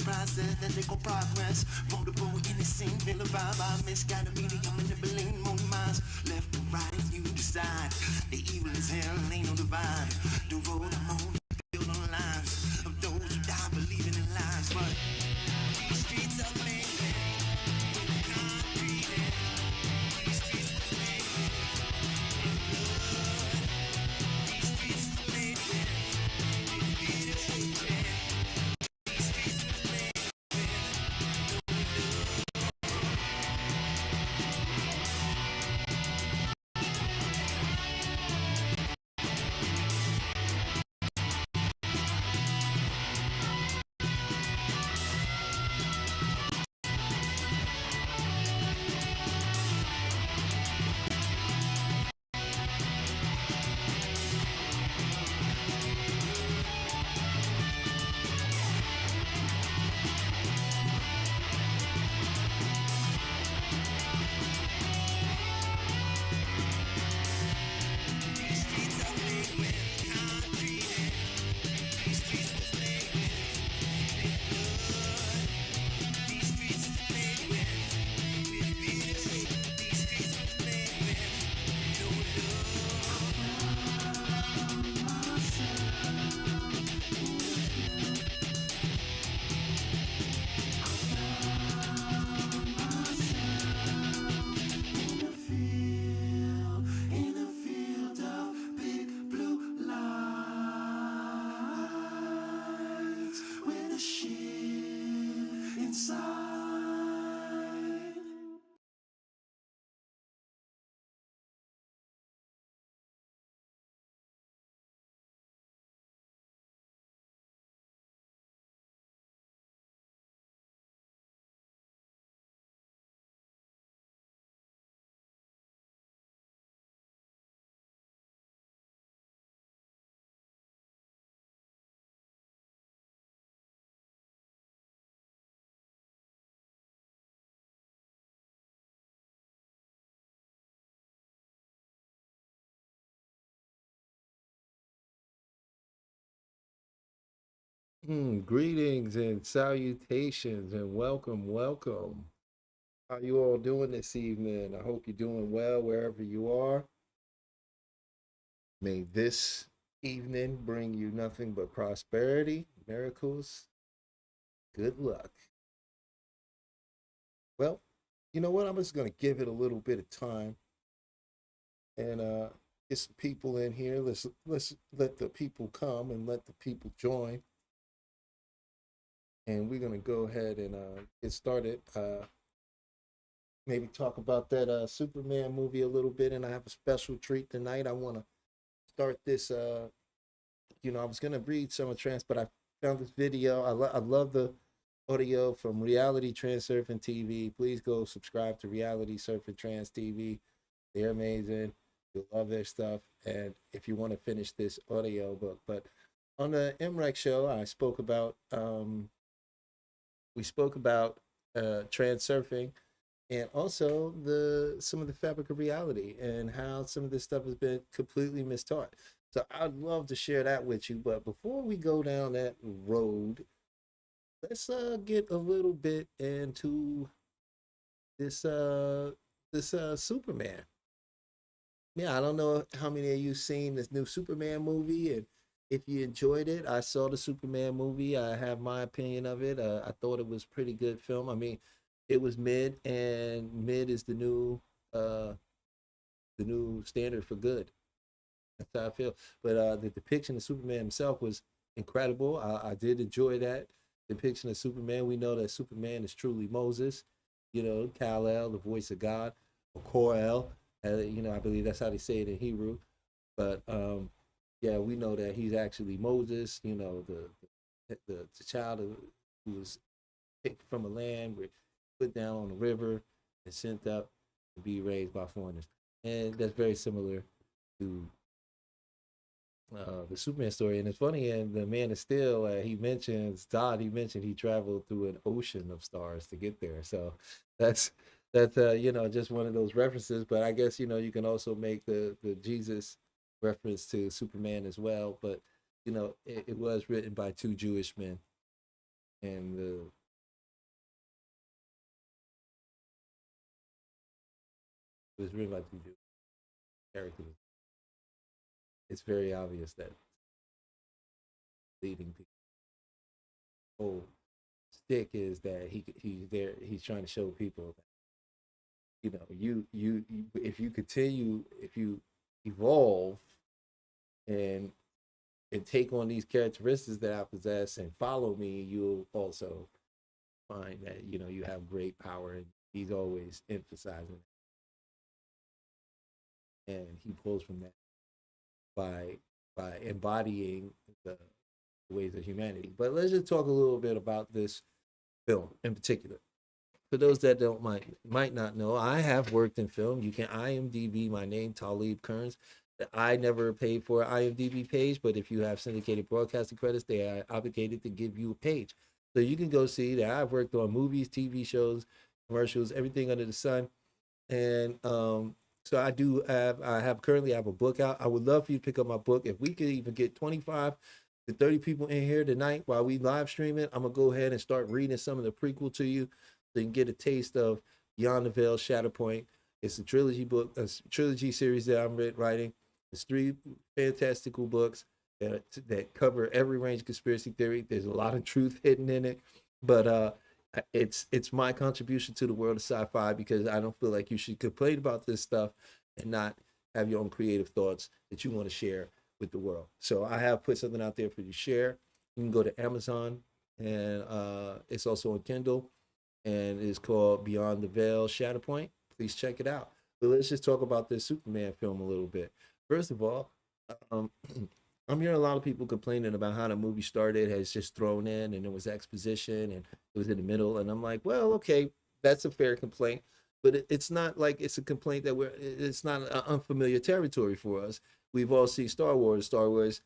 process that they go progress. Vulnerable, innocent, feel the vibe I miss. Got a medium manipulating on minds. Left or right, you decide. The evil is hell, ain't no divide. The road I'm on, built on lives of those who die believing in lies. But these streets are made with concrete. These streets are made with blood. These streets are made with beauty. These streets are made in a field of big blue lights with a ship inside. Greetings and salutations and welcome, welcome. How you all doing this evening? I hope you're doing well wherever you are. May this evening bring you nothing but prosperity, miracles, good luck. Well, you know what? I'm just gonna give it a little bit of time and get some people in here. Let's let the people come and let the people join. And we're gonna go ahead and get started. Maybe talk about that Superman movie a little bit. And I have a special treat tonight. I want to start this. I was gonna read some of Trans, but I found this video. I love the audio from Reality Transsurfing TV. Please go subscribe to Reality Surfing Trans TV. They're amazing. You'll love their stuff. And if you want to finish this audio book, but on the MREC show, I spoke about we spoke about transurfing and also the some of the fabric of reality and how some of this stuff has been completely mistaught. So I'd love to share that with you. But before we go down that road, let's get a little bit into this Superman. Yeah, I don't know how many of you seen this new Superman movie, and if you enjoyed it. I saw the Superman movie. I have my opinion of it. I thought it was pretty good film. I mean, it was mid, and mid is the new standard for good. That's how I feel. But the depiction of Superman himself was incredible. I did enjoy that depiction of Superman. We know that Superman is truly Moses. Kal-El, the voice of God, or Kor-El. I believe that's how they say it in Hebrew. But yeah, we know that he's actually Moses. The child who was picked from a land, put down on the river, and sent up to be raised by foreigners. And that's very similar to the Superman story. And it's funny, and the Man of Steel, he mentioned he traveled through an ocean of stars to get there. So that's just one of those references. But I guess you can also make the Jesus reference to Superman as well. But it was written by two Jewish men. and it was written by two Jewish characters. It's very obvious that leading people. Whole stick is that he's there. He's trying to show people that, you if you continue, if you evolve and take on these characteristics that I possess and follow me, you'll also find that you have great power. And he's always emphasizing it. And he pulls from that by embodying the ways of humanity. But let's just talk a little bit about this film in particular. For those that don't might not know, I have worked in film. You can IMDb my name, Talib Kearns. I never paid for an IMDb page, but if you have syndicated broadcasting credits, they are obligated to give you a page. So you can go see that I've worked on movies, TV shows, commercials, everything under the sun. And so I have a book out. I would love for you to pick up my book. If we could even get 25 to 30 people in here tonight while we live stream it, I'm gonna go ahead and start reading some of the prequel to you so you can get a taste of Beyond the Veil, Shatterpoint. It's a trilogy book, a trilogy series that I'm writing. It's 3 fantastical books that cover every range of conspiracy theory. There's a lot of truth hidden in it, but it's my contribution to the world of sci-fi, because I don't feel like you should complain about this stuff and not have your own creative thoughts that you want to share with the world. So I have put something out there for you to share. You can go to Amazon, and it's also on Kindle, and it's called Beyond the Veil, Shatterpoint. Please check it out. But let's just talk about this Superman film a little bit. First of all, I'm hearing a lot of people complaining about how the movie started, has just thrown in, and it was exposition, and it was in the middle. And I'm like, well, okay, that's a fair complaint, but it's not like it's a complaint that it's not an unfamiliar territory for us. We've all seen Star Wars. Star Wars,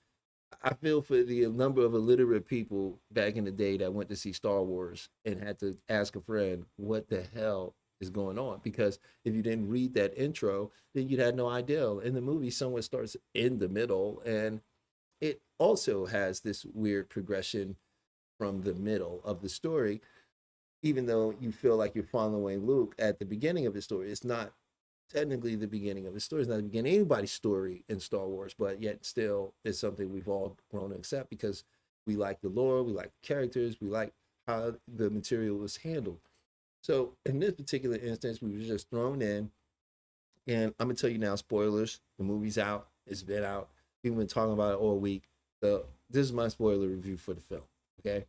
I feel for the number of illiterate people back in the day that went to see Star Wars and had to ask a friend, what the hell is going on? Because if you didn't read that intro, then you'd have no idea. In the movie, someone starts in the middle, and it also has this weird progression from the middle of the story, even though you feel like you're following Luke at the beginning of the story. It's not technically the beginning of the story. It's not the beginning of anybody's story in Star Wars, but yet still it's something we've all grown to accept because we like the lore, we like the characters, we like how the material was handled. So in this particular instance, we were just thrown in, and I'm gonna tell you now, spoilers. The movie's out. It's been out. We've been talking about it all week. So this is my spoiler review for the film. Okay.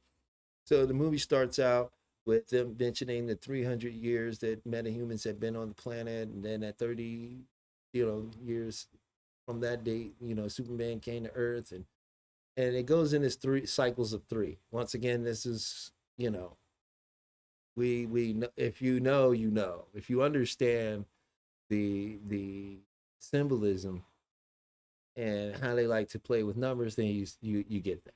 So the movie starts out with them mentioning the 300 years that metahumans have been on the planet, and then at 30, years from that date, Superman came to Earth, and it goes in its 3 cycles of 3. Once again, this is, we if you know, if you understand the symbolism and how they like to play with numbers, then you get that,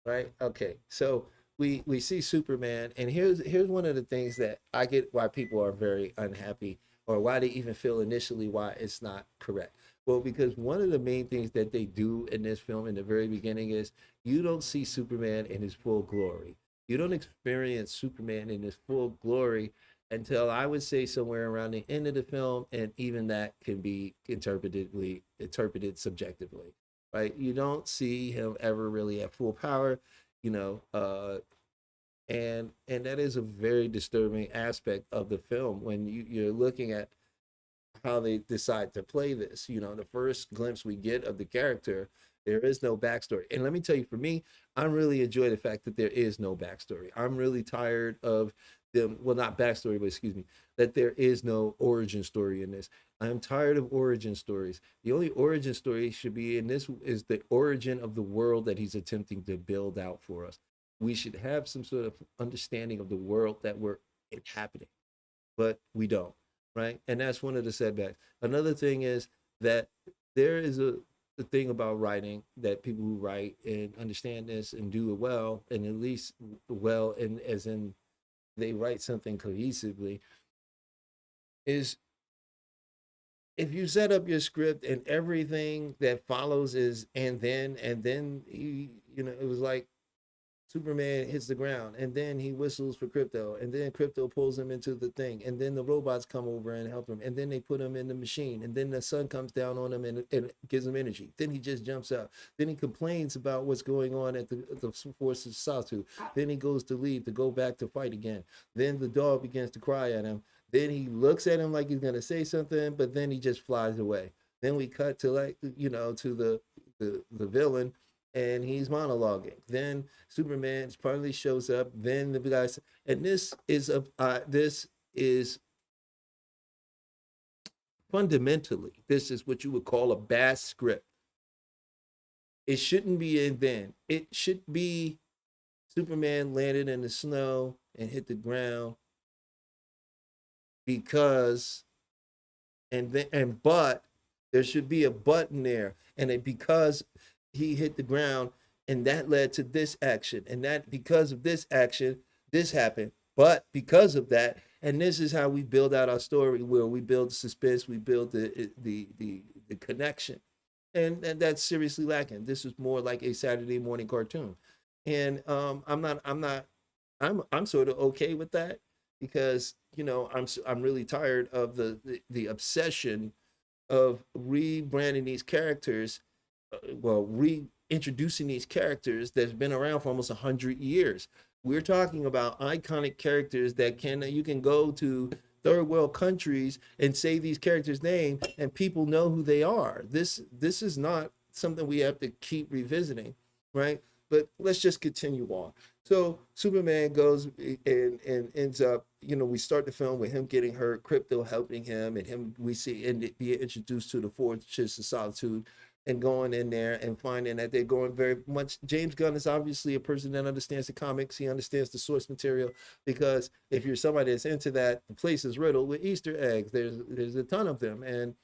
right? Okay, so we see Superman, and here's one of the things that I get why people are very unhappy, or why they even feel initially why it's not correct. Well, because one of the main things that they do in this film in the very beginning is you don't see Superman in his full glory. You don't experience Superman in his full glory until I would say somewhere around the end of the film, and even that can be interpreted subjectively, right? You don't see him ever really at full power, and that is a very disturbing aspect of the film when you're looking at how they decide to play this. The first glimpse we get of the character, there is no backstory. And let me tell you, for me, I really enjoy the fact that there is no backstory. I'm really tired of them, well, not backstory, but excuse me, that there is no origin story in this. I'm tired of origin stories. The only origin story should be in this is the origin of the world that he's attempting to build out for us. We should have some sort of understanding of the world that we're inhabiting, but we don't, right? And that's one of the setbacks. Another thing is that there is a thing about writing that people who write and understand this and do it well, and at least well, and as in they write something cohesively, is if you set up your script and everything that follows is and then it was like Superman hits the ground, and then he whistles for Crypto, and then Crypto pulls him into the thing, and then the robots come over and help him, and then they put him in the machine, and then the sun comes down on him and gives him energy. Then he just jumps out. Then he complains about what's going on at the forces Satu. Then he goes to leave to go back to fight again. Then the dog begins to cry at him. Then he looks at him like he's gonna say something, but then he just flies away. Then we cut to to the villain, and he's monologuing. Then Superman finally shows up. Then the guys, and this is fundamentally, this is what you would call a bad script. It shouldn't be in then. It should be Superman landed in the snow and hit the ground because, but there should be a button there, and because he hit the ground, and that led to this action, and that because of this action, this happened. But because of that, and this is how we build out our story, where we build suspense, we build the connection, and that's seriously lacking. This is more like a Saturday morning cartoon, and I'm sort of okay with that, because I'm really tired of the obsession of rebranding these characters, reintroducing these characters that's been around for almost 100 years. We're talking about iconic characters that you can go to third world countries and say these characters' name and people know who they are. This is not something we have to keep revisiting, right? But let's just continue on. So Superman goes and ends up, we start the film with him getting hurt, Crypto helping him, and we see and be introduced to the Fortress of Solitude, and going in there and finding that they're going very much. James Gunn is obviously a person that understands the comics. He understands the source material, because if you're somebody that's into that, the place is riddled with Easter eggs. There's a ton of them, and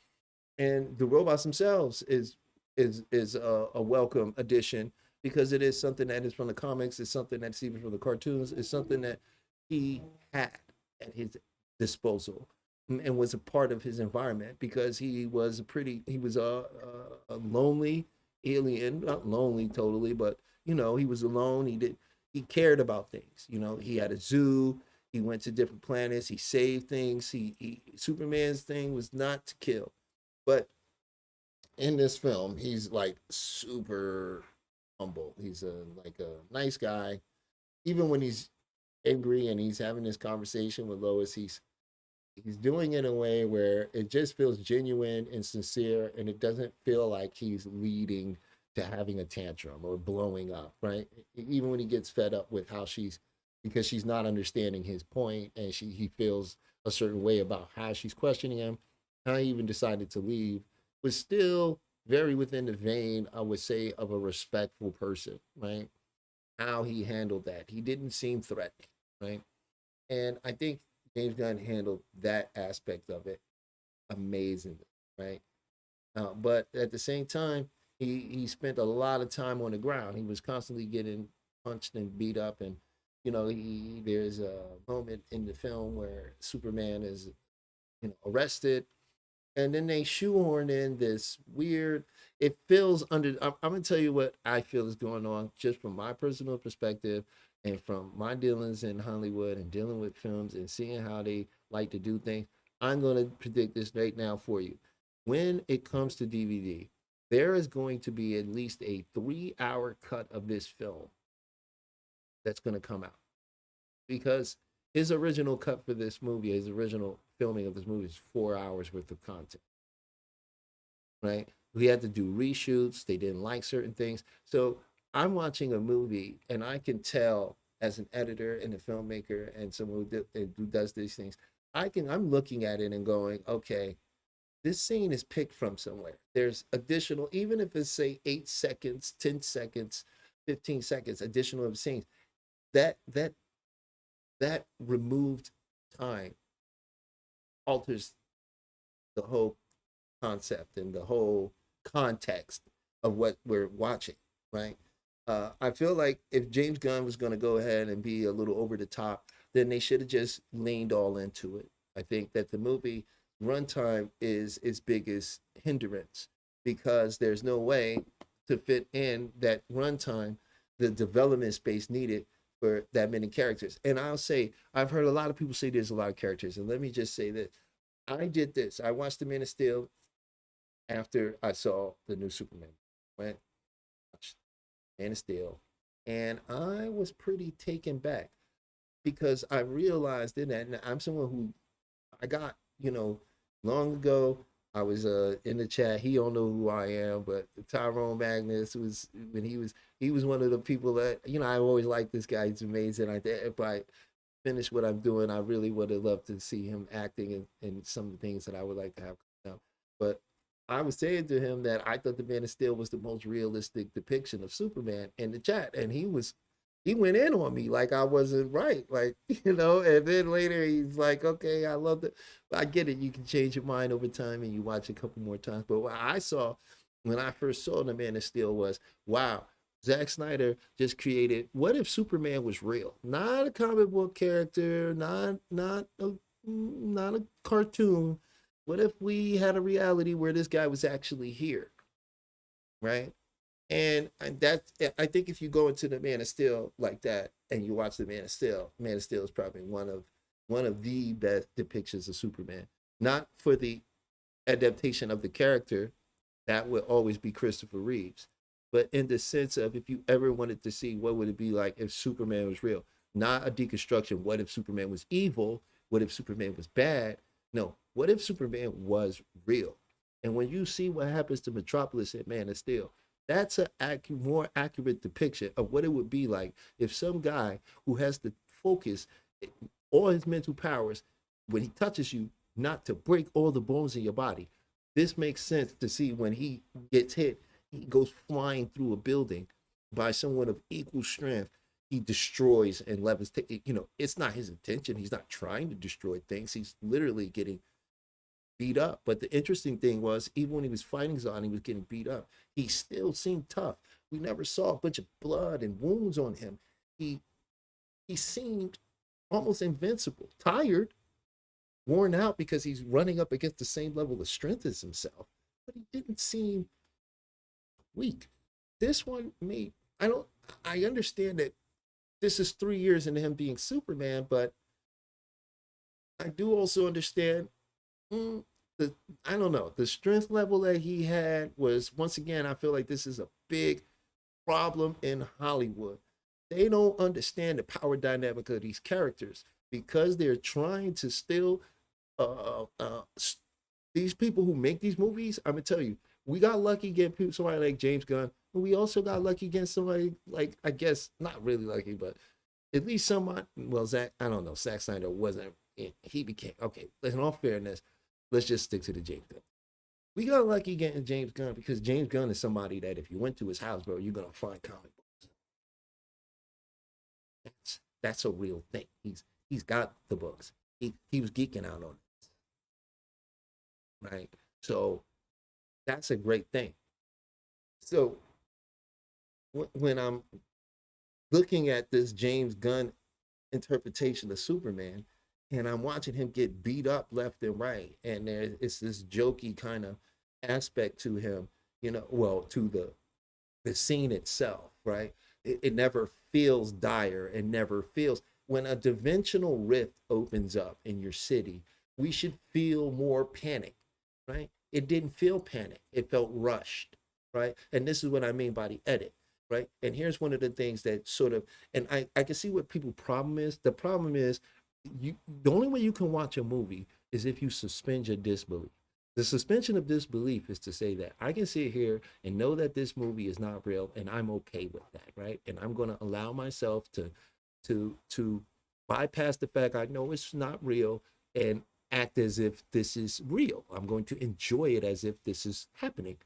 the robots themselves is a welcome addition, because it is something that is from the comics. It's something that's even from the cartoons. It's something that he had at his disposal and was a part of his environment, because he was a lonely alien, not lonely totally, but he was alone. He cared about things. He had a zoo. He went to different planets. He saved things. Superman's thing was not to kill, but in this film, he's like super humble. He's like a nice guy. Even when he's angry and he's having this conversation with Lois, he's doing it in a way where it just feels genuine and sincere, and it doesn't feel like he's leading to having a tantrum or blowing up, right? Even when he gets fed up with because she's not understanding his point, and he feels a certain way about how she's questioning him, how he even decided to leave, was still very within the vein, I would say, of a respectful person, right? How he handled that. He didn't seem threatening, right? And I think James Gunn handled that aspect of it amazingly, right? But at the same time, he spent a lot of time on the ground. He was constantly getting punched and beat up, and there's a moment in the film where Superman is arrested, and then they shoehorn in this weird. It feels under. I'm gonna tell you what I feel is going on, just from my personal perspective, and from my dealings in Hollywood and dealing with films and seeing how they like to do things. I'm gonna predict this right now for you. When it comes to DVD, there is going to be at least a 3-hour cut of this film that's going to come out, because his original cut for this movie, his original filming of this movie, is 4 hours worth of content, right? We had to do reshoots. They didn't like certain things. So I'm watching a movie, and I can tell, as an editor and a filmmaker and someone who does these things, I'm looking at it and going, okay, this scene is picked from somewhere. There's additional, even if it's say 8 seconds, 10 seconds, 15 seconds, additional of scenes, that removed time alters the whole concept and the whole context of what we're watching, right? I feel like if James Gunn was going to go ahead and be a little over the top, then they should have just leaned all into it. I think that the movie runtime is its biggest hindrance, because there's no way to fit in that runtime the development space needed for that many characters. And I'll say, I've heard a lot of people say there's a lot of characters. And let me just say that I did this. I watched The Man of Steel after I saw the new Superman. Went, watched Man of Steel, and I was pretty taken back because I realized in that, and I'm someone who I got, long ago. I was in the chat. He don't know who I am, but Tyrone Magnus was when he was one of the people that I always liked this guy. He's amazing. If I finish what I'm doing, I really would have loved to see him acting in some of the things that I would like to have come out. But I was saying to him that I thought the Man of Steel was the most realistic depiction of Superman in the chat, and he went in on me like I wasn't right, like and then later he's like, okay, I love it. I get it. You can change your mind over time and you watch a couple more times. But what I saw when I first saw the Man of Steel was, wow, Zack Snyder just created. What if Superman was real, not a comic book character, not a cartoon? What if we had a reality where this guy was actually here, right? And that's, I think if you go into the Man of Steel like that and you watch the Man of Steel is probably one of the best depictions of Superman. Not for the adaptation of the character, that would always be Christopher Reeves, but in the sense of if you ever wanted to see what would it be like if Superman was real, not a deconstruction. What if Superman was evil? What if Superman was bad? No, what if Superman was real? And when you see what happens to Metropolis at Man of Steel, that's a more accurate depiction of what it would be like if some guy who has to focus all his mental powers when he touches you, not to break all the bones in your body. This makes sense to see when he gets hit, he goes flying through a building by someone of equal strength. He destroys and levitates. It's not his intention. He's not trying to destroy things. He's literally getting beat up. But the interesting thing was, even when he was fighting Zod, he was getting beat up. He still seemed tough. We never saw a bunch of blood and wounds on him. He seemed almost invincible, tired, worn out because he's running up against the same level of strength as himself. But he didn't seem weak. This one I understand that this is 3 years into him being Superman, but I do also understand I don't know, the strength level that he had was, once again, I feel like this is a big problem in Hollywood. They don't understand the power dynamic of these characters because they're trying to still these people who make these movies. I'm gonna tell you, we got lucky getting somebody like James Gunn, but we also got lucky getting somebody like, I guess not really lucky, but at least somebody. Well, Zack Snyder wasn't. He became, okay. In all fairness, let's just stick to the James Gunn. We got lucky getting James Gunn because James Gunn is somebody that if you went to his house, bro, you're gonna find comic books. That's a real thing. He's got the books. He was geeking out on it, right? So that's a great thing. So when I'm looking at this James Gunn interpretation of Superman, and I'm watching him get beat up left and right, and it's this jokey kind of aspect to him, to the scene itself, right? It never feels dire and never feels. When a dimensional rift opens up in your city, we should feel more panic, right? It didn't feel panic. It felt rushed, right? And this is what I mean by the edit, right? And here's one of the things that sort of, and I can see what people's problem is. The problem is, the only way you can watch a movie is if you suspend your disbelief. The suspension of disbelief is to say that I can sit here and know that this movie is not real, and I'm okay with that, right? And I'm going to allow myself to bypass the fact I know it's not real and act as if this is real. I'm going to enjoy it as if this is happening.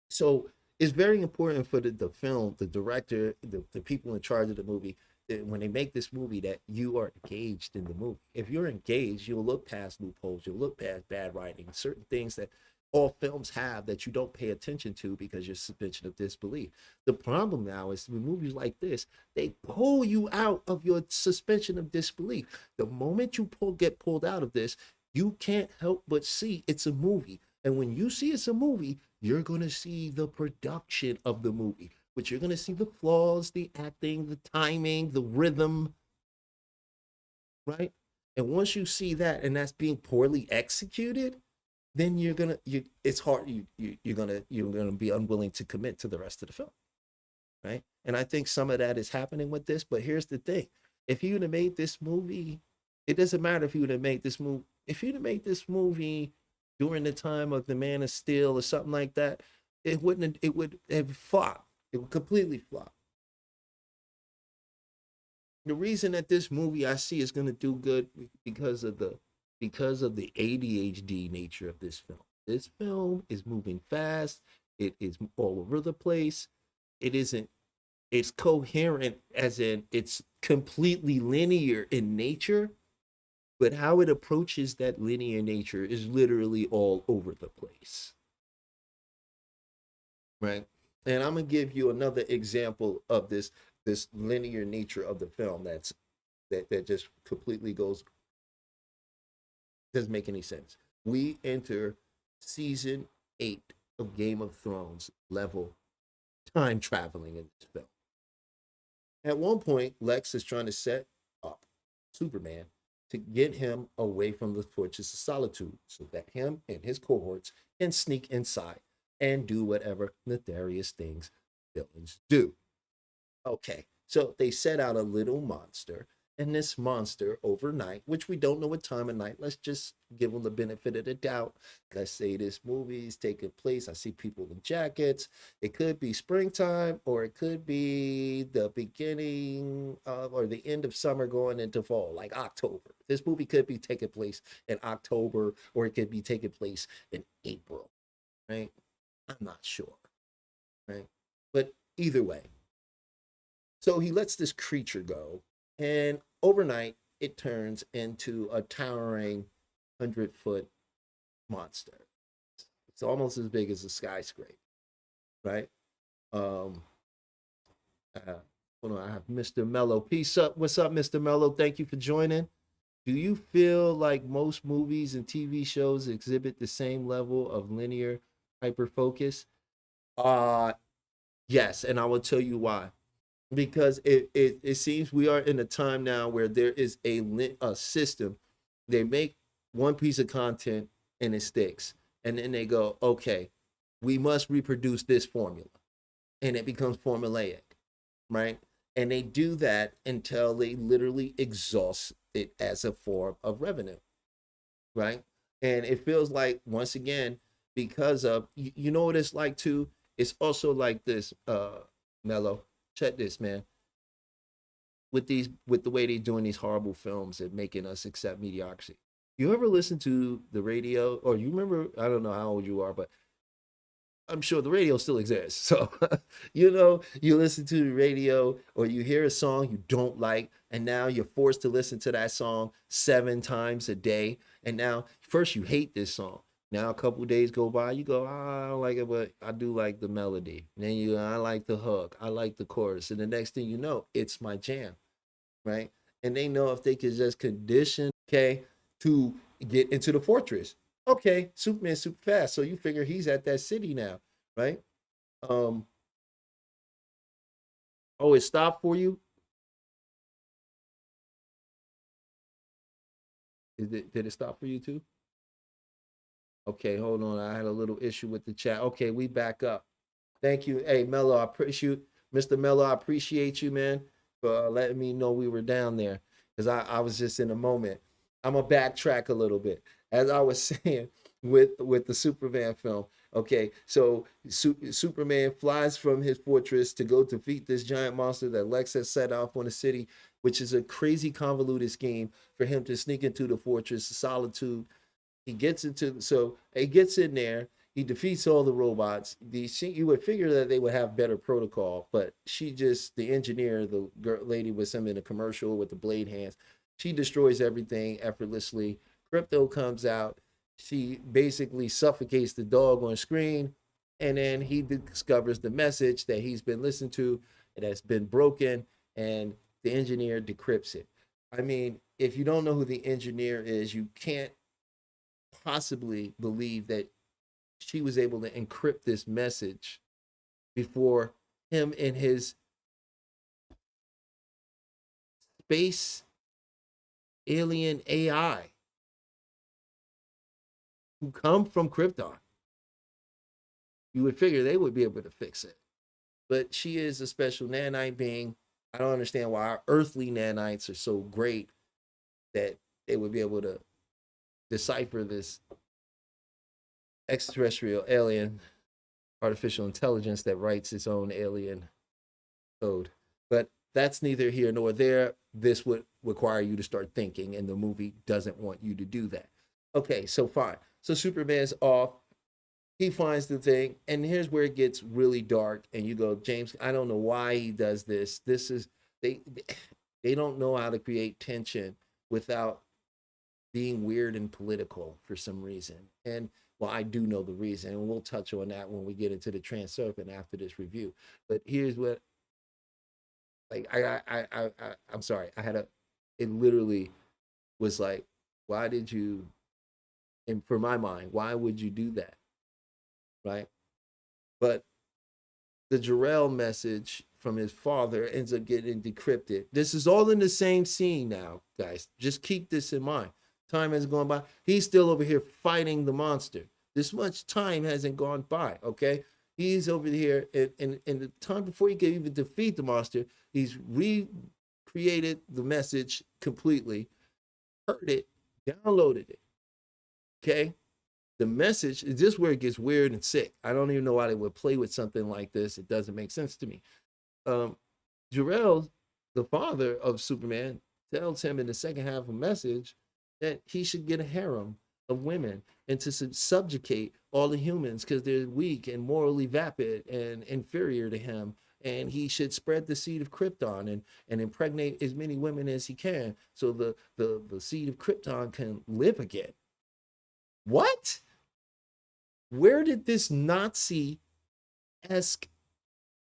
So it's very important for the film, the director, the people in charge of the movie, when they make this movie, that you are engaged in the movie. If you're engaged, you'll look past loopholes, you'll look past bad writing, certain things that all films have that you don't pay attention to because you're suspension of disbelief. The problem now is with movies like this, they pull you out of your suspension of disbelief. The moment you get pulled out of this, you can't help but see it's a movie. And when you see it's a movie, you're going to see the production of the movie, but you're going to see the flaws, the acting, the timing, the rhythm, right? And once you see that and that's being poorly executed, then it's hard you're gonna be unwilling to commit to the rest of the film, right? And I think some of that is happening with this. But here's the thing: if you would have made this movie, it doesn't matter if you would have made this movie. If you'd have made this movie during the time of the Man of Steel or something like that, it wouldn't. It would have flopped. It would completely flop. The reason that this movie I see is going to do good because of the ADHD nature of this film. This film is moving fast. It is all over the place. It isn't. It's coherent, as in it's completely linear in nature, but how it approaches that linear nature is literally all over the place, right? And I'm gonna give you another example of this linear nature of the film that just completely doesn't make any sense. We enter season 8 of Game of Thrones level time traveling in this film. At one point, Lex is trying to set up Superman to get him away from the Fortress of Solitude so that him and his cohorts can sneak inside and do whatever nefarious things villains do. Okay, so they set out a little monster, and this monster overnight, which we don't know what time of night, let's just give them the benefit of the doubt. Let's say this movie is taking place. I see people in jackets. It could be springtime, or it could be the beginning of, or the end of summer going into fall, like October. This movie could be taking place in October, or it could be taking place in April, right? I'm not sure, right? But either way, so he lets this creature go, and overnight it turns into a towering 100-foot monster. It's almost as big as a skyscraper, right? Um, hold on, I have Mr. Mello. Peace up. What's up, Mr. Mello? Thank you for joining. Do you feel like most movies and TV shows exhibit the same level of linear hyper focus? Uh, yes, and I will tell you why. Because it seems we are in a time now where there is a system. They make one piece of content and it sticks, and then they go, okay, we must reproduce this formula, and it becomes formulaic, right? And they do that until they literally exhaust it as a form of revenue, right? And it feels like, once again, because of, you know what it's like too. It's also like this, Mello. Check this, man. With the way they're doing these horrible films and making us accept mediocrity. You ever listen to the radio, or you remember? I don't know how old you are, but I'm sure the radio still exists. So, you listen to the radio or you hear a song you don't like, and now you're forced to listen to that song 7 times a day. And now, first you hate this song. Now a couple days go by, you go, I don't like it, but I do like the melody. And then I like the hook, I like the chorus, and the next thing you know, it's my jam, right? And they know if they could just condition, okay, to get into the fortress. Okay, Superman's super fast, so you figure he's at that city now, right? Um, oh, it stopped for you? Did it stop for you too? Okay, hold on. I had a little issue with the chat. Okay, we back up. Thank you. Hey, Mello, I appreciate Mr. Mello. I appreciate you, man, for letting me know we were down there, because I was just in a moment. I'm gonna backtrack a little bit. As I was saying with the Superman film. Okay, so Superman flies from his fortress to go defeat this giant monster that Lex has set off on the city, which is a crazy convoluted scheme for him to sneak into the Fortress of Solitude. He gets in there. He defeats all the robots. You would figure that they would have better protocol, but the engineer, the lady with him in a commercial with the blade hands, she destroys everything effortlessly. Crypto comes out. She basically suffocates the dog on screen, and then he discovers the message that he's been listening to that's been broken, and the engineer decrypts it. I mean, if you don't know who the engineer is, you can't possibly believe that she was able to encrypt this message before him in his space alien AI who come from Krypton. You would figure they would be able to fix it. But she is a special nanite being. I don't understand why our earthly nanites are so great that they would be able to decipher this extraterrestrial alien artificial intelligence that writes its own alien code. But that's neither here nor there. This would require you to start thinking, and the movie doesn't want you to do that. Okay, so fine. So Superman's off. He finds the thing, and here's where it gets really dark. And you go, James, I don't know why he does this. This is they they don't know how to create tension without being weird and political for some reason. And well, I do know the reason, and we'll touch on that when we get into the transurfing after this review. But here's what, like, I'm sorry, I had a, it literally was like, why did you? And for my mind, why would you do that, right? But the Jarrell message from his father ends up getting decrypted. This is all in the same scene now, guys. Just keep this in mind. Time has gone by. He's still over here fighting the monster. This much time hasn't gone by, okay? He's over here, and the time before he can even defeat the monster, he's recreated the message completely, heard it, downloaded it, okay? The message is just where it gets weird and sick. I don't even know why they would play with something like this. It doesn't make sense to me. Jarrell, the father of Superman, tells him in the second half of a message that he should get a harem of women and to subjugate all the humans because they're weak and morally vapid and inferior to him. And he should spread the seed of Krypton and impregnate as many women as he can so the seed of Krypton can live again. What? Where did this Nazi-esque,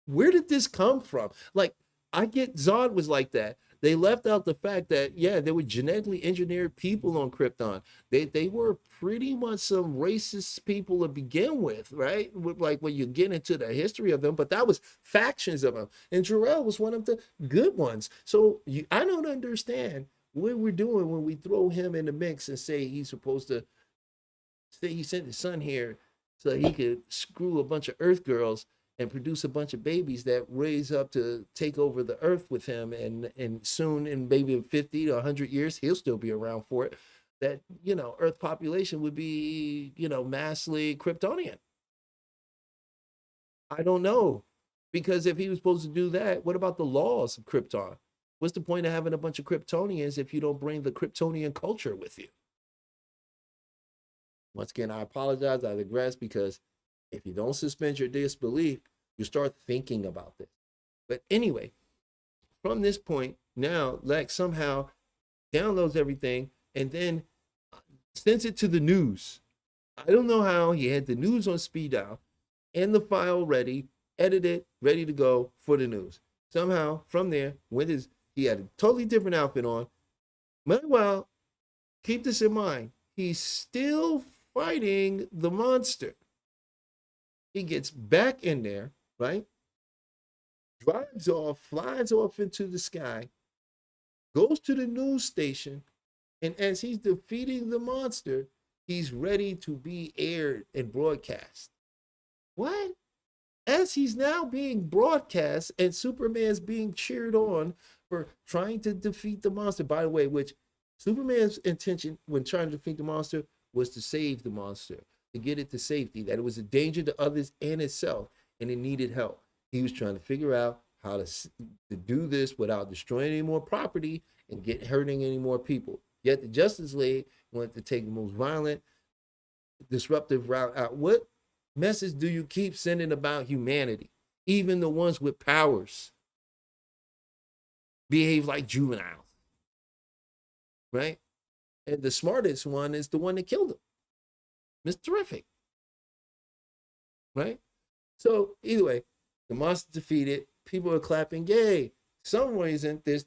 where did this come from? Like, I get Zod was like that. They left out the fact that, yeah, there were genetically engineered people on Krypton. They were pretty much some racist people to begin with, right? Like when you get into the history of them, but that was factions of them. And Jarrell was one of the good ones. So I don't understand what we're doing when we throw him in the mix and say he's supposed to say he sent his son here so he could screw a bunch of Earth girls and produce a bunch of babies that raise up to take over the earth with him. And soon, in maybe 50 to 100 years, he'll still be around for it. That, you know, Earth population would be, you know, massively Kryptonian. I don't know. Because if he was supposed to do that, what about the laws of Krypton? What's the point of having a bunch of Kryptonians if you don't bring the Kryptonian culture with you? Once again, I apologize. I digress because if you don't suspend your disbelief, you start thinking about this. But anyway, from this point, now Lex somehow downloads everything and then sends it to the news. I don't know how. He had the news on speed dial and the file ready, edited, ready to go for the news. Somehow, from there, he had a totally different outfit on. Meanwhile, keep this in mind. He's still fighting the monster. He gets back in there, right? Drives off, flies off into the sky, goes to the news station, and as he's defeating the monster, he's ready to be aired and broadcast. What? As he's now being broadcast and Superman's being cheered on for trying to defeat the monster, by the way, which Superman's intention when trying to defeat the monster was to save the monster, to get it to safety, that it was a danger to others and itself, and it needed help. He was trying to figure out how to do this without destroying any more property and hurting any more people. Yet the Justice League wanted to take the most violent, disruptive route out. What message do you keep sending about humanity? Even the ones with powers behave like juveniles, right? And the smartest one is the one that killed him. Mr. Terrific. Right? So either way, the monster defeated. People are clapping, yay. For some reason, there's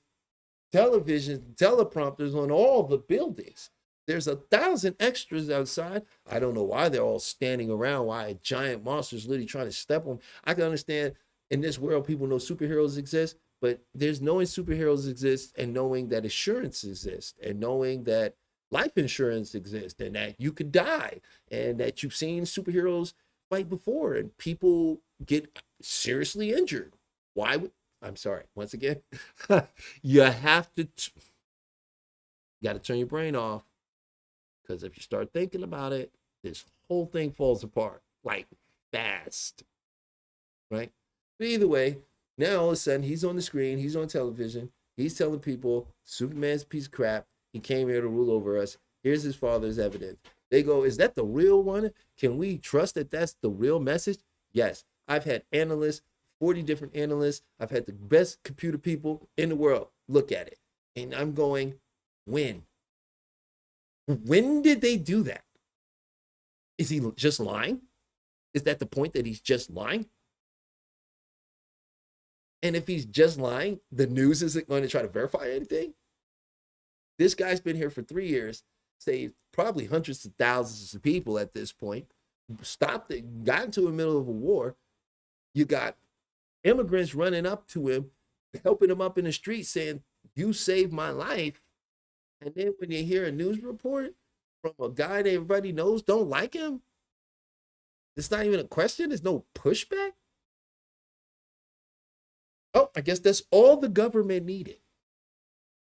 television, teleprompters on all the buildings. There's 1,000 extras outside. I don't know why they're all standing around, why a giant monster is literally trying to step on them. I can understand In this world, people know superheroes exist, but there's knowing superheroes exist and knowing that insurance exists and knowing that life insurance exists and that you could die and that you've seen superheroes fight before and people get seriously injured. Why would, I'm sorry, once again, you have to, got to turn your brain off, because if you start thinking about it, this whole thing falls apart like fast, right? But either way, now all of a sudden he's on the screen, he's on television, he's telling people Superman's a piece of crap. He came here to rule over us. Here's his father's evidence. They go, is that the real one? Can we trust that that's the real message? Yes. I've had analysts, 40 different analysts. I've had the best computer people in the world look at it. And I'm going, when? When did they do that? Is he just lying? Is that the point, that he's just lying? And if he's just lying, the news isn't going to try to verify anything? This guy's been here for 3 years, saved probably hundreds of thousands of people at this point, stopped it, got into the middle of a war. You got immigrants running up to him, helping him up in the street saying, you saved my life. And then when you hear a news report from a guy that everybody knows don't like him, it's not even a question. There's no pushback. Oh, I guess that's all the government needed.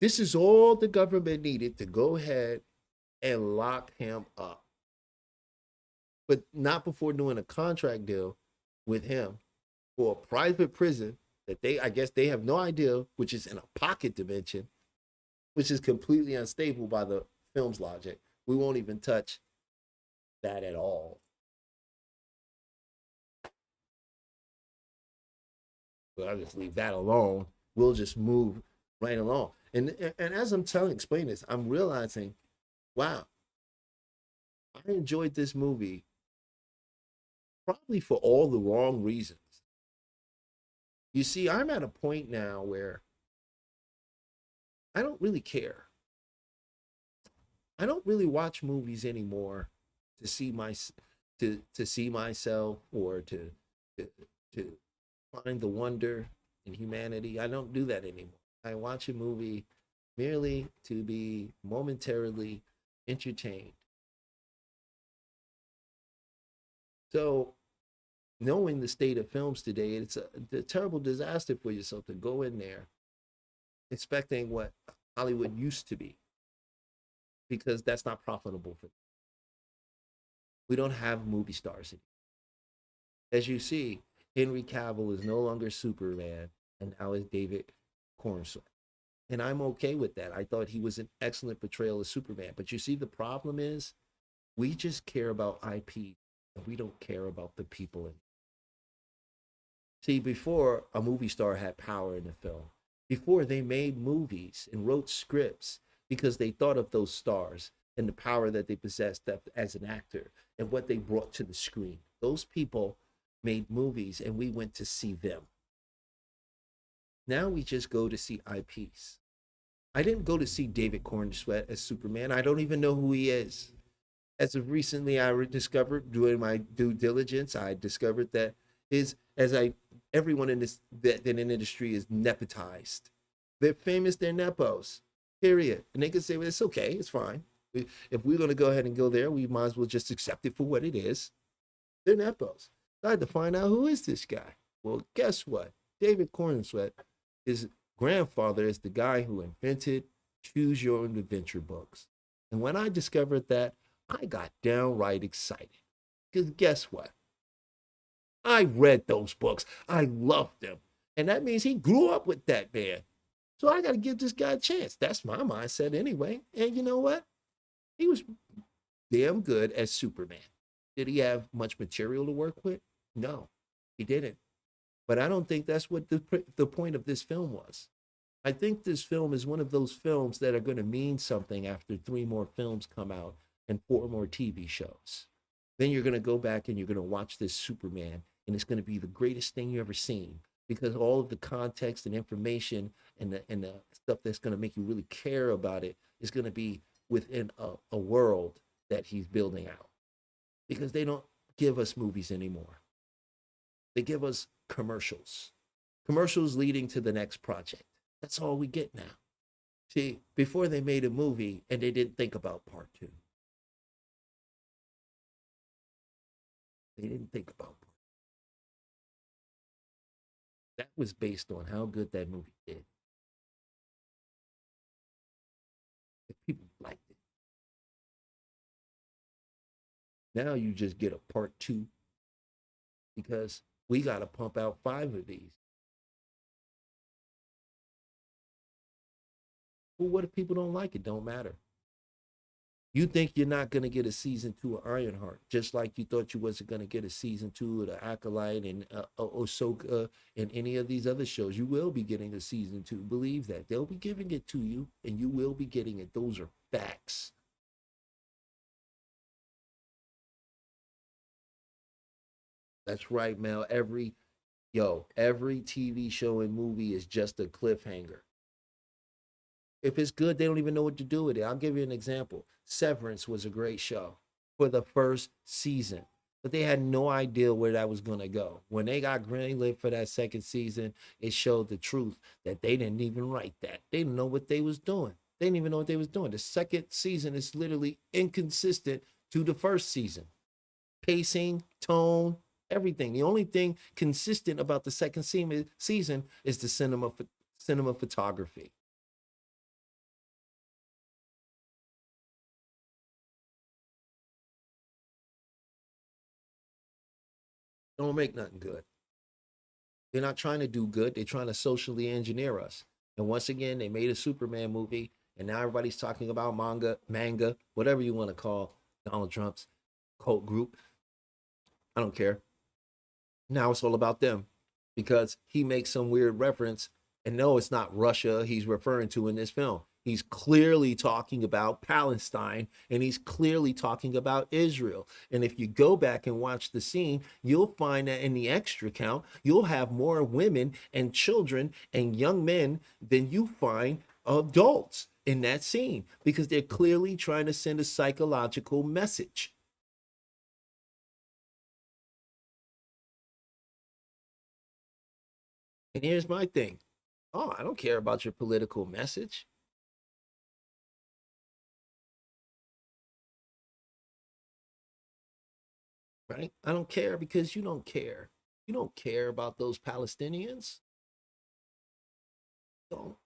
This is all the government needed to go ahead and lock him up. But not before doing a contract deal with him for a private prison that I guess they have no idea, which is in a pocket dimension, which is completely unstable by the film's logic. We won't even touch that at all. But I'll just leave that alone. We'll just move right along. And as I'm explaining this, I'm realizing, wow, I enjoyed this movie probably for all the wrong reasons. You see, I'm at a point now where I don't really care. I don't really watch movies anymore to see see myself or to find the wonder in humanity. I don't do that anymore. I watch a movie merely to be momentarily entertained. So, knowing the state of films today, it's a terrible disaster for yourself to go in there expecting what Hollywood used to be, because that's not profitable for them. We don't have movie stars anymore. As you see, Henry Cavill is no longer Superman, and now is David Cornswell. And I'm okay with that. I thought he was an excellent portrayal of Superman. But you see, the problem is we just care about IP, and we don't care about the people in it. See, before, a movie star had power in the film. Before, they made movies and wrote scripts because they thought of those stars and the power that they possessed as an actor and what they brought to the screen. Those people made movies and we went to see them. Now we just go to see IPs. I didn't go to see David Cornsweet as Superman. I don't even know who he is. As of recently, I discovered, doing my due diligence, I discovered that everyone in that industry is nepotized. They're famous, they're nepos, period. And they can say, well, it's okay, it's fine. If we're going to go ahead and go there, we might as well just accept it for what it is. They're nepos. So I had to find out, who is this guy? Well, guess what? David Cornsweet, his grandfather is the guy who invented Choose Your Own Adventure books. And when I discovered that, I got downright excited. Because guess what? I read those books. I loved them. And that means he grew up with that man. So I got to give this guy a chance. That's my mindset anyway. And you know what? He was damn good as Superman. Did he have much material to work with? No, he didn't. But I don't think that's what the point of this film was. I think this film is one of those films that are going to mean something after 3 more films come out and 4 more TV shows. Then you're going to go back and you're going to watch this Superman, and it's going to be the greatest thing you've ever seen, because all of the context and information and the stuff that's going to make you really care about it is going to be within a world that he's building out. Because they don't give us movies anymore. They give us commercials, commercials leading to the next project. That's all we get now. See, before they made a movie and they didn't think about part two. They didn't think about part. That was based on how good that movie did. If people liked it. Now you just get a part two because we got to pump out 5 of these. Well, what if people don't like it? Don't matter. You think you're not going to get a season 2 of Ironheart, just like you thought you wasn't going to get a season 2 of The Acolyte and Ahsoka and any of these other shows. You will be getting a season 2. Believe that. They'll be giving it to you, and you will be getting it. Those are facts. That's right, Mel. Every TV show and movie is just a cliffhanger. If it's good, they don't even know what to do with it. I'll give you an example. Severance was a great show for the first season, but they had no idea where that was going to go. When they got greenlit for that second season, it showed the truth that they didn't even write that. They didn't know what they was doing. They didn't even know what they was doing. The second season is literally inconsistent to the first season. Pacing, tone, everything. The only thing consistent about the second season is the cinema photography. Don't make nothing good. They're not trying to do good. They're trying to socially engineer us. And once again, they made a Superman movie, and now everybody's talking about manga, whatever you want to call Donald Trump's cult group. I don't care. Now it's all about them because he makes some weird reference, and no, it's not Russia he's referring to in this film. He's clearly talking about Palestine, and he's clearly talking about Israel. And if you go back and watch the scene, you'll find that in the extra count, you'll have more women and children and young men than you find adults in that scene because they're clearly trying to send a psychological message. And here's my thing. Oh, I don't care about your political message. Right? I don't care because you don't care. You don't care about those Palestinians. Don't.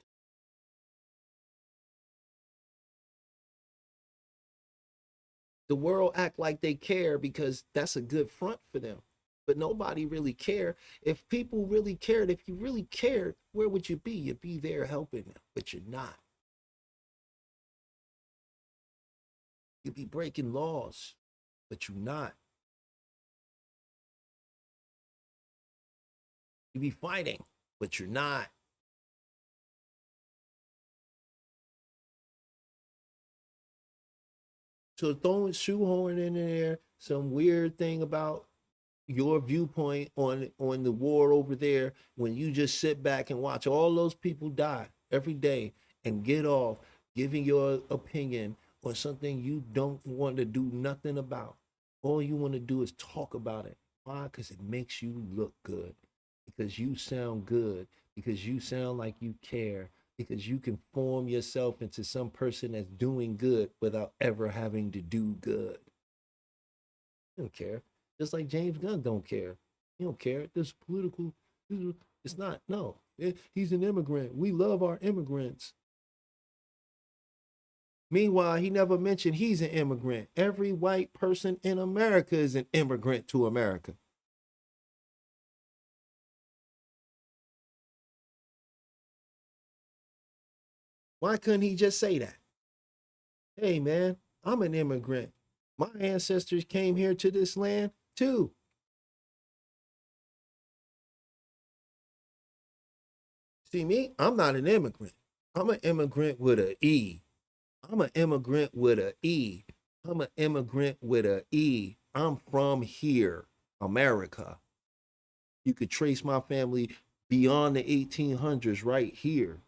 The world act like they care because that's a good front for them. But nobody really care. If people really cared, if you really cared, where would you be? You'd be there helping them, but you're not. You'd be breaking laws, but you're not. You'd be fighting, but you're not. So throwing shoehorn in there some weird thing about your viewpoint on the war over there when you just sit back and watch all those people die every day and get off giving your opinion on something you don't want to do nothing about. All you want to do is talk about it. Why? Because it makes you look good, because you sound good, because you sound like you care, because you can form yourself into some person that's doing good without ever having to do good. I don't care. Just like James Gunn don't care. He don't care. This political. It's not. No. He's an immigrant. We love our immigrants. Meanwhile, he never mentioned he's an immigrant. Every white person in America is an immigrant to America. Why couldn't he just say that? Hey, man, I'm an immigrant. My ancestors came here to this land too. See me, I'm not an immigrant. I'm an immigrant with an E. I'm an immigrant with an E. I'm an immigrant with an E. I'm from here, America. You could trace my family beyond the 1800s right here.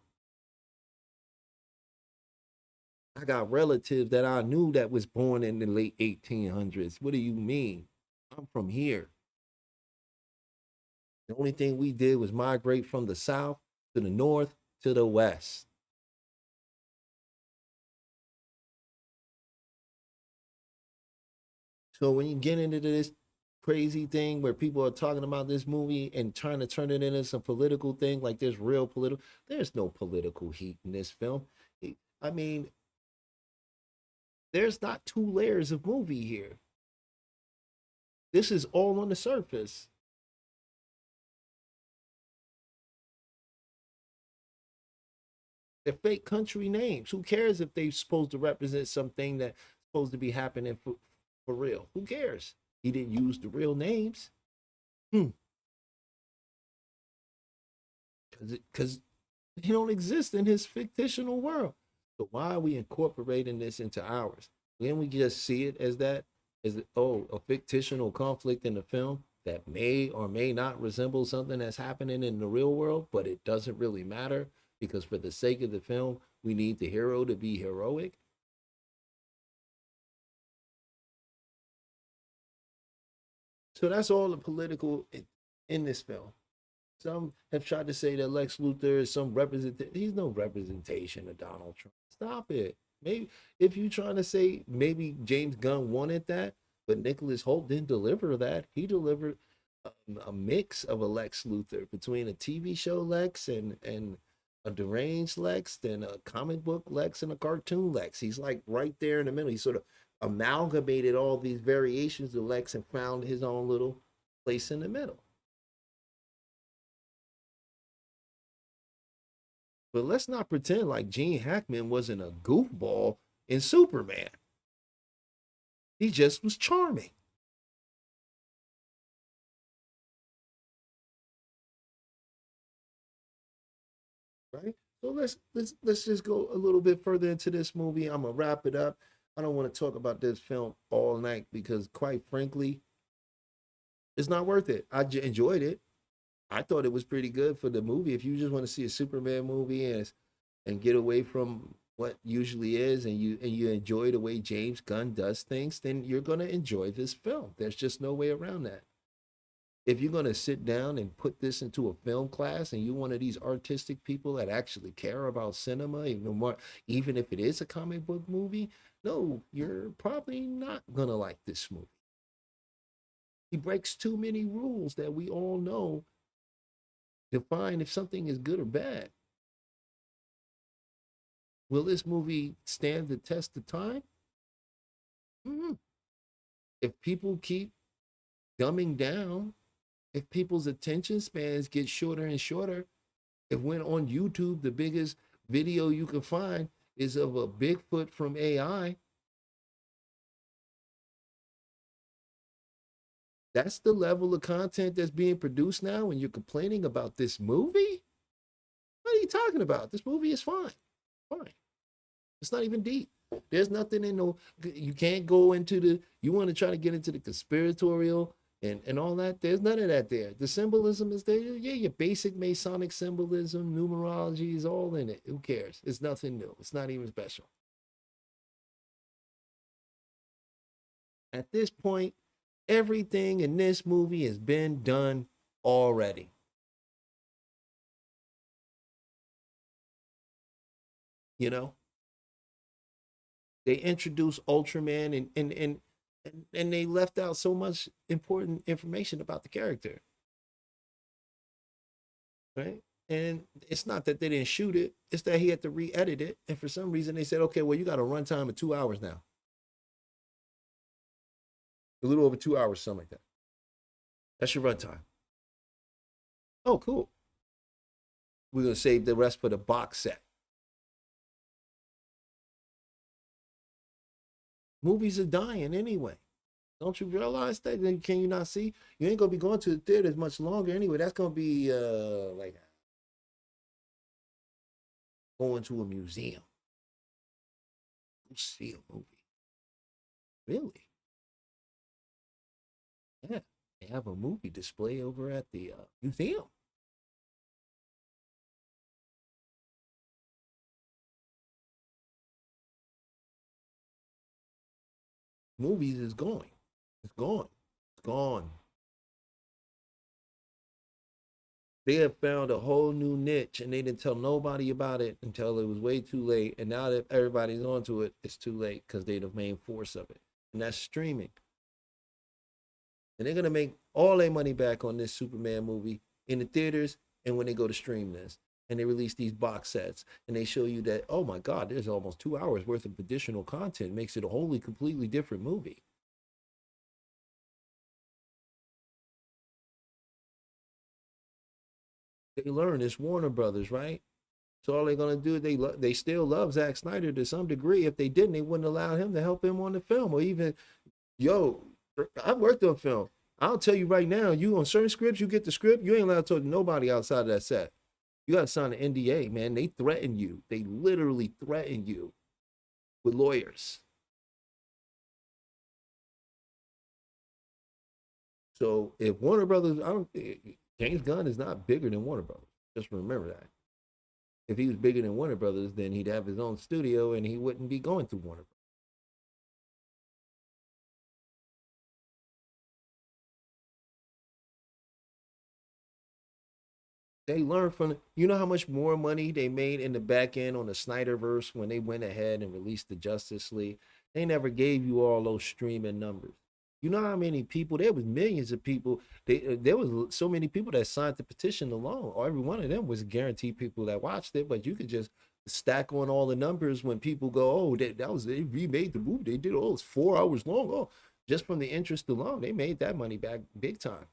I got relatives that I knew that was born in the late 1800s. What do you mean? I'm from here. The only thing we did was migrate from the south to the north to the west. So when you get into this crazy thing where people are talking about this movie and trying to turn it into some political thing, like there's real political, there's no political heat in this film. I mean, there's not two layers of movie here. This is all on the surface. They're fake country names. Who cares if they're supposed to represent something that's supposed to be happening for real? Who cares? He didn't use the real names. Hmm. Because he don't exist in his fictional world. So why are we incorporating this into ours? Can we just see it as that, as oh, a fictional conflict in the film that may or may not resemble something that's happening in the real world, but it doesn't really matter because for the sake of the film, we need the hero to be heroic. So that's all the political in this film. Some have tried to say that Lex Luthor is some represent. He's no representation of Donald Trump. Stop it. Maybe if you're trying to say maybe James Gunn wanted that, but Nicholas Holt didn't deliver that. He delivered a mix of a Lex Luthor between a TV show Lex and a deranged Lex, then a comic book Lex and a cartoon Lex. He's like right there in the middle. He sort of amalgamated all these variations of Lex and found his own little place in the middle. But let's not pretend like Gene Hackman wasn't a goofball in Superman. He just was charming. Right? So let's just go a little bit further into this movie. I'm gonna wrap it up. I don't want to talk about this film all night because quite frankly, it's not worth it. Enjoyed it. I thought it was pretty good for the movie. If you just want to see a Superman movie and get away from what usually is and you enjoy the way James Gunn does things, then you're going to enjoy this film. There's just no way around that. If you're going to sit down and put this into a film class and you're one of these artistic people that actually care about cinema, even more, even if it is a comic book movie, no, you're probably not going to like this movie. He breaks too many rules that we all know define if something is good or bad. Will this movie stand the test of time? Mm-hmm. If people keep dumbing down, if people's attention spans get shorter and shorter, if when on YouTube the biggest video you can find is of a Bigfoot from AI, that's the level of content that's being produced now, and you're complaining about this movie? What are you talking about? This movie is fine. Fine. It's not even deep. There's nothing in no, you can't go into the, you want to try to get into the conspiratorial and all that. There's none of that there. The symbolism is there. Yeah, your basic Masonic symbolism, numerology is all in it. Who cares? It's nothing new. It's not even special. At this point, everything in this movie has been done already. You know, they introduced Ultraman and they left out so much important information about the character, right? And it's not that they didn't shoot it; it's that he had to re-edit it. And for some reason, they said, "Okay, well, you got a runtime of 2 hours now, a little over 2 hours, something like that. That's your runtime." Oh, cool. We're gonna save the rest for the box set. Movies are dying anyway. Don't you realize that? Can you not see? You ain't gonna be going to the theaters much longer anyway. That's gonna be like going to a museum. Go see a movie. Really? Yeah. They have a movie display over at the museum. Movies is going. It's gone. It's gone. They have found a whole new niche and they didn't tell nobody about it until it was way too late. And now that everybody's onto it, it's too late because they're the main force of it. And that's streaming. And they're gonna make all their money back on this Superman movie in the theaters and when they go to stream this. And they release these box sets and they show you that, oh my God, there's almost 2 hours worth of additional content. It makes it a wholly completely different movie. They learn it's Warner Brothers, right? So all they're gonna do, they still love Zack Snyder to some degree. If they didn't, they wouldn't allow him to help him on the film. Or even, yo, I've worked on film. I'll tell you right now, you on certain scripts, you get the script, you ain't allowed to talk to nobody outside of that set. You got to sign an NDA, man. They threaten you. They literally threaten you with lawyers. So if Warner Brothers, James Gunn is not bigger than Warner Brothers. Just remember that. If he was bigger than Warner Brothers, then he'd have his own studio and he wouldn't be going through Warner Brothers. They learned from, you know how much more money they made in the back end on the Snyderverse when they went ahead and released the Justice League. They never gave you all those streaming numbers. You know how many people, there was millions of people, there was so many people that signed the petition alone, or every one of them was guaranteed people that watched it, but you could just stack on all the numbers when people go, oh, that was, they remade the movie, they did, oh, it's 4 hours long, oh, just from the interest alone, they made that money back big time.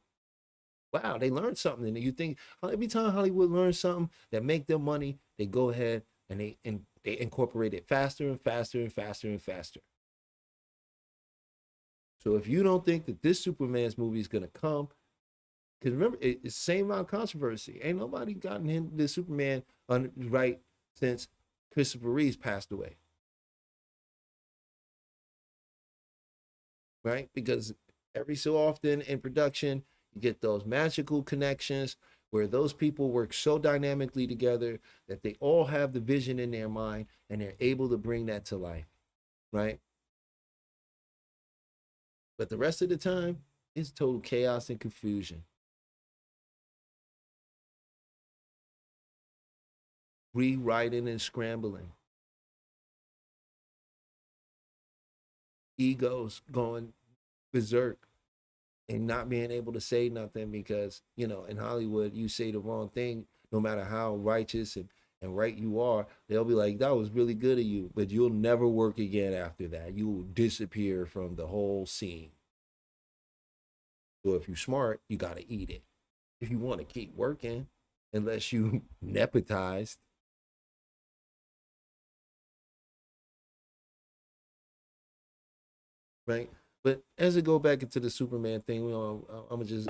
Wow, they learned something. And you think every time Hollywood learns something that make them money, they go ahead and they incorporate it faster and faster and faster and faster. So if you don't think that this Superman's movie is gonna come, because remember, it's the same amount of controversy. Ain't nobody gotten him the Superman right since Christopher Reeves passed away. Right? Because every so often in production, you get those magical connections where those people work so dynamically together that they all have the vision in their mind and they're able to bring that to life, right? But the rest of the time, it's total chaos and confusion. Rewriting and scrambling. Egos going berserk and not being able to say nothing because, you know, in Hollywood, you say the wrong thing, no matter how righteous and right you are, they'll be like, that was really good of you, but you'll never work again after that. You will disappear from the whole scene. So if you're smart, you got to eat it. If you want to keep working, unless you nepotized. Right? But as I go back into the Superman thing, I'm gonna just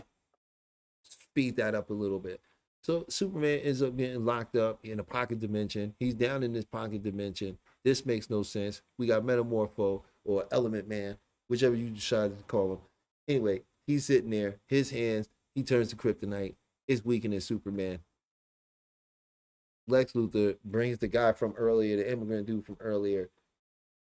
speed that up a little bit. So Superman ends up getting locked up in a pocket dimension. He's down in this pocket dimension. This makes no sense. We got Metamorpho or Element Man, whichever you decide to call him. Anyway, he's sitting there. His hands, he turns to kryptonite. It's weakening Superman. Lex Luthor brings the guy from earlier, the immigrant dude from earlier,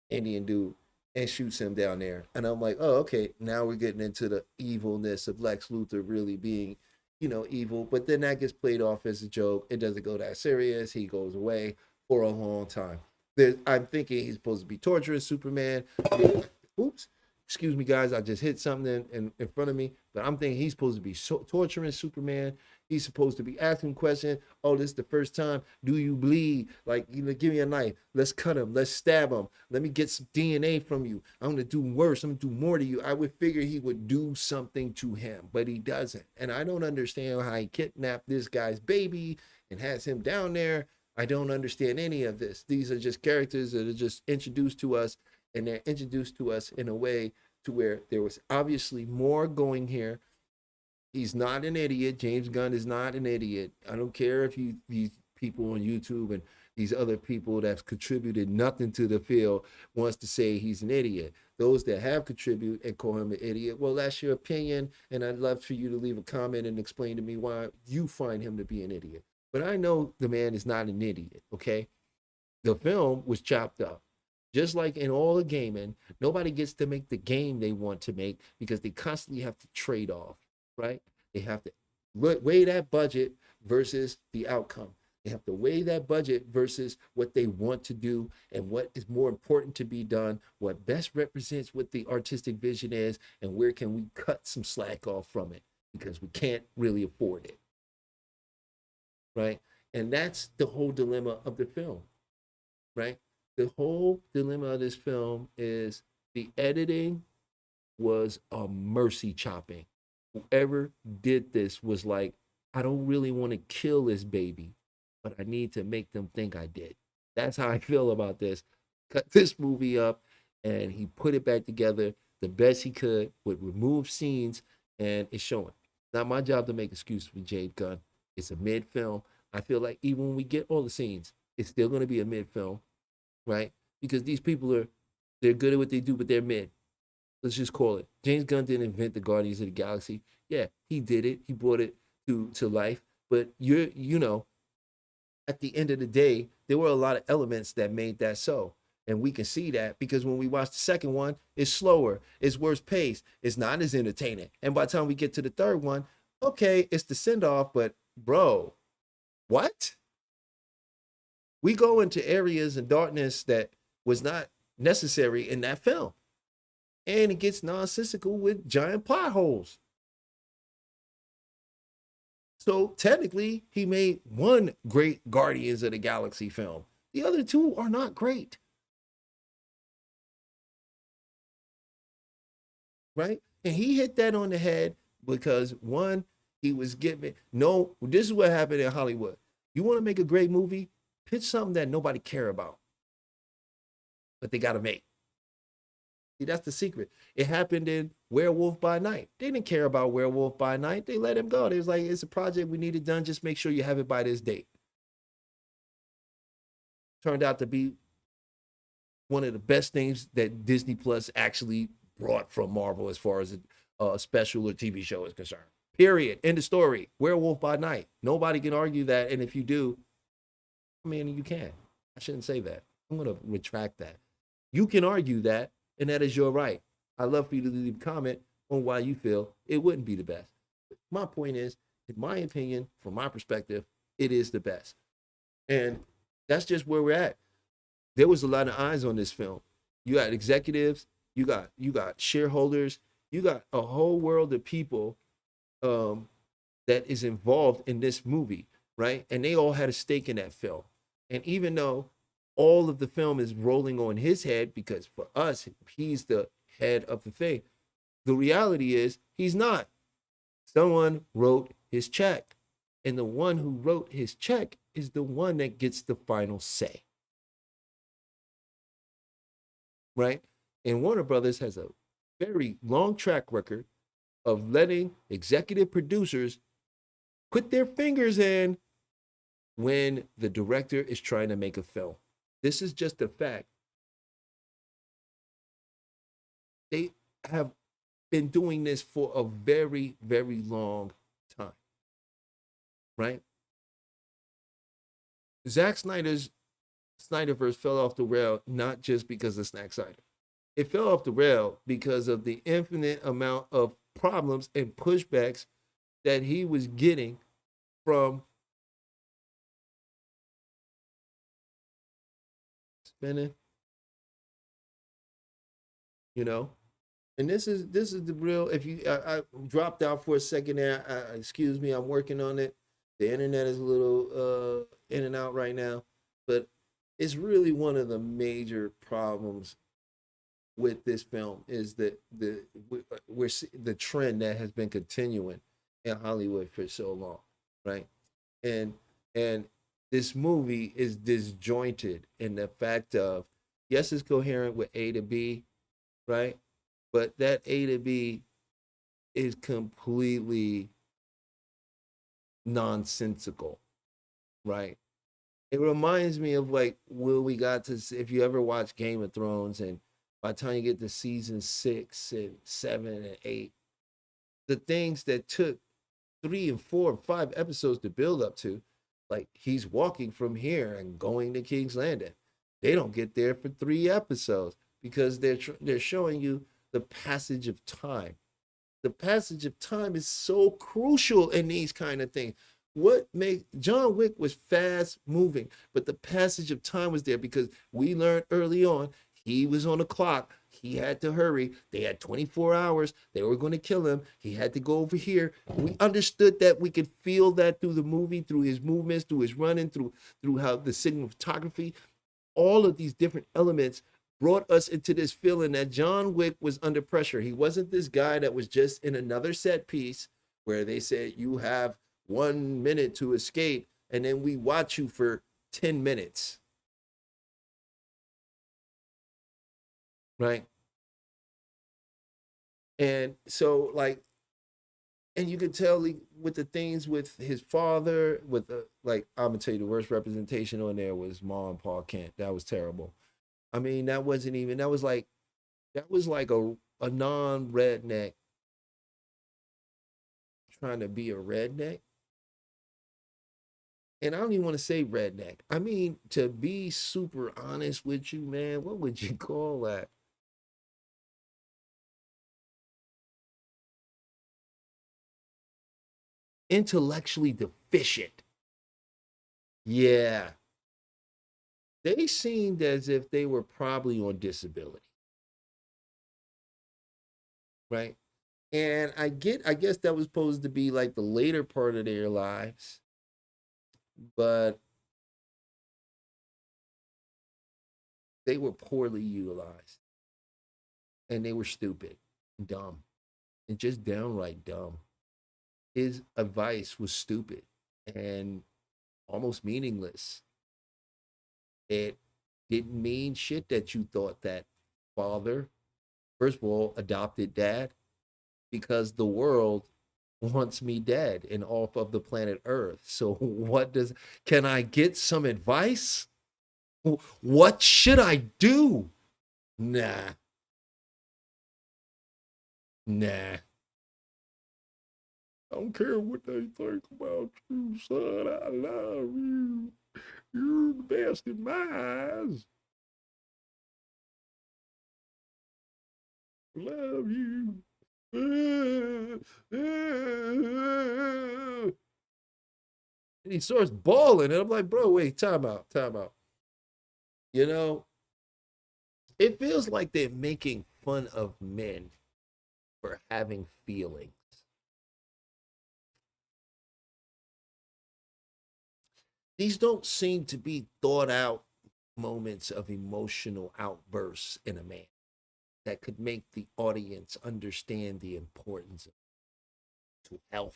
Indian dude, and shoots him down there. And I'm like, oh, okay, now we're getting into the evilness of Lex Luthor really being, you know, evil. But then that gets played off as a joke. It doesn't go that serious. He goes away for a long time. I'm thinking he's supposed to be torturing Superman. Oops. Excuse me, guys. I just hit something in front of me. But I'm thinking he's supposed to be torturing Superman. He's supposed to be asking questions. Oh, this is the first time. Do you bleed? Like, you know, give me a knife. Let's cut him. Let's stab him. Let me get some DNA from you. I'm going to do worse. I'm going to do more to you. I would figure he would do something to him, but he doesn't. And I don't understand how he kidnapped this guy's baby and has him down there. I don't understand any of this. These are just characters that are just introduced to us, and they're introduced to us in a way to where there was obviously more going here. He's not an idiot. James Gunn is not an idiot. I don't care if these people on YouTube and these other people that's contributed nothing to the field wants to say he's an idiot. Those that have contributed and call him an idiot, well, that's your opinion, and I'd love for you to leave a comment and explain to me why you find him to be an idiot. But I know the man is not an idiot, okay? The film was chopped up. Just like in all the gaming, nobody gets to make the game they want to make because they constantly have to trade off, right? They have to weigh that budget versus the outcome. They have to weigh that budget versus what they want to do and what is more important to be done, what best represents what the artistic vision is, and where can we cut some slack off from it because we can't really afford it. Right? And that's the whole dilemma of the film, right? The whole dilemma of this film is the editing was a mercy chopping. Whoever did this was like, I don't really want to kill this baby, but I need to make them think I did. That's how I feel about this. Cut this movie up and he put it back together the best he could with removed scenes, and it's showing. Not my job to make excuses for James Gunn. It's a mid film. I feel like even when we get all the scenes, it's still going to be a mid film, right? Because these people they're good at what they do, but they're mid. Let's just call it. James Gunn didn't invent the Guardians of the Galaxy. Yeah, he did it. He brought it to life. But you know, at the end of the day, there were a lot of elements that made that so. And we can see that because when we watch the second one, it's slower, it's worse paced, it's not as entertaining. And by the time we get to the third one, okay, it's the send off, but bro, what? We go into areas and darkness that was not necessary in that film. And it gets nonsensical with giant plot holes. So technically, he made one great Guardians of the Galaxy film. The other two are not great. Right? And he hit that on the head because one, he was giving, no, this is what happened in Hollywood. You want to make a great movie? Pitch something that nobody care about, but they got to make. See, that's the secret. It happened in Werewolf by Night. They didn't care about Werewolf by Night. They let him go. They was like, it's a project we need it done. Just make sure you have it by this date. Turned out to be one of the best things that Disney Plus actually brought from Marvel as far as a special or TV show is concerned. Period. End of story. Werewolf by Night. Nobody can argue that. And if you do, I mean, you can. I shouldn't say that. I'm going to retract that. You can argue that, and that is your right. I'd love for you to leave a comment on why you feel it wouldn't be the best. My point is, in my opinion, from my perspective, it is the best. And that's just where we're at. There was a lot of eyes on this film. You got executives, you got shareholders, you got a whole world of people that is involved in this movie, right? And they all had a stake in that film. And even though all of the film is rolling on his head, because for us, he's the head of the thing, the reality is he's not. Someone wrote his check. And the one who wrote his check is the one that gets the final say. Right? And Warner Brothers has a very long track record of letting executive producers put their fingers in when the director is trying to make a film. This is just a fact. They have been doing this for a very, very long time. Right? Zack Snyder's Snyderverse fell off the rail not just because of Zack Snyder. It fell off the rail because of the infinite amount of problems and pushbacks that he was getting from spinning, you know. And this is the real. If you, I dropped out for a second there. Excuse me, I'm working on it. The internet is a little in and out right now, but it's really one of the major problems with this film is that we're the trend that has been continuing in Hollywood for so long, right? And this movie is disjointed in the fact of, yes, it's coherent with A to B, right? But that A to B is completely nonsensical, right? It reminds me of like when we got to, if you ever watch Game of Thrones, and by the time you get to season 6 and 7 and 8, the things that took 3 and 4 and 5 episodes to build up to, like he's walking from here and going to King's Landing, they don't get there for 3 episodes because they're showing you the passage of time. The passage of time is so crucial in these kind of things. What made John Wick was fast moving, but the passage of time was there because we learned early on he was on the clock. He had to hurry. They had 24 hours. They were going to kill him. He had to go over here. We understood that. We could feel that through the movie, through his movements, through his running, through how the cinematography, all of these different elements brought us into this feeling that John Wick was under pressure. He wasn't this guy that was just in another set piece where they said you have 1 minute to escape and then we watch you for 10 minutes. Right. And so, like, and you could tell with the things with his father, with the, like, I'm gonna tell you the worst representation on there was Ma and Pa Kent. That was terrible. I mean, that wasn't even, that was like a non-redneck trying to be a redneck. And I don't even want to say redneck. I mean, to be super honest with you, man, what would you call that? Intellectually deficient. Yeah. They seemed as if they were probably on disability, right? And I guess that was supposed to be like the later part of their lives, but they were poorly utilized and they were stupid and dumb and just downright dumb. His advice was stupid and almost meaningless. It didn't mean shit that you thought that father, first of all, adopted dad because the world wants me dead and off of the planet Earth. So can I get some advice? What should I do? Nah, nah. I don't care what they think about you, son. I love you. You're the best in my eyes. Love you. And he starts bawling, and I'm like, bro, wait, time out, time out. You know, it feels like they're making fun of men for having feelings. These don't seem to be thought out moments of emotional outbursts in a man that could make the audience understand the importance of health.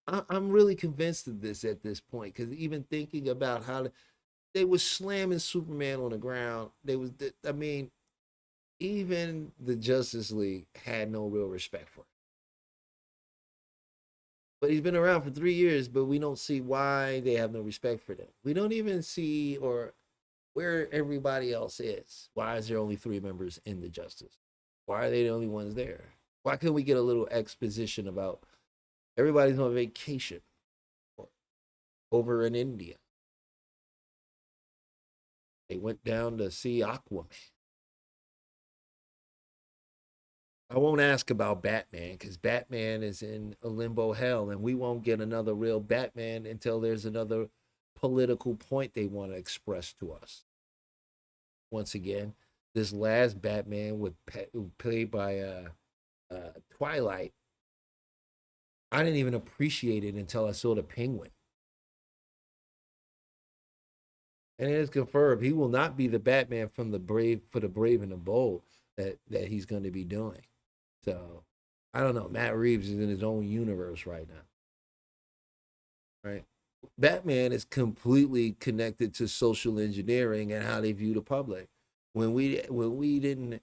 I'm really convinced of this at this point because even thinking about they was slamming Superman on the ground, I mean, even the Justice League had no real respect for him. But he's been around for 3 years, but we don't see why they have no respect for them. We don't even see or where everybody else is. Why is there only 3 members in the Justice? Why are they the only ones there? Why couldn't we get a little exposition about everybody's on vacation or over in India? They went down to see Aquaman. I won't ask about Batman because Batman is in a limbo hell, and we won't get another real Batman until there's another political point they want to express to us. Once again, this last Batman played by Twilight, I didn't even appreciate it until I saw the Penguin. And it is confirmed he will not be the Batman from the Brave and the Bold that he's going to be doing. So I don't know. Matt Reeves is in his own universe right now, right? Batman is completely connected to social engineering and how they view the public. When in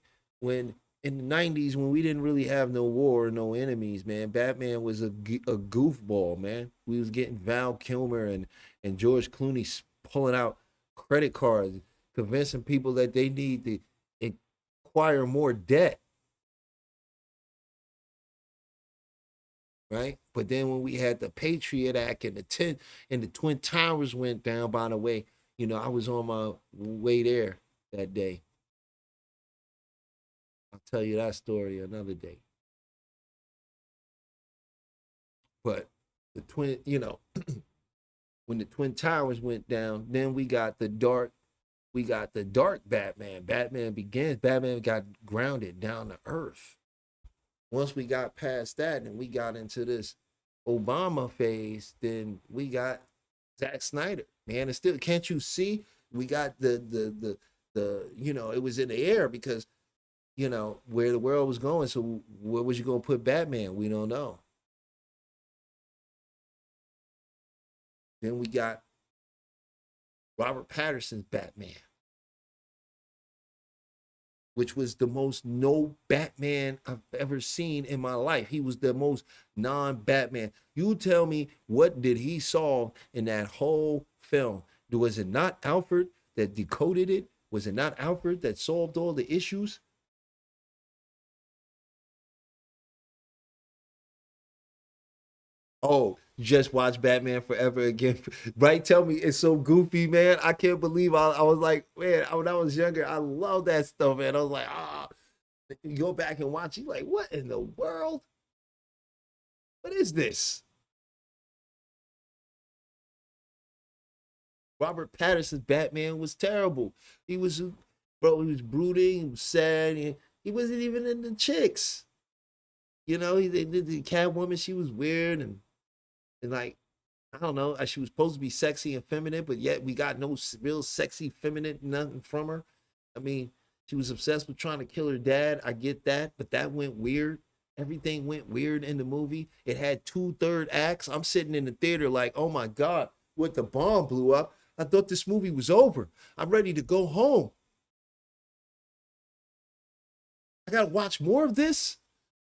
the '90s when we didn't really have no war, no enemies, man, Batman was a goofball, man. We was getting Val Kilmer and George Clooney pulling out credit cards, convincing people that they need to acquire more debt. right? But then when we had the Patriot Act and the Twin Towers went down, by the way, I was on my way there that day. I'll tell you that story another day. But the when the Twin Towers went down, then we got the dark Batman. Batman Begins. Batman got grounded down to earth. Once we got past that and we got into this Obama phase, then we got Zack Snyder. Man, and still, can't you see? We got it was in the air because where the world was going. So where was you gonna put Batman? We don't know. Then we got Robert Patterson's Batman, which was the most no Batman I've ever seen in my life. He was the most non-Batman. You tell me, what did he solve in that whole film? Was it not Alfred that decoded it? Was it not Alfred that solved all the issues? Oh, just watch Batman Forever again, right? Tell me, it's so goofy, man. I can't believe I was like, man, when I was younger, I love that stuff, man. I was like, you go back and watch, you like, what in the world? What is this? Robert Patterson's Batman was terrible. He was, bro, he was brooding, he was sad, he wasn't even in the chicks. They did the Catwoman, she was weird and like, I don't know, she was supposed to be sexy and feminine, but yet we got no real sexy feminine nothing from her. I mean, she was obsessed with trying to kill her dad. I get that, but that went weird. Everything went weird in the movie. It had two third acts. I'm sitting in the theater like, oh my God, what, the bomb blew up. I thought this movie was over. I'm ready to go home. I gotta watch more of this.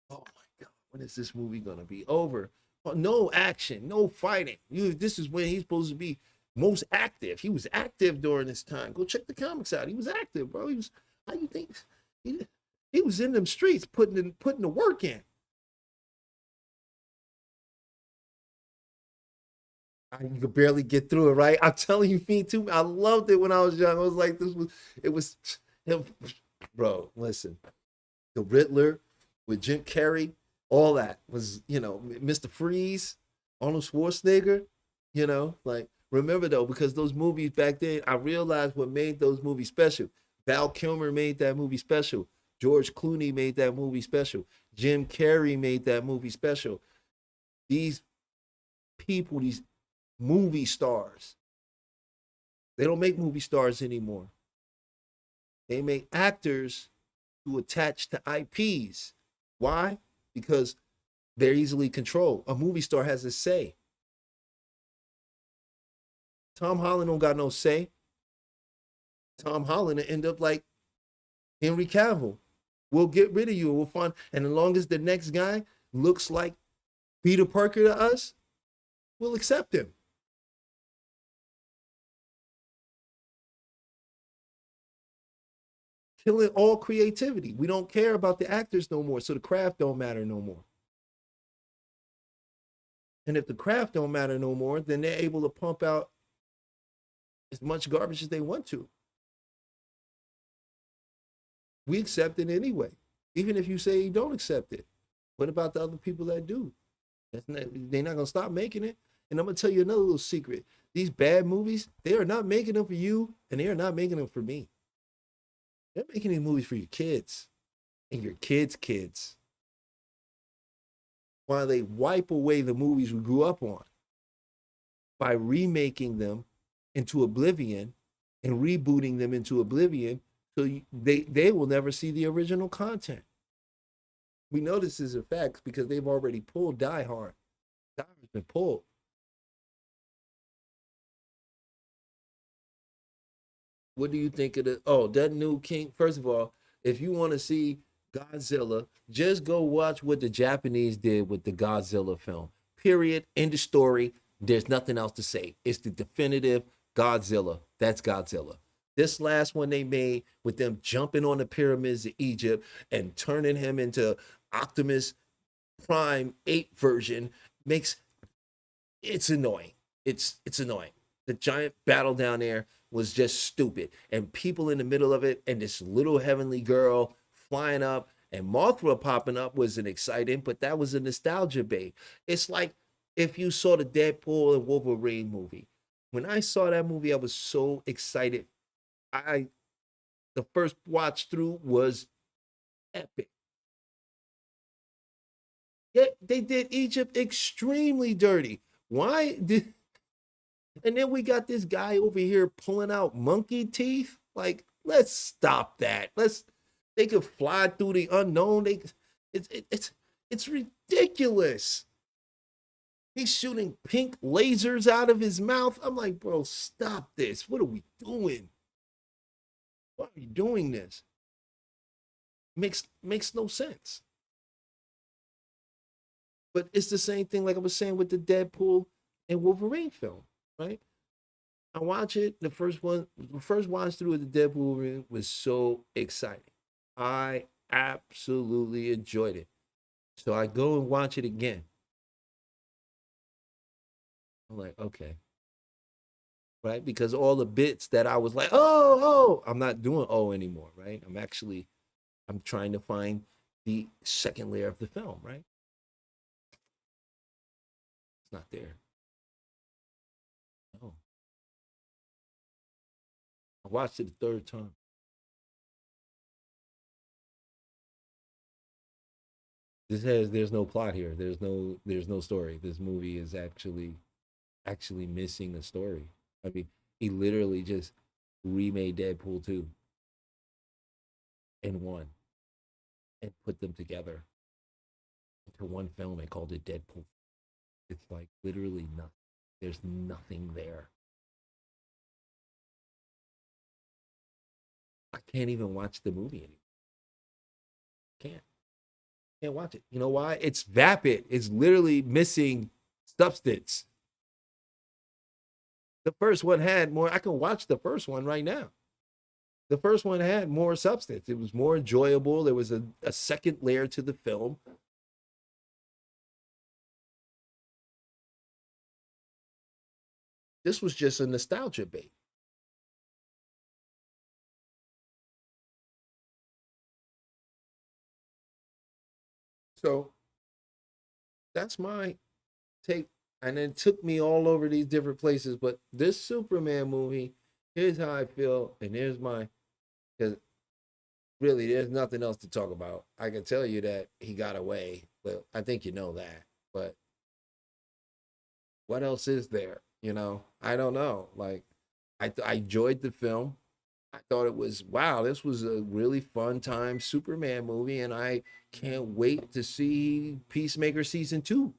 Oh my God, when is this movie gonna be over? No action, no fighting. This is when he's supposed to be most active. He was active during this time. Go check the comics out. He was active, bro. He was. How you think? He was in them streets putting the work in. You could barely get through it, right? I'm telling you, me too. I loved it when I was young. I was like, it was, bro. Listen, the Riddler with Jim Carrey, all that was, Mr. Freeze, Arnold Schwarzenegger, like, remember though, because those movies back then, I realized what made those movies special. Val Kilmer made that movie special. George Clooney made that movie special. Jim Carrey made that movie special. These people, these movie stars, they don't make movie stars anymore. They make actors who attach to IPs. Why? Because they're easily controlled. A movie star has a say. Tom Holland don't got no say. Tom Holland will end up like Henry Cavill. We'll get rid of you. We'll find, and as long as the next guy looks like Peter Parker to us, we'll accept him. Killing all creativity. We don't care about the actors no more, so the craft don't matter no more. And if the craft don't matter no more, then they're able to pump out as much garbage as they want to. We accept it anyway, even if you say you don't accept it. What about the other people that do? They're not gonna stop making it. And I'm gonna tell you another little secret. These bad movies, they are not making them for you, and they are not making them for me. They're making these movies for your kids and your kids' kids, while they wipe away the movies we grew up on by remaking them into oblivion and rebooting them into oblivion, so they will never see the original content. We know this is a fact because they've already pulled Die Hard. Die Hard's been pulled. What do you think of that new King? First of all, if you want to see Godzilla, just go watch what the Japanese did with the Godzilla film. Period. End of story. There's nothing else to say. It's the definitive Godzilla. That's Godzilla. This last one they made with them jumping on the pyramids of Egypt and turning him into Optimus Prime 8 version makes it's annoying. It's annoying. The giant battle down there was just stupid, and people in the middle of it, and this little heavenly girl flying up, and Mothra popping up was an exciting, but that was a nostalgia bait. It's like if you saw the Deadpool and Wolverine movie. When I saw that movie, I was so excited. I The first watch through was epic. Yeah, they did Egypt extremely dirty. Why did And then we got this guy over here pulling out monkey teeth. Like, let's stop that. They could fly through the unknown. It's ridiculous. He's shooting pink lasers out of his mouth. I'm like, bro, stop this. What are we doing? Why are you doing this? Makes no sense. But it's the same thing, like I was saying with the Deadpool and Wolverine film, right? I watch it. The first watch through of the Deadpool Wolverine was so exciting. I absolutely enjoyed it. So I go and watch it again. I'm like, okay, right? Because all the bits that I was like, I'm not doing anymore, right? I'm trying to find the second layer of the film, right? It's not there. No. I watched it the third time. There's no plot here. There's no story. This movie is actually missing a story. I mean, he literally just remade Deadpool 2 in one and put them together into one film and called it Deadpool. It's like literally nothing. There's nothing there. I can't even watch the movie anymore. Can't. Can't watch it. You know why? It's vapid. It's literally missing substance. The first one had more. I can watch the first one right now. The first one had more substance. It was more enjoyable. There was a second layer to the film. This was just a nostalgia bait. So that's my take. And it took me all over these different places. But this Superman movie, here's how I feel. And here's my, because really, there's nothing else to talk about. I can tell you that he got away, but I think you know that. But what else is there? I don't know. Like, I enjoyed the film. I thought it was wow. This was a really fun time Superman movie, and I can't wait to see Peacemaker season 2.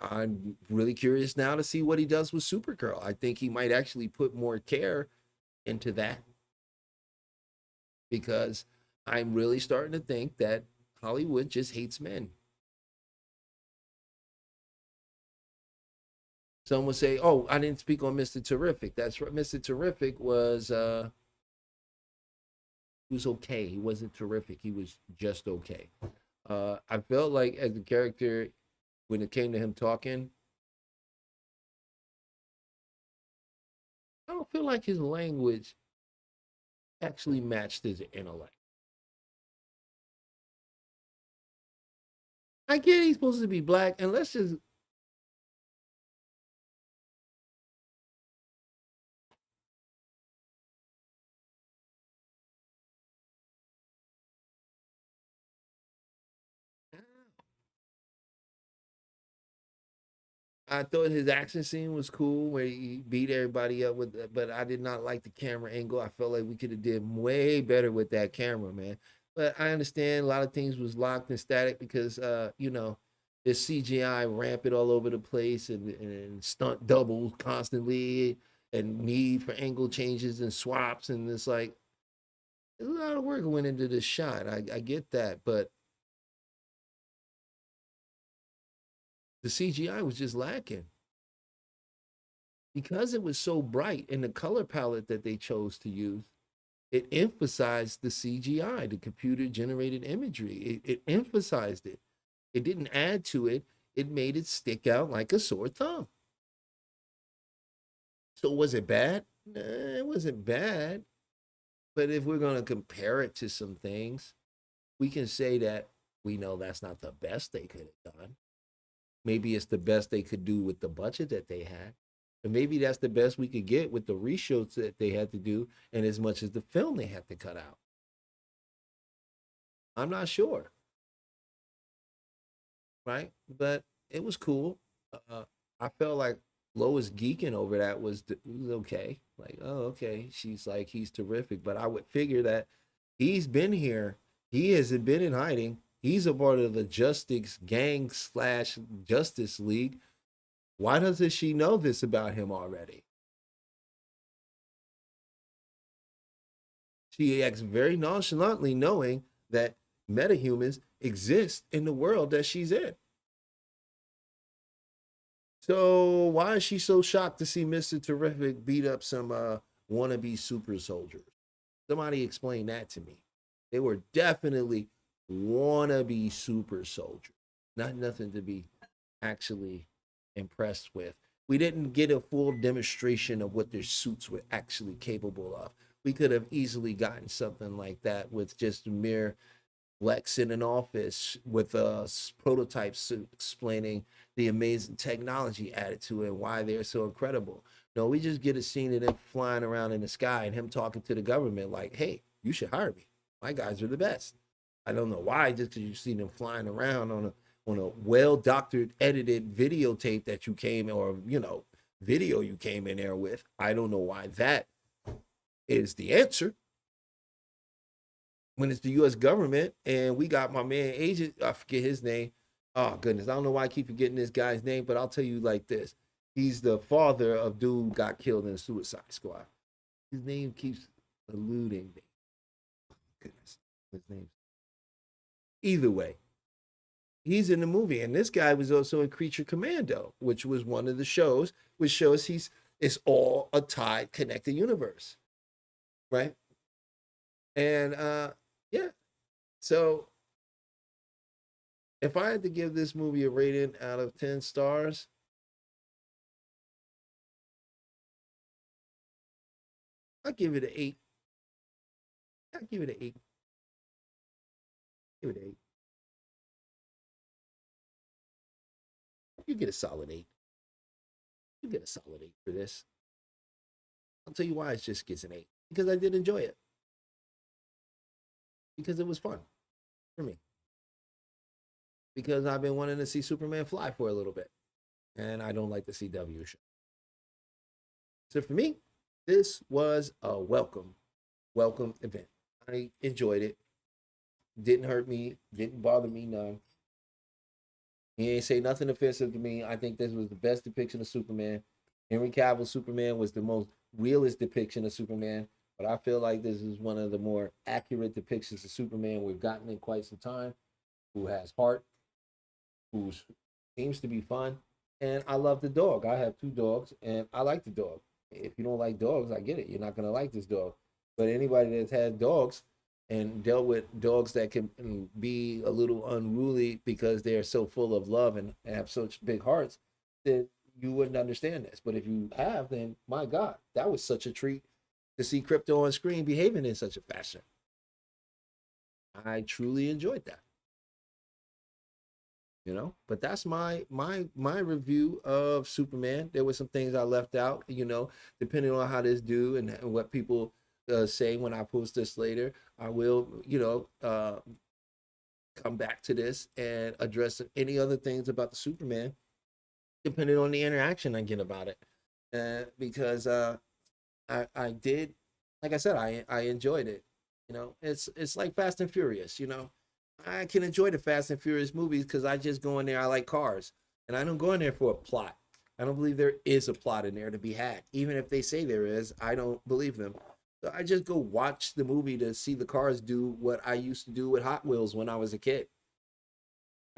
I'm really curious now to see what he does with Supergirl. I think he might actually put more care into that because I'm really starting to think that Hollywood just hates men. Some would say, "Oh, I didn't speak on Mr. Terrific." That's right. Mr. Terrific he was okay. He wasn't terrific. He was just okay. I felt like as a character, when it came to him talking, I don't feel like his language actually matched his intellect. I get he's supposed to be black, and let's just I thought his action scene was cool where he beat everybody up with, but I did not like the camera angle. I felt like we could have did way better with that camera, man. But I understand a lot of things was locked and static because, there's CGI rampant all over the place and stunt doubles constantly and need for angle changes and swaps and it's like there's a lot of work went into this shot. I get that, but the CGI was just lacking. Because it was so bright in the color palette that they chose to use, It emphasized the CGI, the computer generated imagery. It emphasized it. It didn't add to it. It made it stick out like a sore thumb. So was it bad? Nah, it wasn't bad. But if we're going to compare it to some things, we can say that we know that's not the best they could have done. Maybe it's the best they could do with the budget that they had. And maybe that's the best we could get with the reshoots that they had to do and as much as the film they had to cut out. I'm not sure. Right? But it was cool. I felt like Lois geeking over that was okay. Like, oh, okay. She's like, he's terrific. But I would figure that he's been here. He hasn't been in hiding. He's a part of the Justice Gang / Justice League. Why doesn't she know this about him already? She acts very nonchalantly, knowing that metahumans exist in the world that she's in. So why is she so shocked to see Mr. Terrific beat up some wannabe super soldiers? Somebody explain that to me. They were definitely wannabe super soldiers, not nothing to be actually impressed with. We didn't get a full demonstration of what their suits were actually capable of. We could have easily gotten something like that with just mere Lex in an office with a prototype suit explaining the amazing technology added to it and why they're so incredible. No, we just get a scene of them flying around in the sky and him talking to the government like, hey, you should hire me. My guys are the best. I don't know why, just because you see them flying around on a well-doctored, edited videotape that you came, or, video you came in there with. I don't know why that is the answer. When it's the U.S. government and we got my man agent, I forget his name. Oh, goodness. I don't know why I keep forgetting this guy's name, but I'll tell you like this. He's the father of dude who got killed in the Suicide Squad. His name keeps eluding me. Oh, goodness. His name. Either way, he's in the movie. And this guy was also in Creature Commando, which was one of the shows, which shows it's all a tied, connected universe. Right? And yeah. So if I had to give this movie a rating out of 10 stars, I'll give it an 8. I'll give it an 8. Give it an 8. You get a solid 8. You get a solid 8 for this. I'll tell you why it just gets an 8. Because I did enjoy it. Because it was fun for me. Because I've been wanting to see Superman fly for a little bit. And I don't like the CW show. So for me, this was a welcome event. I enjoyed it. Didn't hurt me. Didn't bother me none. He ain't say nothing offensive to me. I think this was the best depiction of Superman. Henry Cavill's Superman was the most realist depiction of Superman. But I feel like this is one of the more accurate depictions of Superman we've gotten in quite some time. Who has heart. Who seems to be fun. And I love the dog. I have 2 dogs, and I like the dog. If you don't like dogs, I get it. You're not going to like this dog. But anybody that's had dogs and dealt with dogs that can be a little unruly because they're so full of love and have such big hearts, then you wouldn't understand this. But if you have, then my God, that was such a treat to see Crypto on screen behaving in such a fashion. I truly enjoyed that. But that's my review of Superman. There were some things I left out, depending on how this do and what people say when I post this later. I will, come back to this and address any other things about the Superman, depending on the interaction I get about it. Because I did, like I said, I enjoyed it. It's like Fast and Furious. I can enjoy the Fast and Furious movies because I just go in there. I like cars, and I don't go in there for a plot. I don't believe there is a plot in there to be had. Even if they say there is, I don't believe them. So I just go watch the movie to see the cars do what I used to do with Hot Wheels when I was a kid.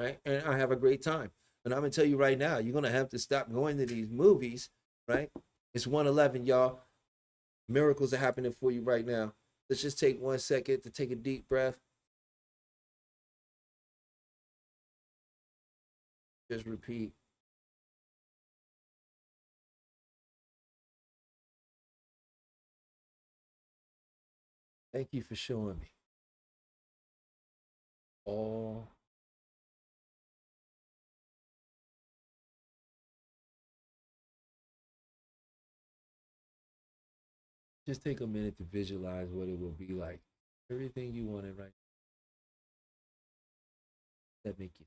Right? And I have a great time. And I'm going to tell you right now, you're going to have to stop going to these movies, right? It's 111, y'all. Miracles are happening for you right now. Let's just take 1 second to take a deep breath. Just repeat. Thank you for showing me all. Just take a minute to visualize what it will be like. Everything you wanted right that make you.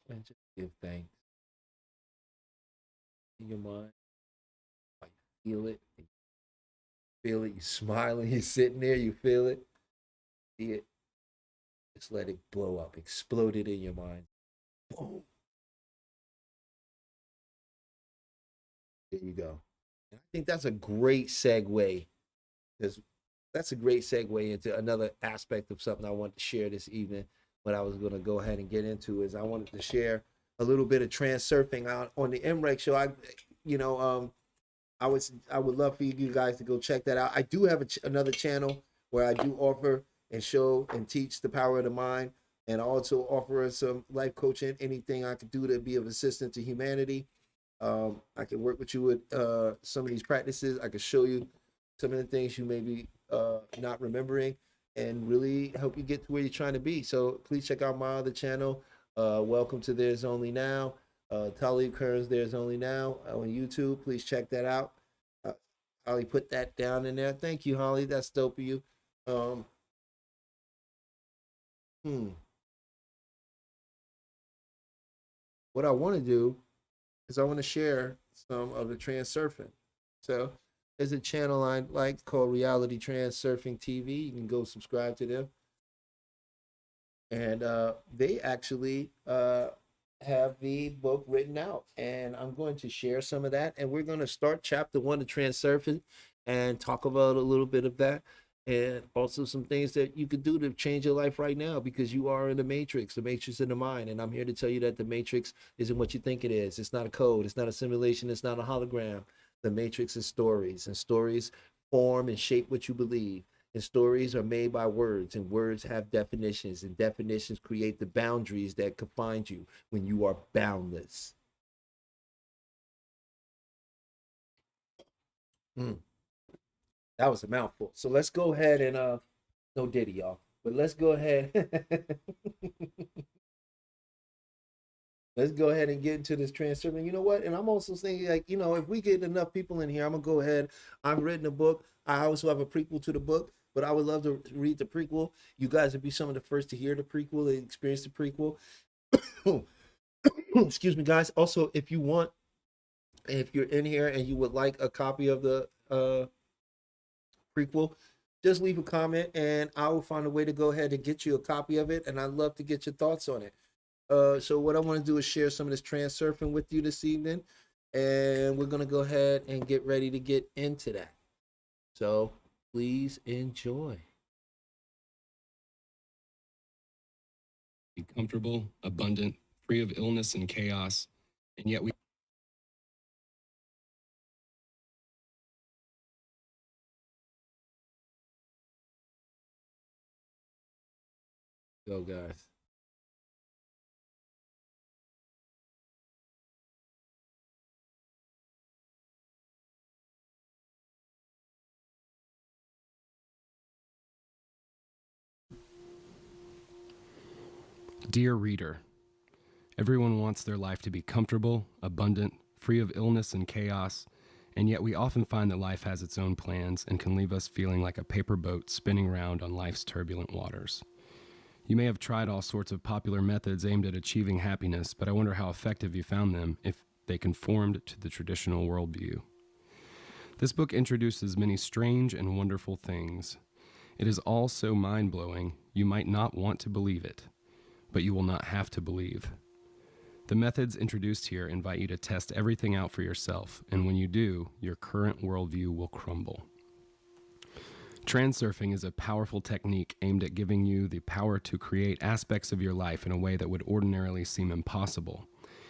And just give thanks in your mind. Like feel it. You feel it. You smiling. You're sitting there. You feel it. See it. Just let it blow up. Explode it in your mind. Boom. There you go. And I think that's a great segue. Because that's a great segue into another aspect of something I wanted to share this evening. What I was going to go ahead and get into is I wanted to share a little bit of transurfing on the MREC show. I would love for you guys to go check that out. I do have another channel where I do offer and show and teach the power of the mind, and also offer some life coaching, anything I can do to be of assistance to humanity. I can work with you with some of these practices. I can show you some of the things you may be not remembering, and really help you get to where you're trying to be. So please check out my other channel. Welcome to There's Only Now. Talib Kearns There's Only Now on YouTube. Please check that out. Holly put that down in there. Thank you, Holly. That's dope of you. What I want to do is I want to share some of the transurfing. So there's a channel I like called Reality Transurfing TV. You can go subscribe to them. And they actually have the book written out. And I'm going to share some of that. And we're going to start chapter 1 of transurfing and talk about a little bit of that. And also some things that you could do to change your life right now, because you are in the matrix of the mind. And I'm here to tell you that the matrix isn't what you think it is. It's not a code. It's not a simulation. It's not a hologram. The matrix is stories, and stories form and shape what you believe. And stories are made by words, and words have definitions, and definitions create the boundaries that confine you when you are boundless. That was a mouthful. So let's go ahead and no Diddy, y'all. But let's go ahead. Let's go ahead and get into this transfer. You know what? And I'm also saying, like, if we get enough people in here, I'm gonna go ahead. I've written a book. I also have a prequel to the book, but I would love to read the prequel. You guys would be some of the first to hear the prequel, and experience the prequel. Excuse me, guys. Also, if you want, if you're in here and you would like a copy of the prequel, just leave a comment and I will find a way to go ahead and get you a copy of it, and I'd love to get your thoughts on it. So what I want to do is share some of this transurfing with you this evening, and we're going to go ahead and get ready to get into that. So please enjoy. Be comfortable, abundant, free of illness and chaos, and yet we go, guys. Dear reader, everyone wants their life to be comfortable, abundant, free of illness and chaos, and yet we often find that life has its own plans and can leave us feeling like a paper boat spinning around on life's turbulent waters. You may have tried all sorts of popular methods aimed at achieving happiness, but I wonder how effective you found them if they conformed to the traditional worldview. This book introduces many strange and wonderful things. It is all so mind-blowing, you might not want to believe it, but you will not have to believe. The methods introduced here invite you to test everything out for yourself, and when you do, your current worldview will crumble. Transurfing is a powerful technique aimed at giving you the power to create aspects of your life in a way that would ordinarily seem impossible.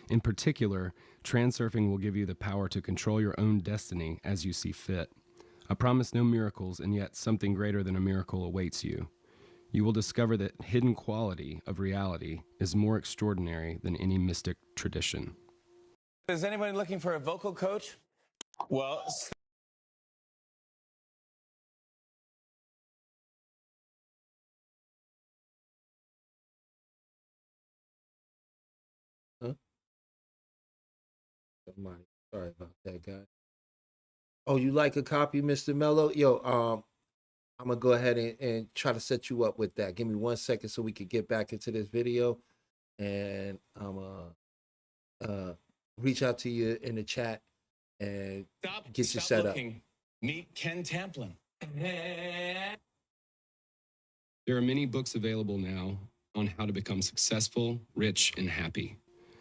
In particular, transurfing will give you the power to control your own destiny as you see fit. I promise no miracles, and yet something greater than a miracle awaits you. You will discover that hidden quality of reality is more extraordinary than any mystic tradition. Is anybody looking for a vocal coach? Well, Huh? Somebody, sorry about that, guy. Oh, you like a copy, Mr. Mello? Yo, I'm gonna go ahead and try to set you up with that. Give me 1 second so we could get back into this video, and I'm reach out to you in the chat and get you set up. Meet Ken Tamplin. There are many books available now on how to become successful, rich, and happy.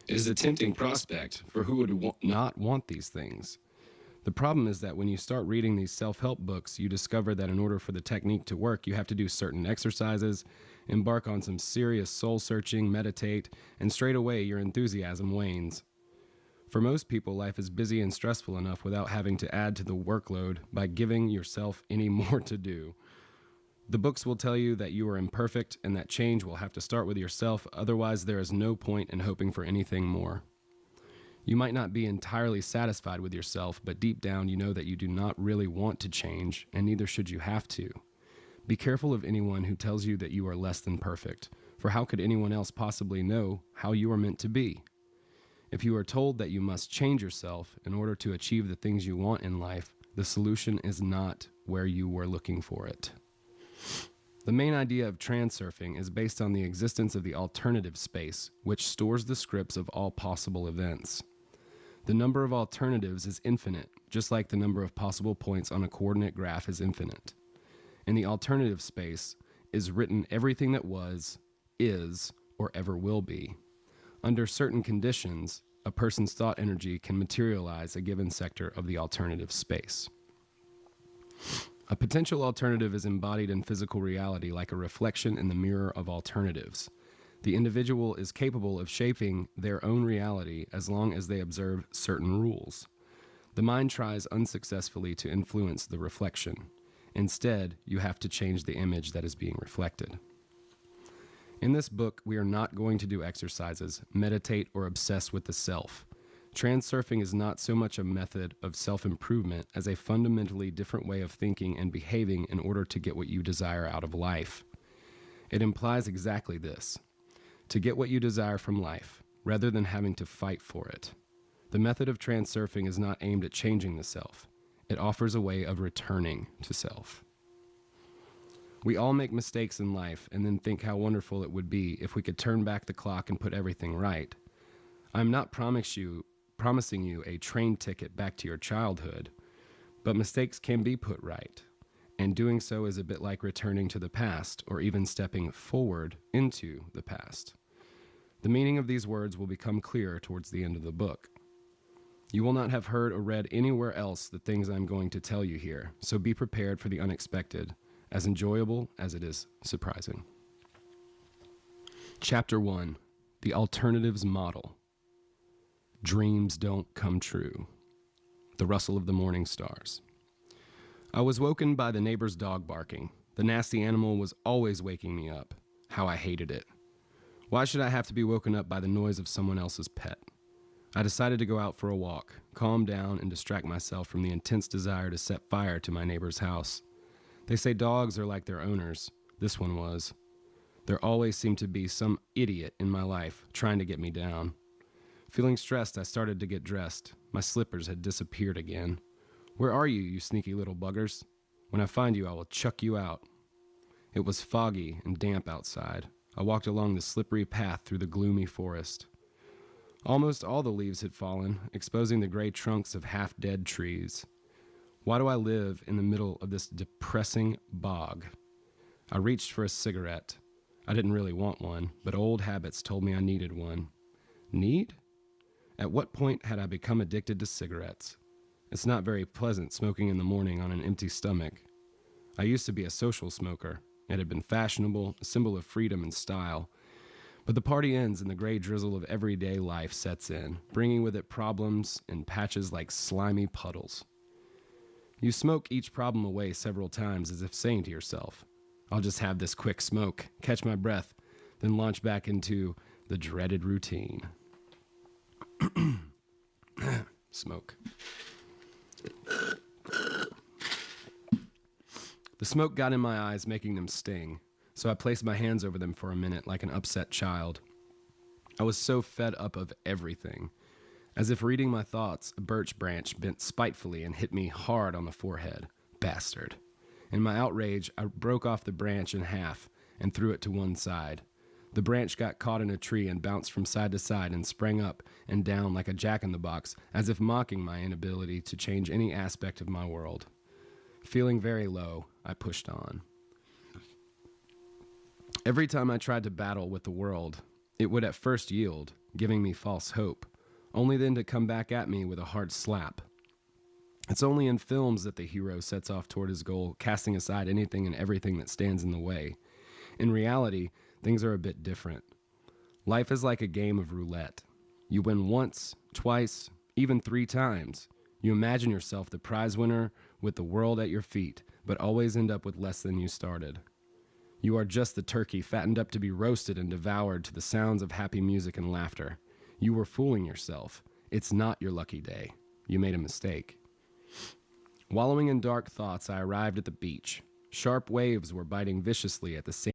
It is a tempting prospect for who would not want these things. The problem is that when you start reading these self-help books, you discover that in order for the technique to work, you have to do certain exercises, embark on some serious soul-searching, meditate, and straight away your enthusiasm wanes. For most people, life is busy and stressful enough without having to add to the workload by giving yourself any more to do. The books will tell you that you are imperfect and that change will have to start with yourself, otherwise there is no point in hoping for anything more. You might not be entirely satisfied with yourself, but deep down you know that you do not really want to change, and neither should you have to. Be careful of anyone who tells you that you are less than perfect, for how could anyone else possibly know how you are meant to be? If you are told that you must change yourself in order to achieve the things you want in life, the solution is not where you were looking for it. The main idea of transurfing is based on the existence of the alternative space, which stores the scripts of all possible events. The number of alternatives is infinite, just like the number of possible points on a coordinate graph is infinite. In the alternative space is written everything that was, is, or ever will be. Under certain conditions, a person's thought energy can materialize a given sector of the alternative space. A potential alternative is embodied in physical reality like a reflection in the mirror of alternatives. The individual is capable of shaping their own reality as long as they observe certain rules. The mind tries unsuccessfully to influence the reflection. Instead, you have to change the image that is being reflected. In this book, we are not going to do exercises, meditate, or obsess with the self. Transurfing is not so much a method of self-improvement as a fundamentally different way of thinking and behaving in order to get what you desire out of life. It implies exactly this: to get what you desire from life, rather than having to fight for it. The method of transurfing is not aimed at changing the self. It offers a way of returning to self. We all make mistakes in life and then think how wonderful it would be if we could turn back the clock and put everything right. I'm not promising you a train ticket back to your childhood, but mistakes can be put right, and doing so is a bit like returning to the past or even stepping forward into the past. The meaning of these words will become clearer towards the end of the book. You will not have heard or read anywhere else the things I'm going to tell you here, so be prepared for the unexpected, as enjoyable as it is surprising. Chapter 1, The Alternatives Model. Dreams don't come true. The rustle of the morning stars. I was woken by the neighbor's dog barking. The nasty animal was always waking me up. How I hated it. Why should I have to be woken up by the noise of someone else's pet? I decided to go out for a walk, calm down, and distract myself from the intense desire to set fire to my neighbor's house. They say dogs are like their owners. This one was. There always seemed to be some idiot in my life trying to get me down. Feeling stressed, I started to get dressed. My slippers had disappeared again. Where are you, you sneaky little buggers? When I find you, I will chuck you out. It was foggy and damp outside. I walked along the slippery path through the gloomy forest. Almost all the leaves had fallen, exposing the gray trunks of half-dead trees. Why do I live in the middle of this depressing bog? I reached for a cigarette. I didn't really want one, but old habits told me I needed one. Need? At what point had I become addicted to cigarettes? It's not very pleasant smoking in the morning on an empty stomach. I used to be a social smoker. It had been fashionable, a symbol of freedom and style. But the party ends and the gray drizzle of everyday life sets in, bringing with it problems in patches like slimy puddles. You smoke each problem away several times as if saying to yourself, I'll just have this quick smoke, catch my breath, then launch back into the dreaded routine. Smoke. The smoke got in my eyes, making them sting, so I placed my hands over them for a minute like an upset child. I was so fed up of everything. As if reading my thoughts, a birch branch bent spitefully and hit me hard on the forehead. Bastard. In my outrage, I broke off the branch in half and threw it to one side. The branch got caught in a tree and bounced from side to side and sprang up and down like a jack-in-the-box, as if mocking my inability to change any aspect of my world. Feeling very low, I pushed on. Every time I tried to battle with the world, it would at first yield, giving me false hope, only then to come back at me with a hard slap. It's only in films that the hero sets off toward his goal, casting aside anything and everything that stands in the way. In reality, things are a bit different. Life is like a game of roulette. You win once, twice, even 3 times. You imagine yourself the prize winner with the world at your feet, but always end up with less than you started. You are just the turkey fattened up to be roasted and devoured to the sounds of happy music and laughter. You were fooling yourself. It's not your lucky day. You made a mistake. Wallowing in dark thoughts, I arrived at the beach. Sharp waves were biting viciously at the same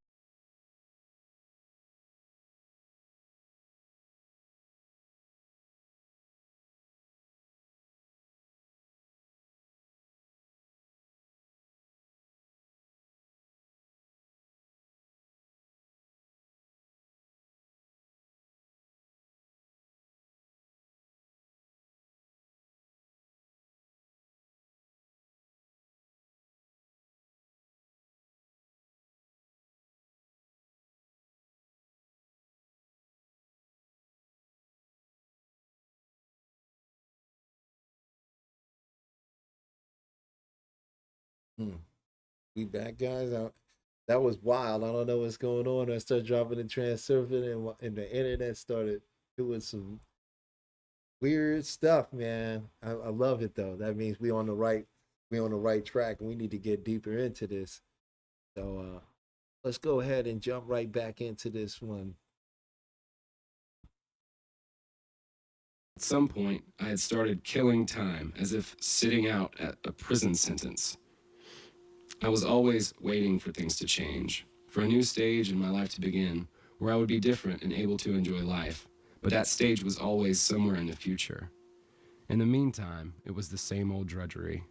We back, guys. That was wild. I don't know what's going on. I started dropping the transsurfing, and the internet started doing some weird stuff, man. I love it though. That means we on the right track, and we need to get deeper into this. So let's go ahead and jump right back into this one. At some point, I had started killing time, as if sitting out at a prison sentence. I was always waiting for things to change, for a new stage in my life to begin, where I would be different and able to enjoy life. But that stage was always somewhere in the future. In the meantime, it was the same old drudgery.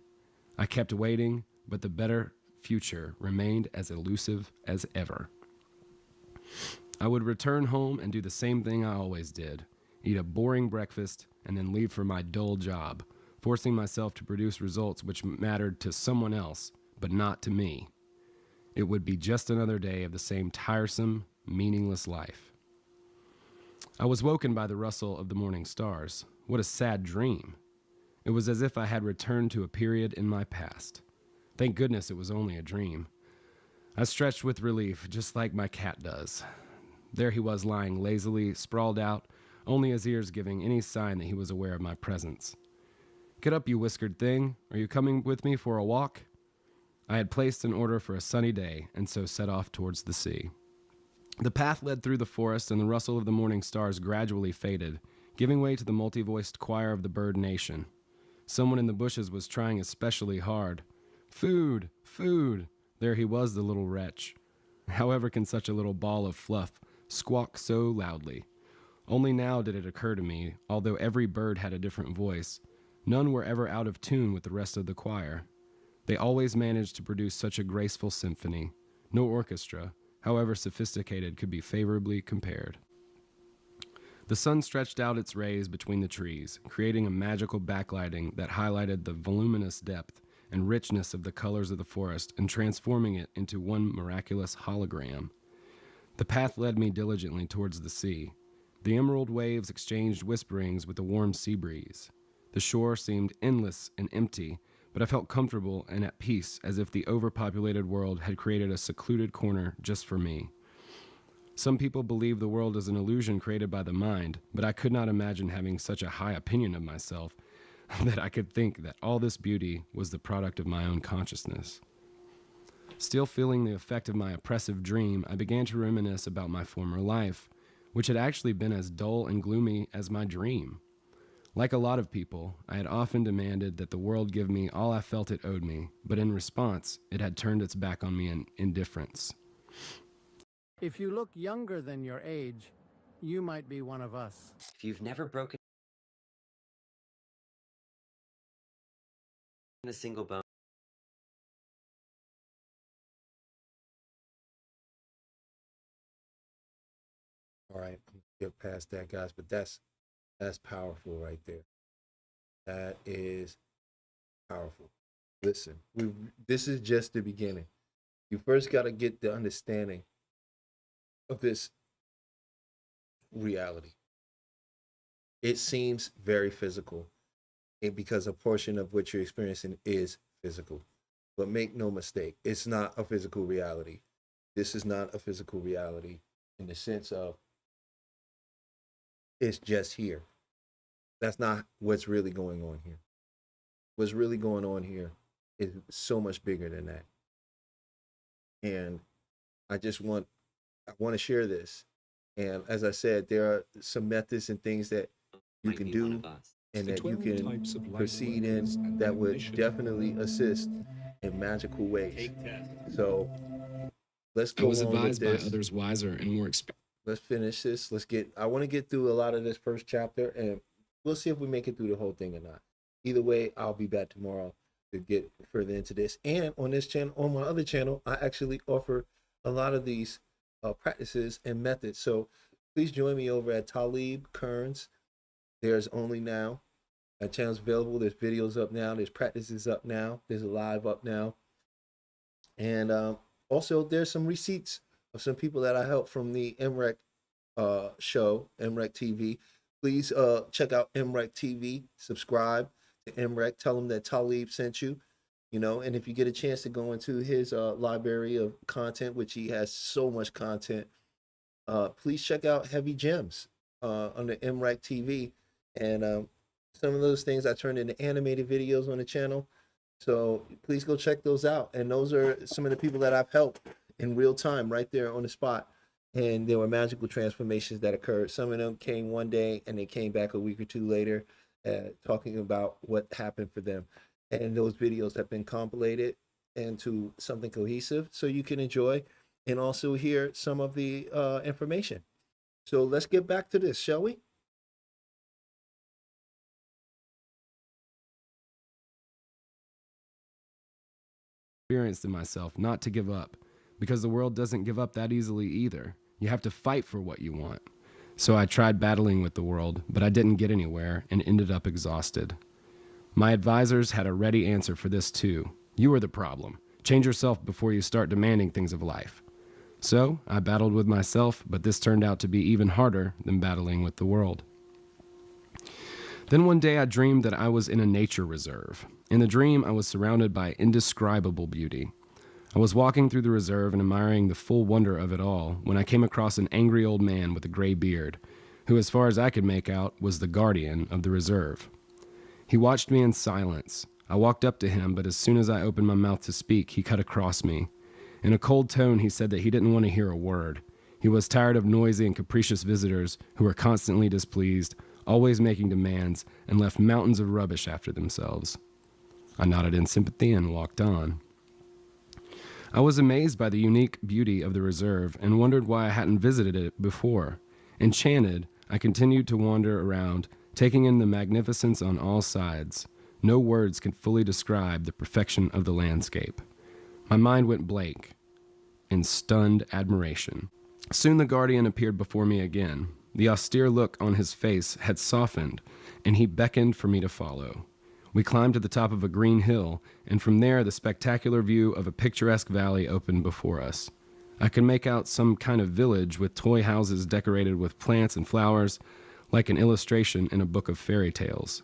I kept waiting, but the better future remained as elusive as ever. I would return home and do the same thing I always did, eat a boring breakfast, and then leave for my dull job, forcing myself to produce results which mattered to someone else, but not to me. It would be just another day of the same tiresome, meaningless life. I was woken by the rustle of the morning stars. What a sad dream. It was as if I had returned to a period in my past. Thank goodness it was only a dream. I stretched with relief, just like my cat does. There he was lying lazily, sprawled out, only his ears giving any sign that he was aware of my presence. Get up, you whiskered thing. Are you coming with me for a walk? I had placed an order for a sunny day, and so set off towards the sea. The path led through the forest, and the rustle of the morning stars gradually faded, giving way to the multi-voiced choir of the bird nation. Someone in the bushes was trying especially hard. Food! Food! There he was, the little wretch. However can such a little ball of fluff squawk so loudly? Only now did it occur to me, although every bird had a different voice, none were ever out of tune with the rest of the choir. They always managed to produce such a graceful symphony. No orchestra, however sophisticated, could be favorably compared. The sun stretched out its rays between the trees, creating a magical backlighting that highlighted the voluminous depth and richness of the colors of the forest and transforming it into one miraculous hologram. The path led me diligently towards the sea. The emerald waves exchanged whisperings with the warm sea breeze. The shore seemed endless and empty, but I felt comfortable and at peace, as if the overpopulated world had created a secluded corner just for me. Some people believe the world is an illusion created by the mind, but I could not imagine having such a high opinion of myself that I could think that all this beauty was the product of my own consciousness. Still feeling the effect of my oppressive dream, I began to reminisce about my former life, which had actually been as dull and gloomy as my dream. Like a lot of people, I had often demanded that the world give me all I felt it owed me, but in response, it had turned its back on me in indifference. If you look younger than your age, you might be one of us. If you've never broken a single bone, All right, get past that, guys. But that's powerful right there. That is powerful. Listen, this is just the beginning. You first got to get the understanding of this reality. It seems very physical, and because a portion of what you're experiencing is physical. But make no mistake, it's not a physical reality. This is not a physical reality in the sense of it's just here. That's not what's really going on here. What's really going on here is so much bigger than that. And I want to share this. And as I said, there are some methods and things that you can do and that you can proceed in that would definitely assist in magical ways. So let's go on with this. I was advised by others wiser and more experienced. Let's finish this. I want to get through a lot of this first chapter, and we'll see if we make it through the whole thing or not. Either way, I'll be back tomorrow to get further into this. And on this channel, on my other channel, I actually offer a lot of these practices and methods. So please join me over at Talib Kearns. There's only now. That channel's available. There's videos up now. There's practices up now. There's a live up now. And also there's some receipts of some people that I helped from the MREC show, MREC TV. Please check out MREC TV. Subscribe to MREC. Tell them that Talib sent you. And if you get a chance to go into his library of content, which he has so much content, please check out Heavy Gems on the MREC TV. And some of those things I turned into animated videos on the channel. So please go check those out. And those are some of the people that I've helped in real time right there on the spot. And there were magical transformations that occurred. Some of them came one day and they came back a week or two later talking about what happened for them. And those videos have been compilated into something cohesive so you can enjoy and also hear some of the information. So let's get back to this, shall we? Experienced in myself not to give up, because the world doesn't give up that easily either. You have to fight for what you want. So I tried battling with the world, but I didn't get anywhere and ended up exhausted. My advisors had a ready answer for this too. You are the problem. Change yourself before you start demanding things of life. So I battled with myself, but this turned out to be even harder than battling with the world. Then one day I dreamed that I was in a nature reserve. In the dream, I was surrounded by indescribable beauty. I was walking through the reserve and admiring the full wonder of it all when I came across an angry old man with a gray beard, who, as far as I could make out, was the guardian of the reserve. He watched me in silence. I walked up to him, but as soon as I opened my mouth to speak, he cut across me. In a cold tone, he said that he didn't want to hear a word. He was tired of noisy and capricious visitors who were constantly displeased, always making demands, and left mountains of rubbish after themselves. I nodded in sympathy and walked on. I was amazed by the unique beauty of the reserve and wondered why I hadn't visited it before. Enchanted, I continued to wander around, taking in the magnificence on all sides. No words can fully describe the perfection of the landscape. My mind went blank in stunned admiration. Soon the guardian appeared before me again. The austere look on his face had softened, and he beckoned for me to follow. We climbed to the top of a green hill, and from there the spectacular view of a picturesque valley opened before us. I could make out some kind of village with toy houses decorated with plants and flowers, like an illustration in a book of fairy tales.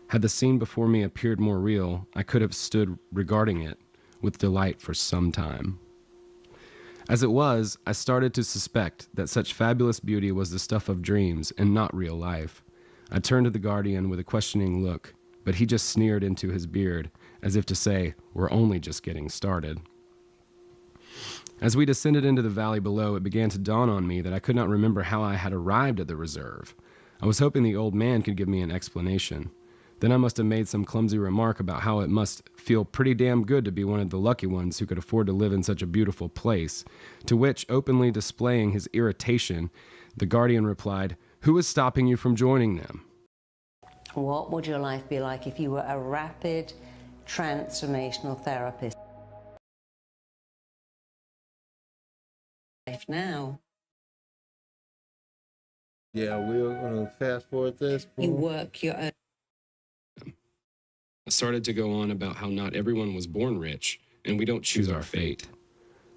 Had the scene before me appeared more real, I could have stood regarding it with delight for some time. As it was, I started to suspect that such fabulous beauty was the stuff of dreams and not real life. I turned to the guardian with a questioning look, but he just sneered into his beard, as if to say, "We're only just getting started." As we descended into the valley below, it began to dawn on me that I could not remember how I had arrived at the reserve. I was hoping the old man could give me an explanation. Then I must have made some clumsy remark about how it must feel pretty damn good to be one of the lucky ones who could afford to live in such a beautiful place, to which, openly displaying his irritation, the guardian replied, "Who is stopping you from joining them?" What would your life be like if you were a rapid transformational therapist? Life now, Yeah, we're gonna fast forward this. you Boom. work your own. I started to go on about how not everyone was born rich, and we don't choose our fate.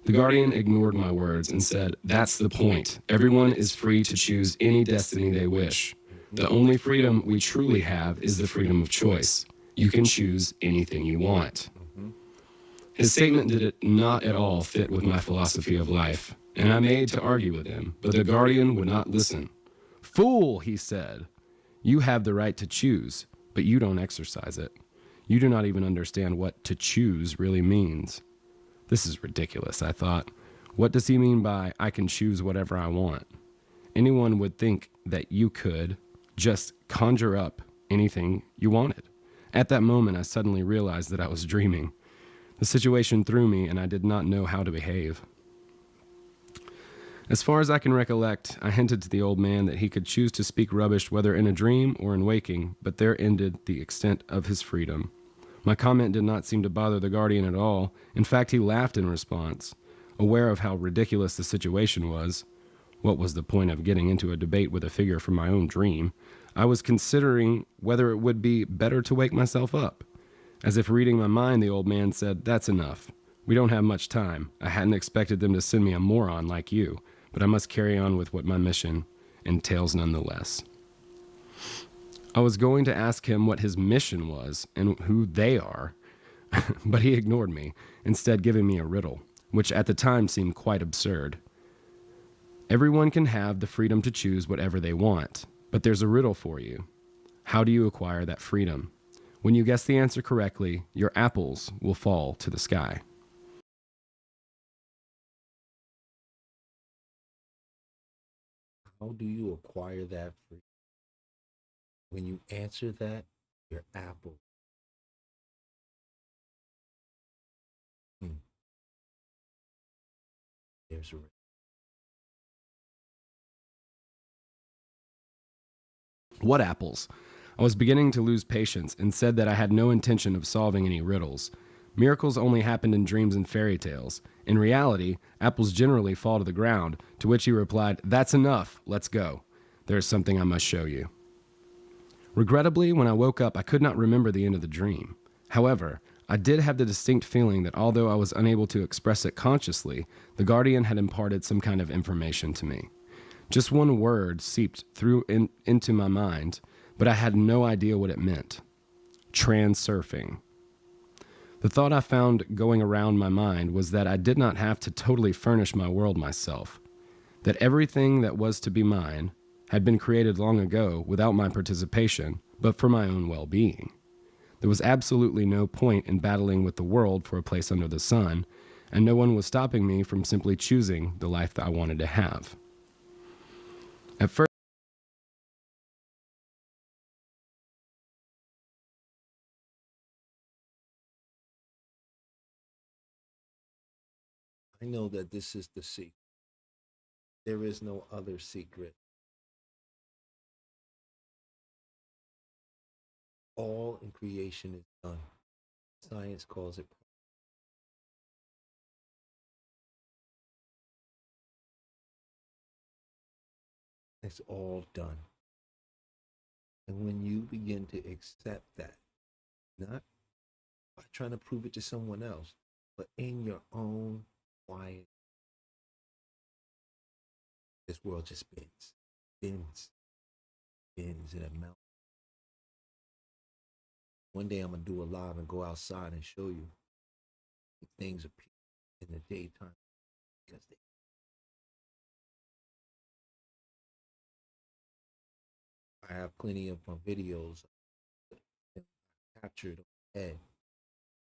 The guardian ignored my words and said, "That's the point. Everyone is free to choose any destiny they wish. The only freedom we truly have is the freedom of choice. You can choose anything you want." His statement did not at all fit with my philosophy of life, and I made to argue with him, but the guardian would not listen. "Fool," he said, "you have the right to choose, but you don't exercise it. You do not even understand what to choose really means." This is ridiculous, I thought. What does he mean by "I can choose whatever I want"? Anyone would think that you could just conjure up anything you wanted. At that moment, I suddenly realized that I was dreaming. The situation threw me, and I did not know how to behave. As far as I can recollect, I hinted to the old man that he could choose to speak rubbish whether in a dream or in waking, but there ended the extent of his freedom. My comment did not seem to bother the guardian at all. In fact, he laughed in response. Aware of how ridiculous the situation was, what was the point of getting into a debate with a figure from my own dream? I was considering whether it would be better to wake myself up. As if reading my mind, the old man said, "That's enough. We don't have much time. I hadn't expected them to send me a moron like you, but I must carry on with what my mission entails nonetheless." I was going to ask him what his mission was and who they are, but he ignored me, instead giving me a riddle, which at the time seemed quite absurd. Everyone can have the freedom to choose whatever they want, but there's a riddle for you. How do you acquire that freedom? When you guess the answer correctly, your apples will fall to the sky. How do you acquire that freedom? When you answer that, your apple. Hmm. There's a What apples? I was beginning to lose patience and said that I had no intention of solving any riddles. Miracles only happened in dreams and fairy tales. In reality, apples generally fall to the ground, to which he replied, "That's enough, let's go. There is something I must show you." Regrettably, when I woke up, I could not remember the end of the dream. However, I did have the distinct feeling that although I was unable to express it consciously, the guardian had imparted some kind of information to me. Just one word seeped through into my mind, but I had no idea what it meant. Transurfing. The thought I found going around my mind was that I did not have to totally furnish my world myself, that everything that was to be mine had been created long ago without my participation, but for my own well-being. There was absolutely no point in battling with the world for a place under the sun, and no one was stopping me from simply choosing the life that I wanted to have. At first, I know that this is the secret. There is no other secret. All in creation is done. Science calls it. It's all done. And when you begin to accept that, not by trying to prove it to someone else, but in your own quiet, this world just spins, spins, and it melts. One day I'm gonna do a live and go outside and show you things appear in the daytime. because I have plenty of my videos captured on head,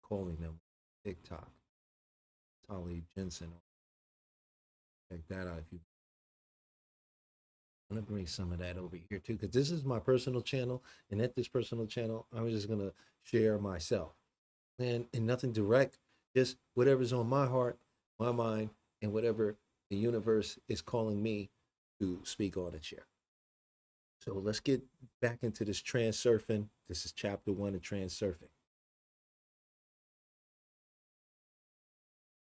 calling them TikTok. Tali Jensen. Check that out if you want to bring some of that over here too, because this is my personal channel, and at this personal channel, I'm just gonna share myself and nothing direct, just whatever's on my heart, my mind, and whatever the universe is calling me to speak on and share. So let's get back into this transurfing. This is chapter 1 of transurfing.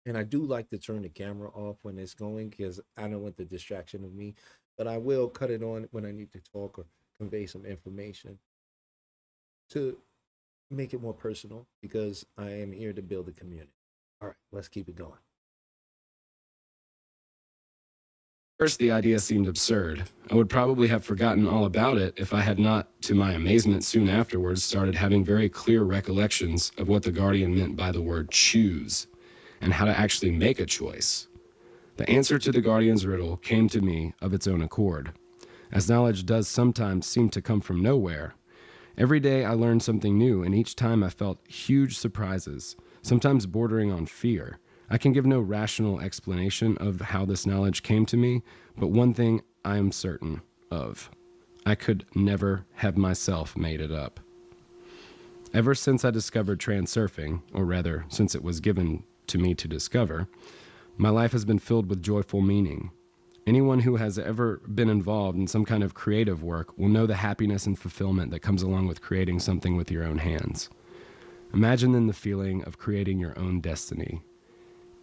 And I do like to turn the camera off when it's going because I don't want the distraction of me, but I will cut it on when I need to talk or convey some information to make it more personal, because I am here to build a community. All right, let's keep it going. First, the idea seemed absurd. I would probably have forgotten all about it if I had not, to my amazement soon afterwards, started having very clear recollections of what the Guardian meant by the word choose, and how to actually make a choice. The answer to the Guardian's riddle came to me of its own accord, as knowledge does sometimes seem to come from nowhere. Every day I learned something new, and each time I felt huge surprises, sometimes bordering on fear. I can give no rational explanation of how this knowledge came to me, but one thing I am certain of: I could never have myself made it up. Ever since I discovered transurfing, or rather, since it was given to me to discover, my life has been filled with joyful meaning. Anyone who has ever been involved in some kind of creative work will know the happiness and fulfillment that comes along with creating something with your own hands. Imagine then the feeling of creating your own destiny.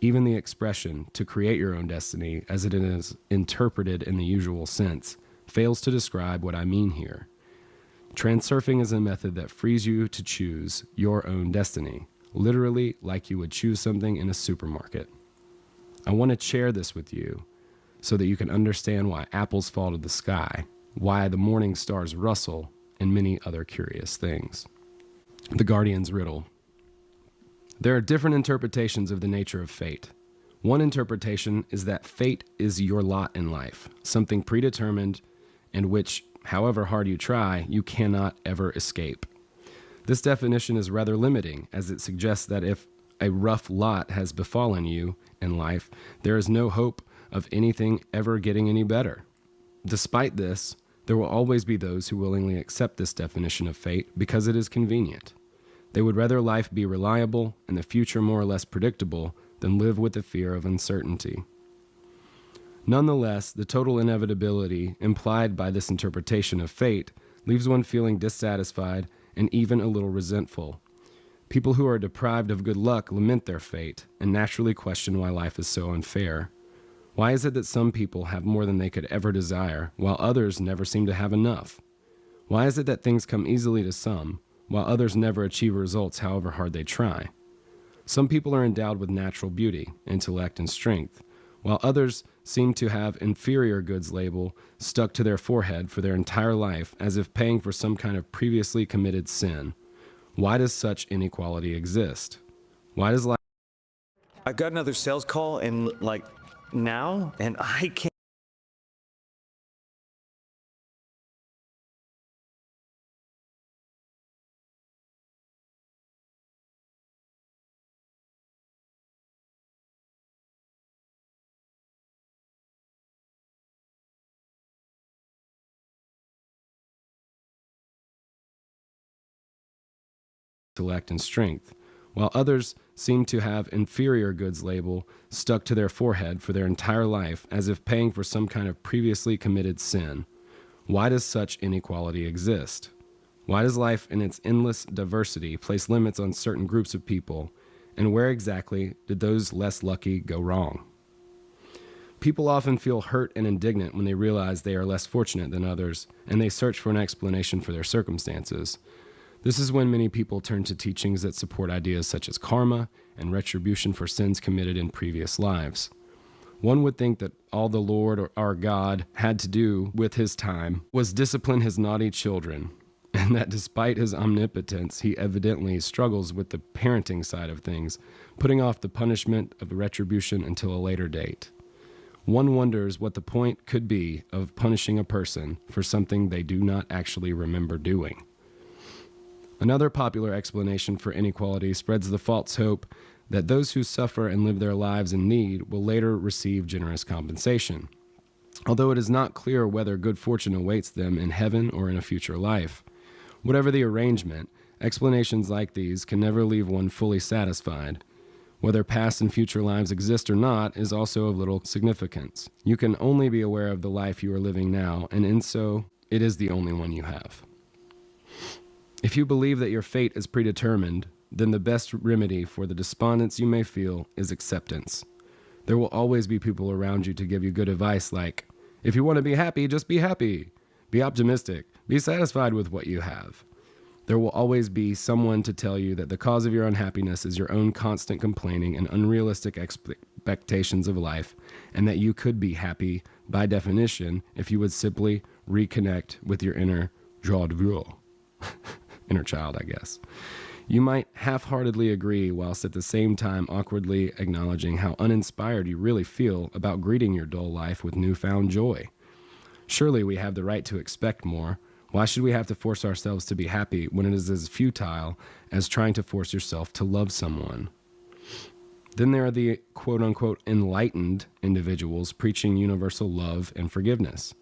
Even the expression to create your own destiny, as it is interpreted in the usual sense, fails to describe what I mean here. Transurfing is a method that frees you to choose your own destiny, literally like you would choose something in a supermarket. I want to share this with you so that you can understand why apples fall to the sky, why the morning stars rustle, and many other curious things. The Guardian's riddle. There are different interpretations of the nature of fate. One interpretation is that fate is your lot in life, something predetermined and which, however hard you try, you cannot ever escape. This definition is rather limiting, as it suggests that if a rough lot has befallen you in life, there is no hope of anything ever getting any better. Despite this, there will always be those who willingly accept this definition of fate because it is convenient. They would rather life be reliable and the future more or less predictable than live with the fear of uncertainty. Nonetheless, the total inevitability implied by this interpretation of fate leaves one feeling dissatisfied and even a little resentful. People who are deprived of good luck lament their fate and naturally question why life is so unfair. Why is it that some people have more than they could ever desire, while others never seem to have enough? Why is it that things come easily to some, while others never achieve results however hard they try? Some people are endowed with natural beauty, intellect, and strength, while others seem to have inferior goods label stuck to their forehead for their entire life as if paying for some kind of previously committed sin. Why does such inequality exist? Why does life... I got another sales call and now, and I can't. Intellect and strength, while others seem to have inferior goods label stuck to their forehead for their entire life as if paying for some kind of previously committed sin. Why does such inequality exist? Why does life in its endless diversity place limits on certain groups of people, and where exactly did those less lucky go wrong? People often feel hurt and indignant when they realize they are less fortunate than others, and they search for an explanation for their circumstances. This is when many people turn to teachings that support ideas such as karma and retribution for sins committed in previous lives. One would think that all the Lord or our God had to do with his time was discipline his naughty children. and that despite his omnipotence, he evidently struggles with the parenting side of things, putting off the punishment of retribution until a later date. One wonders what the point could be of punishing a person for something they do not actually remember doing. Another popular explanation for inequality spreads the false hope that those who suffer and live their lives in need will later receive generous compensation, although it is not clear whether good fortune awaits them in heaven or in a future life. Whatever the arrangement, explanations like these can never leave one fully satisfied. Whether past and future lives exist or not is also of little significance. You can only be aware of the life you are living now, and in so, it is the only one you have. If you believe that your fate is predetermined, then the best remedy for the despondence you may feel is acceptance. There will always be people around you to give you good advice like, if you want to be happy, just be happy. Be optimistic. Be satisfied with what you have. There will always be someone to tell you that the cause of your unhappiness is your own constant complaining and unrealistic expectations of life, and that you could be happy, by definition, if you would simply reconnect with your inner joie de vivre. Inner child, I guess. You might half-heartedly agree whilst at the same time awkwardly acknowledging how uninspired you really feel about greeting your dull life with newfound joy. Surely we have the right to expect more. Why should we have to force ourselves to be happy when it is as futile as trying to force yourself to love someone? Then there are the quote-unquote enlightened individuals preaching universal love and forgiveness.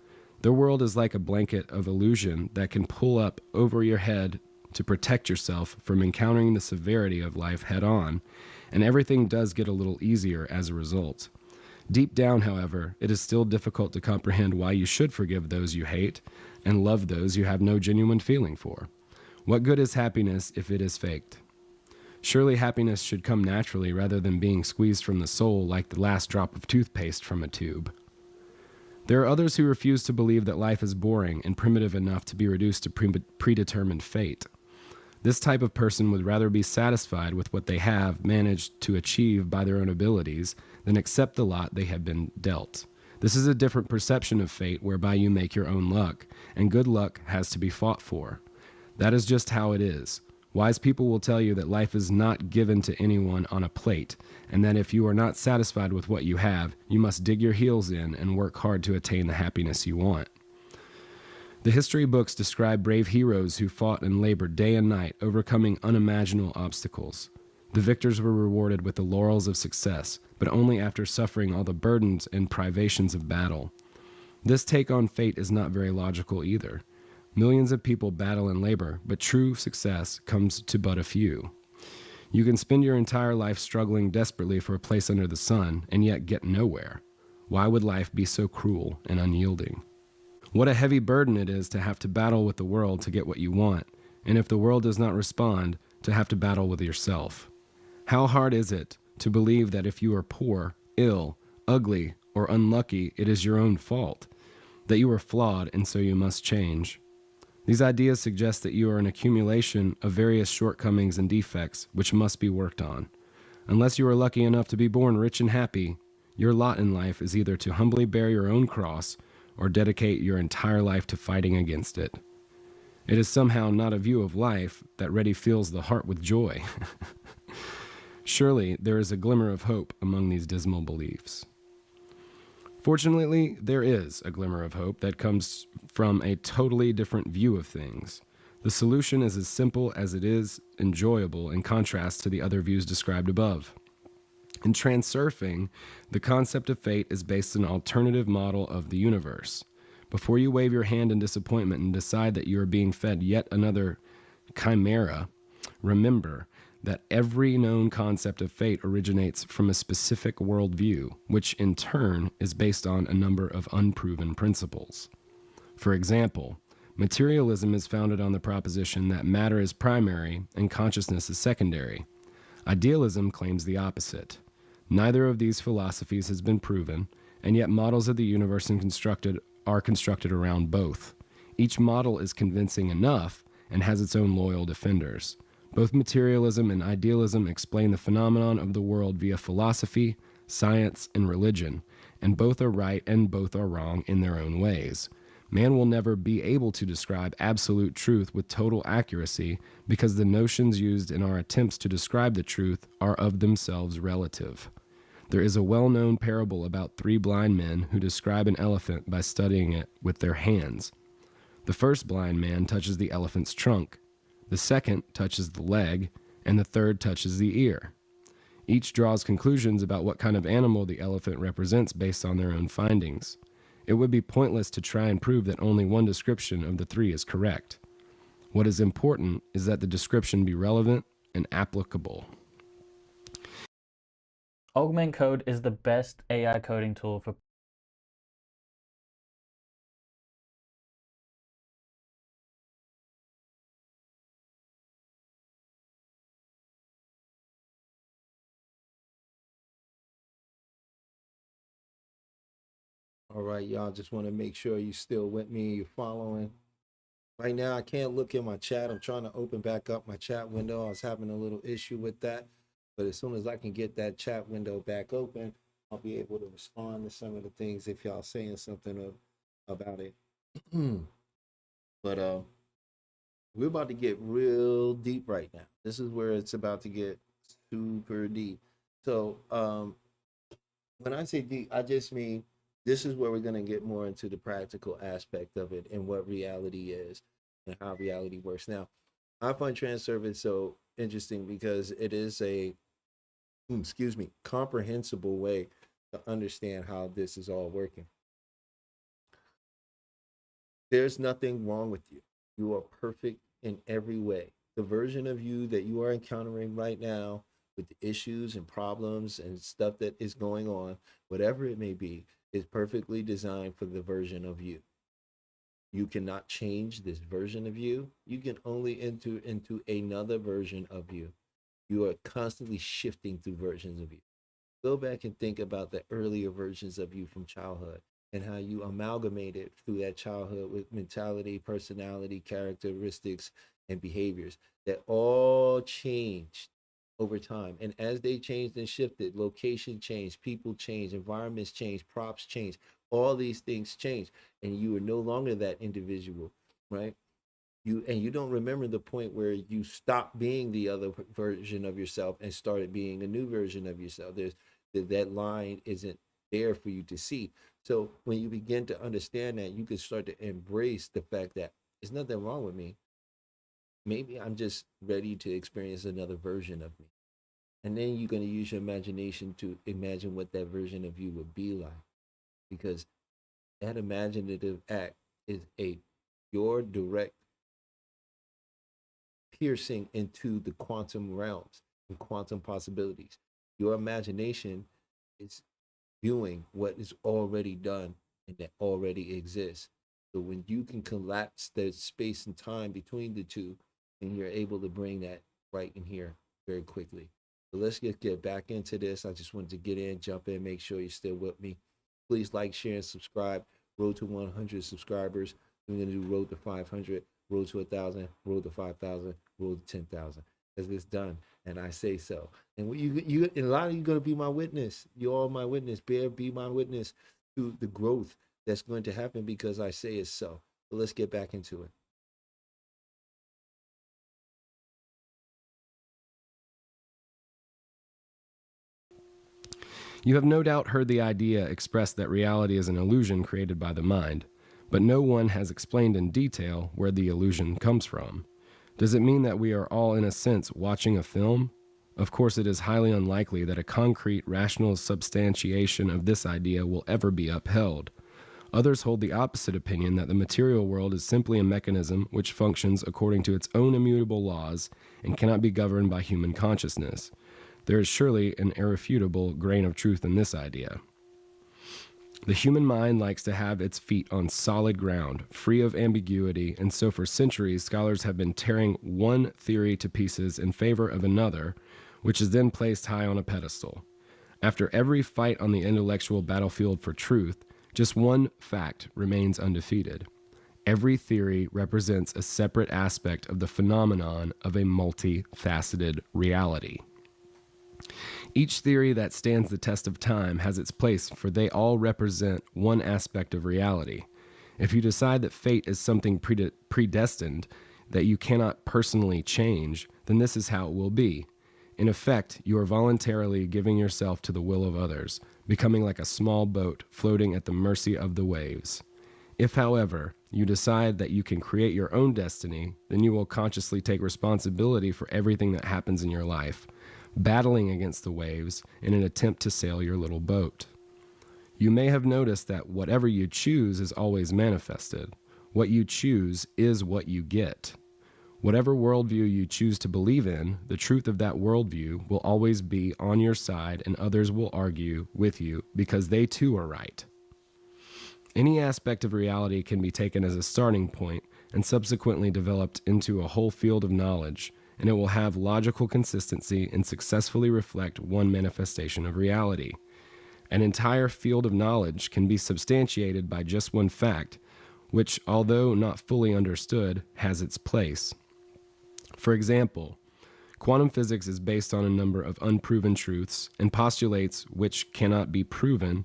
Their world is like a blanket of illusion that can pull up over your head to protect yourself from encountering the severity of life head-on, and everything does get a little easier as a result. Deep down, however, it is still difficult to comprehend why you should forgive those you hate and love those you have no genuine feeling for. What good is happiness if it is faked? Surely happiness should come naturally rather than being squeezed from the soul like the last drop of toothpaste from a tube. There are others who refuse to believe that life is boring and primitive enough to be reduced to predetermined fate. This type of person would rather be satisfied with what they have managed to achieve by their own abilities than accept the lot they have been dealt. This is a different perception of fate whereby you make your own luck, and good luck has to be fought for. That is just how it is. Wise people will tell you that life is not given to anyone on a plate, and that if you are not satisfied with what you have, you must dig your heels in and work hard to attain the happiness you want. The history books describe brave heroes who fought and labored day and night, overcoming unimaginable obstacles. The victors were rewarded with the laurels of success, but only after suffering all the burdens and privations of battle. This take on fate is not very logical either. Millions of people battle and labor, but true success comes to but a few. You can spend your entire life struggling desperately for a place under the sun, and yet get nowhere. Why would life be so cruel and unyielding? What a heavy burden it is to have to battle with the world to get what you want, and if the world does not respond, to have to battle with yourself. How hard is it to believe that if you are poor, ill, ugly, or unlucky, it is your own fault, that you are flawed and so you must change? These ideas suggest that you are an accumulation of various shortcomings and defects which must be worked on. Unless you are lucky enough to be born rich and happy, your lot in life is either to humbly bear your own cross or dedicate your entire life to fighting against it. It is somehow not a view of life that ready fills the heart with joy. Surely there is a glimmer of hope among these dismal beliefs. Fortunately, there is a glimmer of hope that comes from a totally different view of things. The solution is as simple as it is enjoyable in contrast to the other views described above. In transurfing, the concept of fate is based on an alternative model of the universe. Before you wave your hand in disappointment and decide that you are being fed yet another chimera, remember that every known concept of fate originates from a specific worldview, which in turn is based on a number of unproven principles. For example, materialism is founded on the proposition that matter is primary and consciousness is secondary. Idealism claims the opposite. Neither of these philosophies has been proven, and yet models of the universe are constructed around both. Each model is convincing enough and has its own loyal defenders. Both materialism and idealism explain the phenomenon of the world via philosophy, science, and religion, and both are right and both are wrong in their own ways. Man will never be able to describe absolute truth with total accuracy because the notions used in our attempts to describe the truth are of themselves relative. There is a well-known parable about 3 blind men who describe an elephant by studying it with their hands. The first blind man touches the elephant's trunk, the second touches the leg, and the third touches the ear. Each draws conclusions about what kind of animal the elephant represents based on their own findings. It would be pointless to try and prove that only one description of the 3 is correct. What is important is that the description be relevant and applicable. Augment Code is the best AI coding tool for All right, y'all. Just want to make sure you still with me. You're following. Right now, I can't look in my chat. I'm trying to open back up my chat window. I was having a little issue with that. But as soon as I can get that chat window back open, I'll be able to respond to some of the things if y'all saying something about it. But we're about to get real deep right now. This is where it's about to get super deep. So when I say deep, I just mean this is where we're going to get more into the practical aspect of it and what reality is and how reality works. Now, I find transsurfing so interesting because it is a, comprehensible way to understand how this is all working. There's nothing wrong with you. You are perfect in every way. The version of you that you are encountering right now with the issues and problems and stuff that is going on, whatever it may be, is perfectly designed for the version of you. You cannot change this version of you. You can only enter into another version of you. You are constantly shifting through versions of you. Go back and think about the earlier versions of you from childhood and how you amalgamated through that childhood with mentality, personality, characteristics, and behaviors that all changed over time. And as they changed and shifted, location changed, people changed, environments changed, props changed, all these things changed, and you are no longer that individual, right? You don't remember the point where you stopped being the other version of yourself and started being a new version of yourself. That line isn't there for you to see. So when you begin to understand that, you can start to embrace the fact that there's nothing wrong with me. Maybe I'm just ready to experience another version of me. And then you're going to use your imagination to imagine what that version of you would be like. Because that imaginative act is your direct piercing into the quantum realms and quantum possibilities. Your imagination is viewing what is already done and that already exists. So when you can collapse the space and time between the two, and you're able to bring that right in here very quickly. So let's get back into this. I just wanted to get in, jump in, make sure you're still with me. Please like, share, and subscribe. Road to 100 subscribers. We're going to do road to 500, road to 1,000, road to 5,000, road to 10,000. Because it's done, and I say so. And you, and a lot of you going to be my witness. You're all my witness. Be my witness to the growth that's going to happen because I say it's so. So let's get back into it. You have no doubt heard the idea expressed that reality is an illusion created by the mind, but no one has explained in detail where the illusion comes from. Does it mean that we are all, in a sense, watching a film? Of course, it is highly unlikely that a concrete, rational substantiation of this idea will ever be upheld. Others hold the opposite opinion that the material world is simply a mechanism which functions according to its own immutable laws and cannot be governed by human consciousness. There is surely an irrefutable grain of truth in this idea. The human mind likes to have its feet on solid ground, free of ambiguity, and so for centuries scholars have been tearing one theory to pieces in favor of another, which is then placed high on a pedestal. After every fight on the intellectual battlefield for truth, just one fact remains undefeated. Every theory represents a separate aspect of the phenomenon of a multifaceted reality. Each theory that stands the test of time has its place, for they all represent one aspect of reality. If you decide that fate is something predestined that you cannot personally change, then this is how it will be. In effect, you are voluntarily giving yourself to the will of others, becoming like a small boat floating at the mercy of the waves. If, however, you decide that you can create your own destiny, then you will consciously take responsibility for everything that happens in your life, battling against the waves in an attempt to sail your little boat. You may have noticed that whatever you choose is always manifested. What you choose is what you get. Whatever worldview you choose to believe in, the truth of that worldview will always be on your side, and others will argue with you because they too are right. Any aspect of reality can be taken as a starting point and subsequently developed into a whole field of knowledge, and it will have logical consistency and successfully reflect one manifestation of reality. An entire field of knowledge can be substantiated by just one fact, which, although not fully understood, has its place. For example, quantum physics is based on a number of unproven truths and postulates which cannot be proven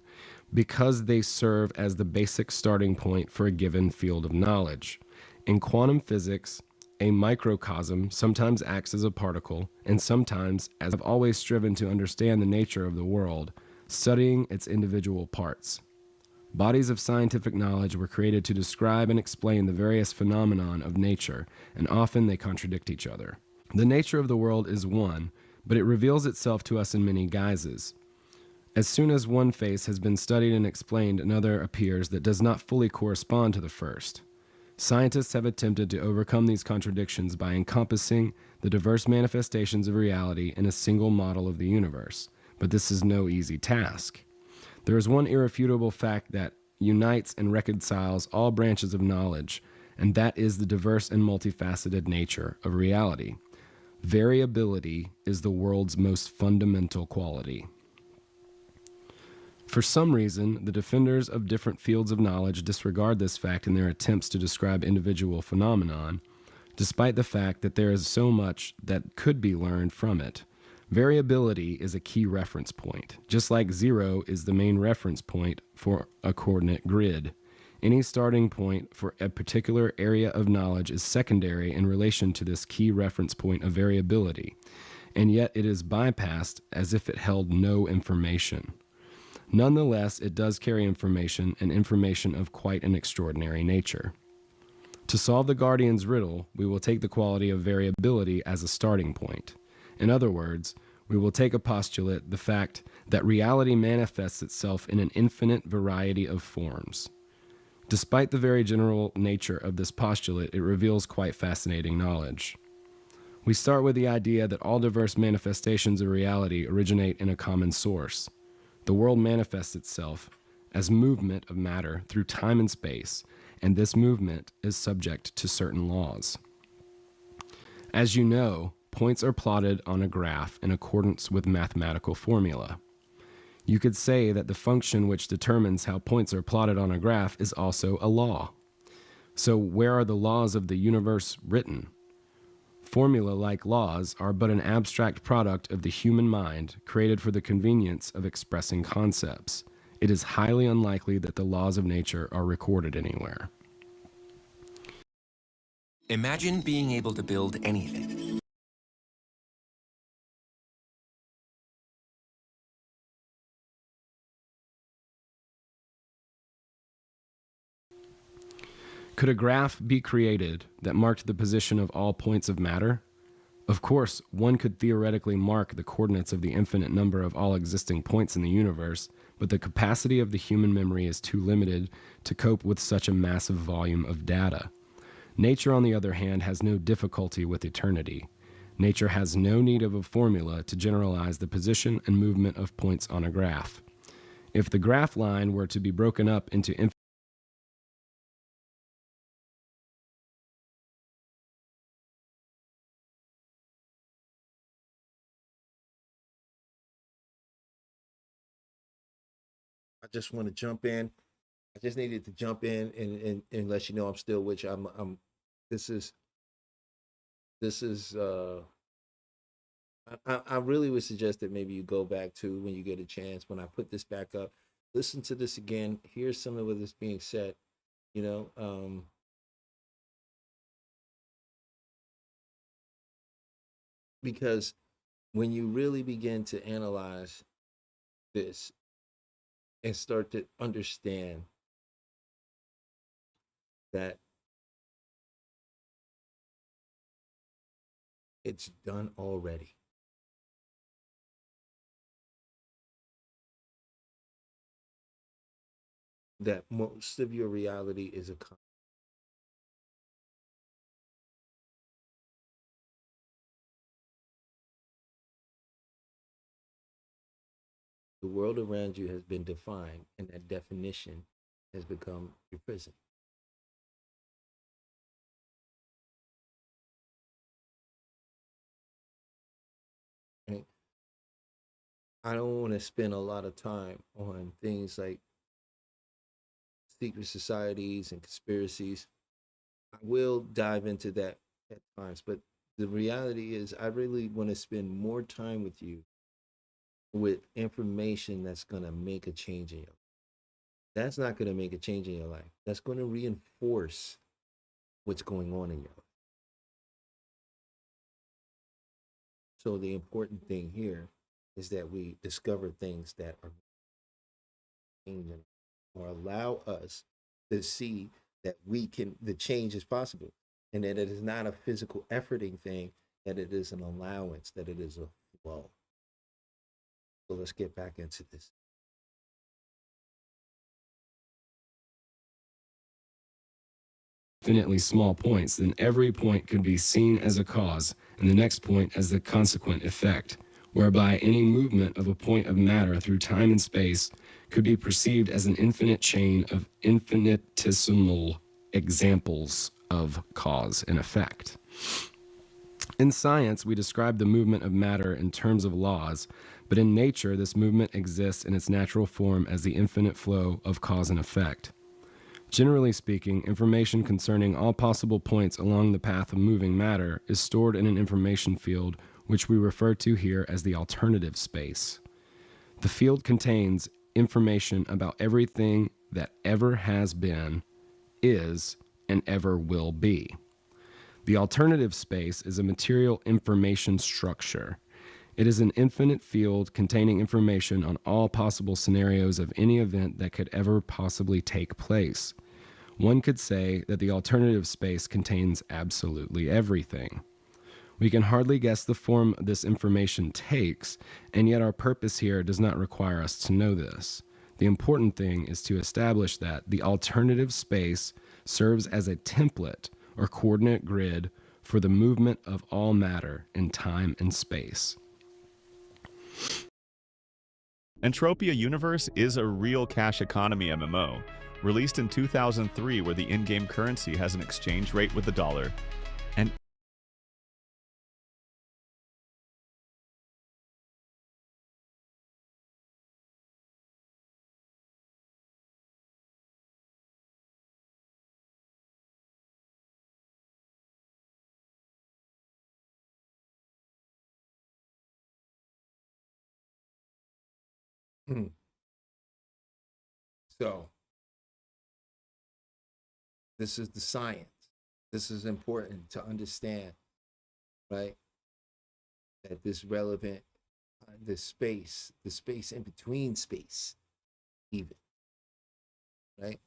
because they serve as the basic starting point for a given field of knowledge. In quantum physics, a microcosm sometimes acts as a particle and sometimes, as I've always striven to understand the nature of the world, studying its individual parts. Bodies of scientific knowledge were created to describe and explain the various phenomenon of nature, and often they contradict each other. The nature of the world is one, but it reveals itself to us in many guises. As soon as one face has been studied and explained, another appears that does not fully correspond to the first. Scientists have attempted to overcome these contradictions by encompassing the diverse manifestations of reality in a single model of the universe, but this is no easy task. There is one irrefutable fact that unites and reconciles all branches of knowledge, and that is the diverse and multifaceted nature of reality. Variability is the world's most fundamental quality. For some reason, the defenders of different fields of knowledge disregard this fact in their attempts to describe individual phenomenon, despite the fact that there is so much that could be learned from it. Variability is a key reference point, just like 0 is the main reference point for a coordinate grid. Any starting point for a particular area of knowledge is secondary in relation to this key reference point of variability, and yet it is bypassed as if it held no information. Nonetheless, it does carry information, and information of quite an extraordinary nature. To solve the Guardian's riddle, we will take the quality of variability as a starting point. In other words, we will take a postulate, the fact that reality manifests itself in an infinite variety of forms. Despite the very general nature of this postulate, it reveals quite fascinating knowledge. We start with the idea that all diverse manifestations of reality originate in a common source. The world manifests itself as movement of matter through time and space, and this movement is subject to certain laws. As you know, points are plotted on a graph in accordance with mathematical formula. You could say that the function which determines how points are plotted on a graph is also a law. So where are the laws of the universe written? Formula-like laws are but an abstract product of the human mind created for the convenience of expressing concepts. It is highly unlikely that the laws of nature are recorded anywhere. Imagine being able to build anything. Could a graph be created that marked the position of all points of matter? Of course, one could theoretically mark the coordinates of the infinite number of all existing points in the universe, but the capacity of the human memory is too limited to cope with such a massive volume of data. Nature, on the other hand, has no difficulty with eternity. Nature has no need of a formula to generalize the position and movement of points on a graph. If the graph line were to be broken up into I just want to jump in. I just needed to jump in and let you know I'm still with you. This is I really would suggest that maybe you go back to when you get a chance, when I put this back up, listen to this again, hear some of what is being said, you know, because when you really begin to analyze this and start to understand that it's done already. That most of your reality is a the world around you has been defined, and that definition has become your prison. Right? I don't want to spend a lot of time on things like secret societies and conspiracies. I will dive into that at times, but the reality is, I really want to spend more time with you with information that's going to make a change in your life. That's not going to make a change in your life. That's going to reinforce what's going on in your life. So the important thing here is that we discover things that are changing or allow us to see that the change is possible, and that it is not a physical efforting thing, that it is an allowance, that it is a flow. So let's get back into this. Infinitely small points, then every point could be seen as a cause, and the next point as the consequent effect, whereby any movement of a point of matter through time and space could be perceived as an infinite chain of infinitesimal examples of cause and effect. In science, we describe the movement of matter in terms of laws, but in nature, this movement exists in its natural form as the infinite flow of cause and effect. Generally speaking, information concerning all possible points along the path of moving matter is stored in an information field, which we refer to here as the alternative space. The field contains information about everything that ever has been, is, and ever will be. The alternative space is a material information structure. It is an infinite field containing information on all possible scenarios of any event that could ever possibly take place. One could say that the alternative space contains absolutely everything. We can hardly guess the form this information takes, and yet our purpose here does not require us to know this. The important thing is to establish that the alternative space serves as a template or coordinate grid for the movement of all matter in time and space. Entropia Universe is a real cash economy MMO, released in 2003 where the in-game currency has an exchange rate with the dollar. And So this is the science. This is important to understand, right? That this relevant, the space in between space, even, right?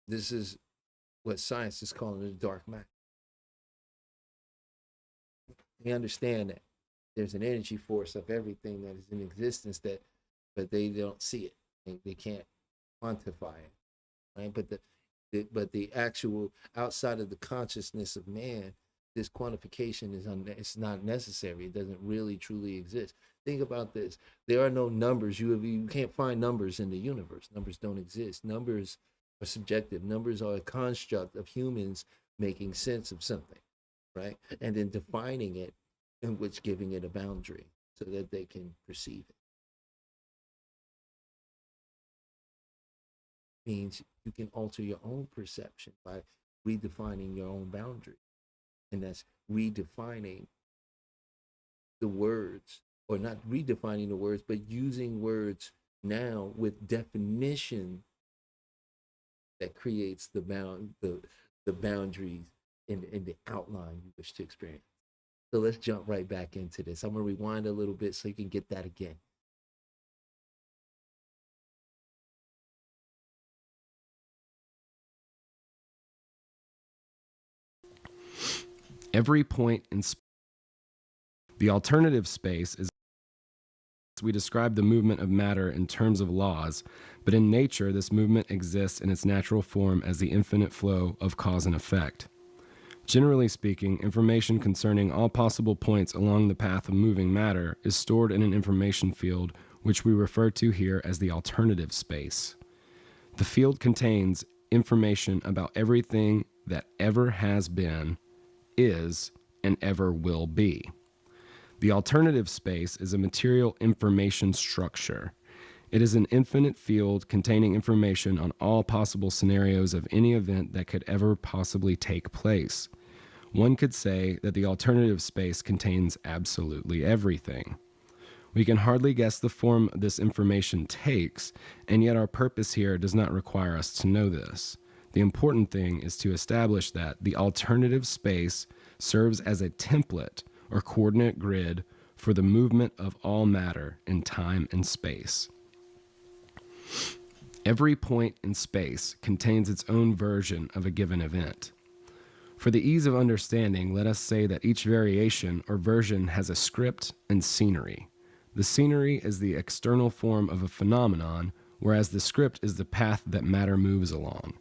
This is what science is calling the dark matter. They understand that there's an energy force of everything that is in existence, but they don't see it. They can't quantify it, right? But the actual outside of the consciousness of man, this quantification it's not necessary. It doesn't really truly exist. Think about this. There are no numbers. You can't find numbers in the universe. Numbers don't exist. Numbers are subjective. Numbers are a construct of humans making sense of something, right? And then defining it, in which giving it a boundary so that they can perceive it. Means you can alter your own perception by redefining your own boundary. And that's redefining the words, or not redefining the words, but using words now with definition that creates the boundaries and the outline you wish to experience. So let's jump right back into this. I'm gonna rewind a little bit so you can get that again. Every point in the alternative space is we describe the movement of matter in terms of laws, but in nature this movement exists in its natural form as the infinite flow of cause and effect. Generally speaking, information concerning all possible points along the path of moving matter is stored in an information field, which we refer to here as the alternative space. The field contains information about everything that ever has been, is, and ever will be. The alternative space is a material information structure. It is an infinite field containing information on all possible scenarios of any event that could ever possibly take place. One could say that the alternative space contains absolutely everything. We can hardly guess the form this information takes, and yet our purpose here does not require us to know this. The important thing is to establish that the alternative space serves as a template or coordinate grid for the movement of all matter in time and space. Every point in space contains its own version of a given event. For the ease of understanding, let us say that each variation or version has a script and scenery. The scenery is the external form of a phenomenon, whereas the script is the path that matter moves along.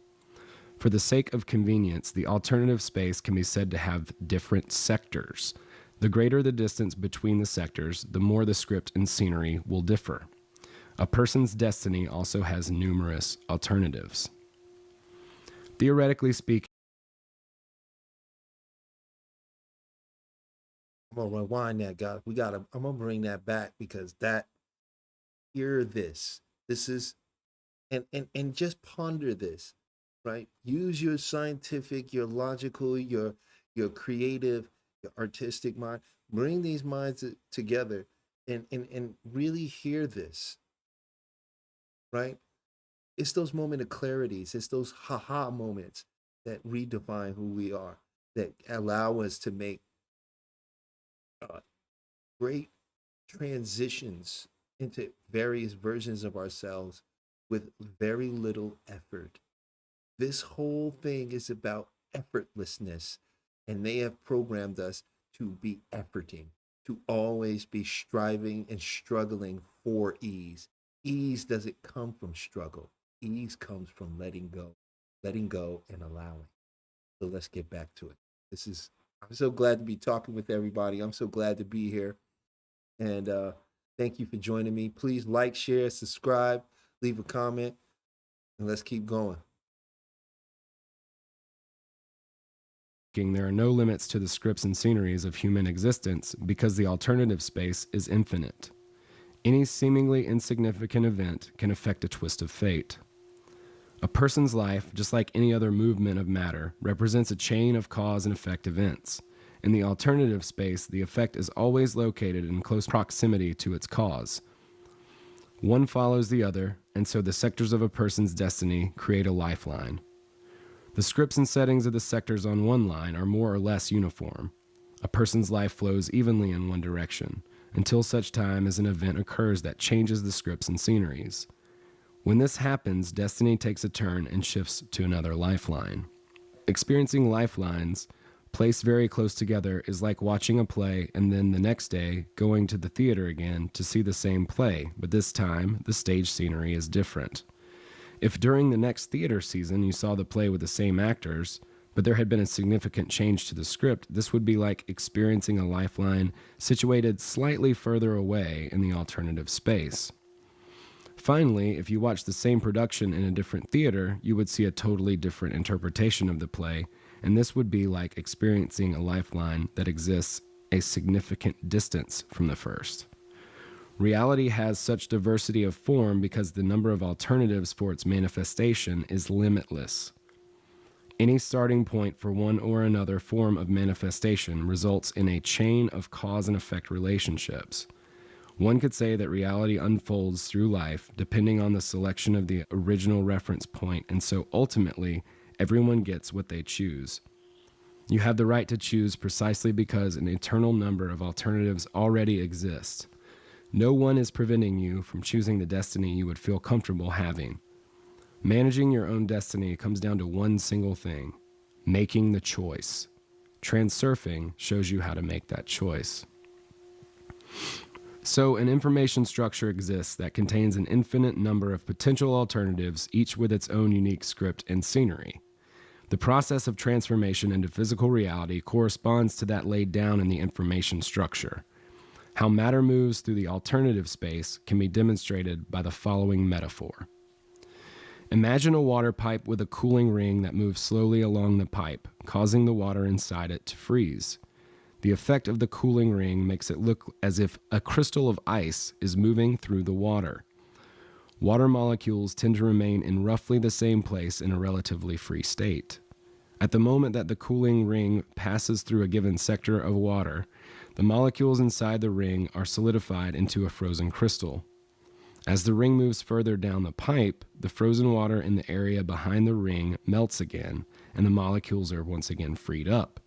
For the sake of convenience, the alternative space can be said to have different sectors. The greater the distance between the sectors, the more the script and scenery will differ. A person's destiny also has numerous alternatives. Theoretically speaking, I'm gonna rewind that, guys. I'm gonna bring that back because hear this. This is and just ponder this, right? Use your scientific, your logical, your creative, your artistic mind. Bring these minds together and really hear this, right? It's those moments of clarities, it's those haha moments that redefine who we are, that allow us to make great transitions into various versions of ourselves with very little effort. This whole thing is about effortlessness, and they have programmed us to be efforting, to always be striving and struggling for ease. Ease doesn't come from struggle. Ease comes from letting go and allowing. So let's get back to it. I'm so glad to be talking with everybody. I'm so glad to be here. And thank you for joining me. Please like, share, subscribe, leave a comment, and let's keep going. there are no limits to the scripts and sceneries of human existence because the alternative space is infinite. Any seemingly insignificant event can affect a twist of fate. A person's life, just like any other movement of matter, represents a chain of cause and effect events. In the alternative space, the effect is always located in close proximity to its cause. One follows the other, and so the sectors of a person's destiny create a lifeline. The scripts and settings of the sectors on one line are more or less uniform. A person's life flows evenly in one direction, until such time as an event occurs that changes the scripts and sceneries. When this happens, destiny takes a turn and shifts to another lifeline. Experiencing lifelines placed very close together is like watching a play and then the next day going to the theater again to see the same play, but this time the stage scenery is different. If during the next theater season you saw the play with the same actors, but there had been a significant change to the script, this would be like experiencing a lifeline situated slightly further away in the alternative space. Finally, if you watch the same production in a different theater, you would see a totally different interpretation of the play, and this would be like experiencing a lifeline that exists a significant distance from the first. Reality has such diversity of form because the number of alternatives for its manifestation is limitless. Any starting point for one or another form of manifestation results in a chain of cause and effect relationships. One could say that reality unfolds through life depending on the selection of the original reference point, and so ultimately, everyone gets what they choose. You have the right to choose precisely because an eternal number of alternatives already exist. No one is preventing you from choosing the destiny you would feel comfortable having. Managing your own destiny comes down to one single thing: making the choice. Transurfing shows you how to make that choice. So, an information structure exists that contains an infinite number of potential alternatives, each with its own unique script and scenery. The process of transformation into physical reality corresponds to that laid down in the information structure. How matter moves through the alternative space can be demonstrated by the following metaphor. Imagine a water pipe with a cooling ring that moves slowly along the pipe, causing the water inside it to freeze. The effect of the cooling ring makes it look as if a crystal of ice is moving through the water. Water molecules tend to remain in roughly the same place in a relatively free state. At the moment that the cooling ring passes through a given sector of water, the molecules inside the ring are solidified into a frozen crystal. As the ring moves further down the pipe, the frozen water in the area behind the ring melts again, and the molecules are once again freed up.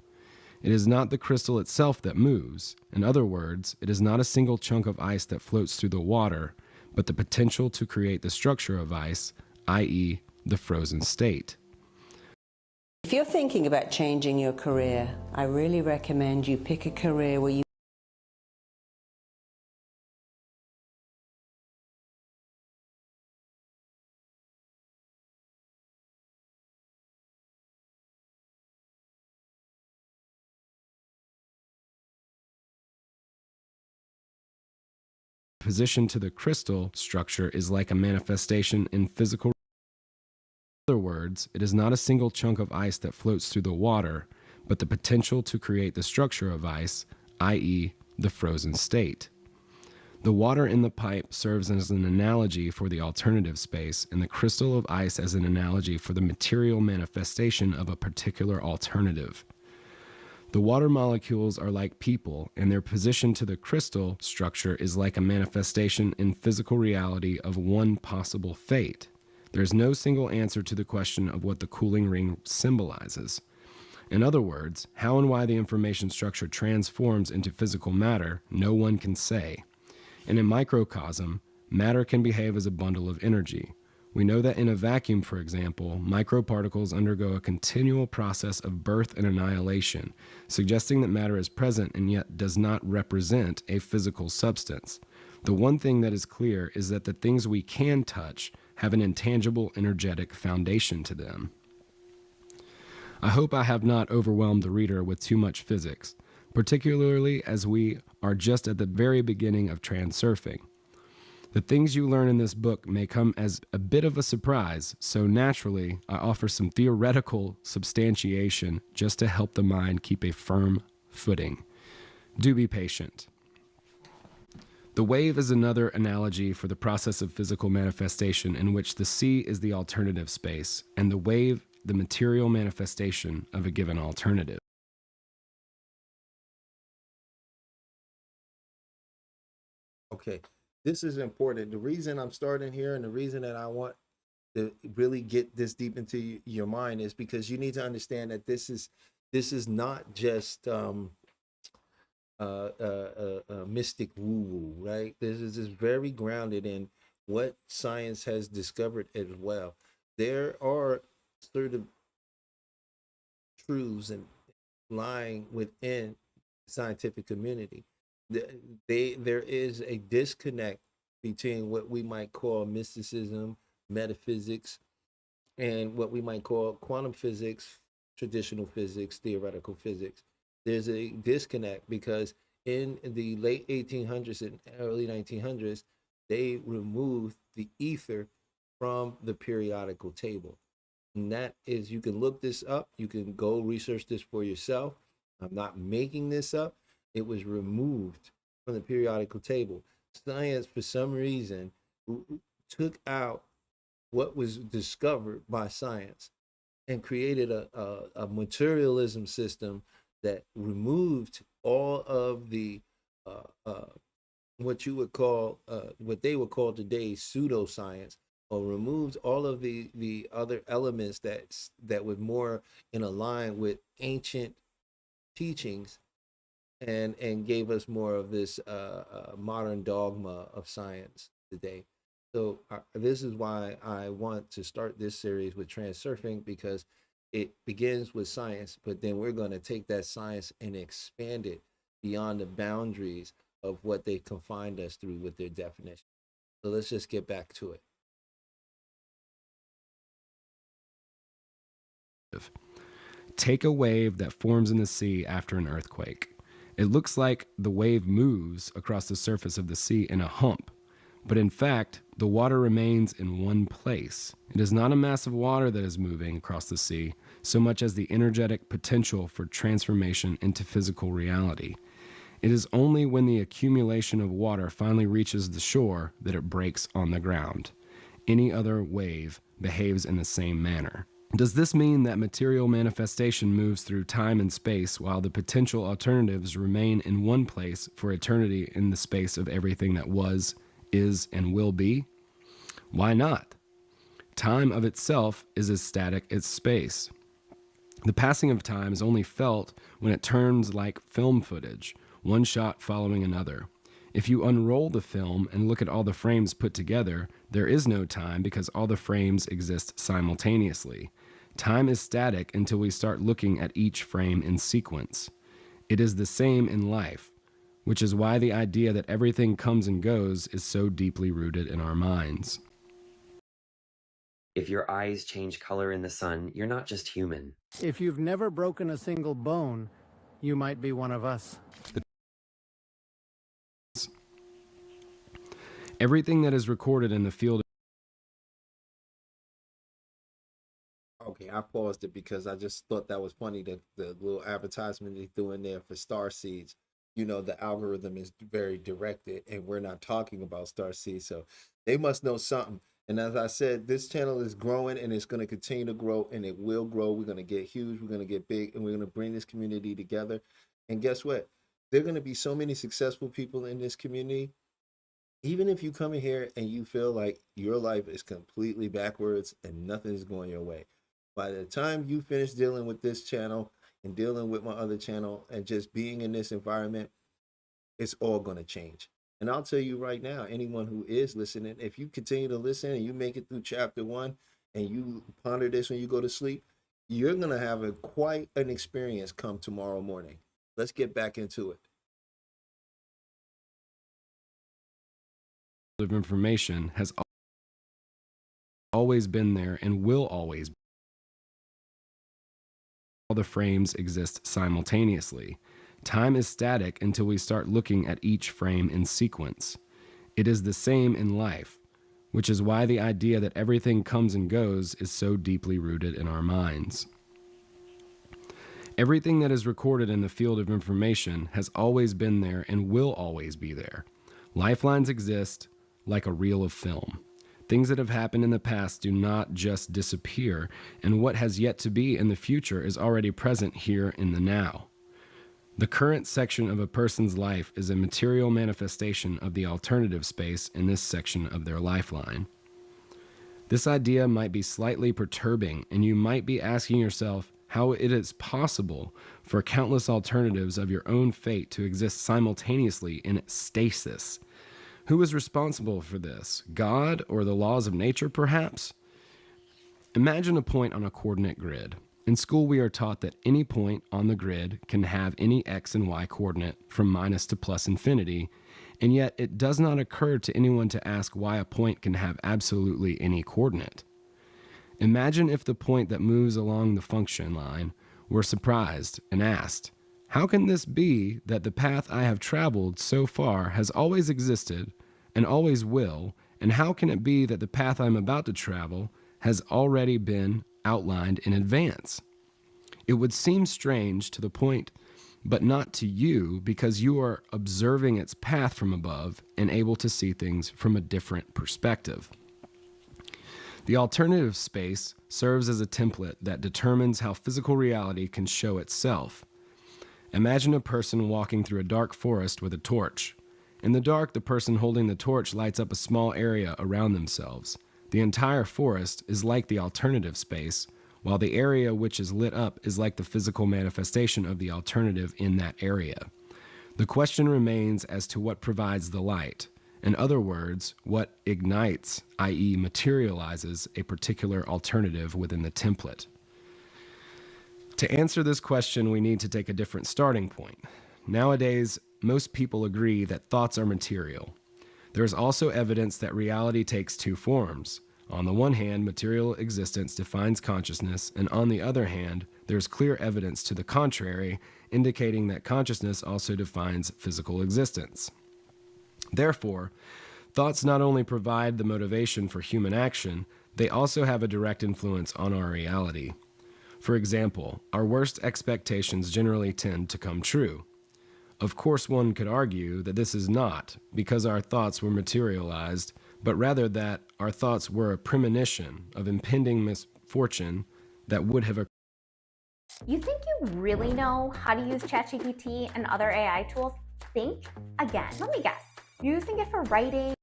It is not the crystal itself that moves. In other words, it is not a single chunk of ice that floats through the water, but the potential to create the structure of ice, i.e., the frozen state. If you're thinking about changing your career, I really recommend you pick a career where you Position to the crystal structure is like a manifestation in physical. In other words, it is not a single chunk of ice that floats through the water, but the potential to create the structure of ice, i.e., the frozen state. The water in the pipe serves as an analogy for the alternative space, and the crystal of ice as an analogy for the material manifestation of a particular alternative. The water molecules are like people, and their position to the crystal structure is like a manifestation in physical reality of one possible fate. There is no single answer to the question of what the cooling ring symbolizes. In other words, how and why the information structure transforms into physical matter, no one can say. In a microcosm, matter can behave as a bundle of energy. We know that in a vacuum, for example, microparticles undergo a continual process of birth and annihilation, suggesting that matter is present and yet does not represent a physical substance. The one thing that is clear is that the things we can touch have an intangible, energetic foundation to them. I hope I have not overwhelmed the reader with too much physics, particularly as we are just at the very beginning of transurfing. The things you learn in this book may come as a bit of a surprise, so naturally, I offer some theoretical substantiation just to help the mind keep a firm footing. Do be patient. The wave is another analogy for the process of physical manifestation in which the sea is the alternative space, and the wave the material manifestation of a given alternative. Okay, this is important. The reason I'm starting here and the reason that I want to really get this deep into your mind is because you need to understand that this is not just mystic woo-woo, right? This is very grounded in what science has discovered as well. There are certain truths and lying within the scientific community. There is a disconnect between what we might call mysticism, metaphysics, and what we might call quantum physics, traditional physics, theoretical physics. There's a disconnect because in the late 1800s and early 1900s, they removed the ether from the periodical table. And that is, you can look this up. You can go research this for yourself. I'm not making this up. It was removed from the periodical table. Science, for some reason, took out what was discovered by science and created a materialism system that removed all of the what you would call, what they would call today pseudoscience, or removed all of the other elements that would more in align with ancient teachings, and gave us more of this modern dogma of science today. So this is why I want to start this series with transurfing, because it begins with science, but then we're going to take that science and expand it beyond the boundaries of what they confined us through with their definition. So let's just get back to it. Take a wave that forms in the sea after an earthquake. It looks like the wave moves across the surface of the sea in a hump, but in fact, the water remains in one place. It is not a mass of water that is moving across the sea, so much as the energetic potential for transformation into physical reality. It is only when the accumulation of water finally reaches the shore that it breaks on the ground. Any other wave behaves in the same manner. Does this mean that material manifestation moves through time and space while the potential alternatives remain in one place for eternity in the space of everything that was, is, and will be? Why not? Time of itself is as static as space. The passing of time is only felt when it turns like film footage, one shot following another. If you unroll the film and look at all the frames put together, there is no time because all the frames exist simultaneously. Time is static until we start looking at each frame in sequence. It is the same in life, which is why the idea that everything comes and goes is so deeply rooted in our minds. If your eyes change color in the sun, you're not just human. If you've never broken a single bone, you might be one of us. Everything that is recorded in the field. Okay, I paused it because I just thought that was funny, the little advertisement they threw in there for star seeds. You know, the algorithm is very directed, and we're not talking about star seeds, so they must know something. And as I said, this channel is growing, and it's going to continue to grow, and it will grow. We're going to get huge, we're going to get big, and we're going to bring this community together. And guess what? There are going to be so many successful people in this community. Even if you come in here and you feel like your life is completely backwards and nothing is going your way, by the time you finish dealing with this channel and dealing with my other channel and just being in this environment, it's all going to change. And I'll tell you right now, anyone who is listening, if you continue to listen and you make it through chapter 1 and you ponder this when you go to sleep, you're going to have quite an experience come tomorrow morning. Let's get back into it. Of information has always been there and will always be. All the frames exist simultaneously. Time is static until we start looking at each frame in sequence. It is the same in life, which is why the idea that everything comes and goes is so deeply rooted in our minds. Everything that is recorded in the field of information has always been there and will always be there. Lifelines exist like a reel of film. Things that have happened in the past do not just disappear, and what has yet to be in the future is already present here in the now. The current section of a person's life is a material manifestation of the alternative space in this section of their lifeline. This idea might be slightly perturbing, and you might be asking yourself how it is possible for countless alternatives of your own fate to exist simultaneously in stasis. Who is responsible for this? God or the laws of nature, perhaps? Imagine a point on a coordinate grid. In school, we are taught that any point on the grid can have any x and y coordinate from minus to plus infinity, and yet it does not occur to anyone to ask why a point can have absolutely any coordinate. Imagine if the point that moves along the function line were surprised and asked, how can this be that the path I have traveled so far has always existed and always will, and how can it be that the path I'm about to travel has already been outlined in advance? It would seem strange to the point, but not to you, because you are observing its path from above and able to see things from a different perspective. The alternative space serves as a template that determines how physical reality can show itself. Imagine a person walking through a dark forest with a torch. In the dark, the person holding the torch lights up a small area around themselves. The entire forest is like the alternative space, while the area which is lit up is like the physical manifestation of the alternative in that area. The question remains as to what provides the light. In other words, what ignites, i.e. materializes, a particular alternative within the template. To answer this question, we need to take a different starting point. Nowadays, most people agree that thoughts are material. There is also evidence that reality takes two forms. On the one hand, material existence defines consciousness, and on the other hand, there is clear evidence to the contrary, indicating that consciousness also defines physical existence. Therefore, thoughts not only provide the motivation for human action, they also have a direct influence on our reality. For example, our worst expectations generally tend to come true. Of course, one could argue that this is not because our thoughts were materialized, but rather that our thoughts were a premonition of impending misfortune that would have occurred. You think you really know how to use ChatGPT and other AI tools? Think again. Let me guess. You're using it for writing?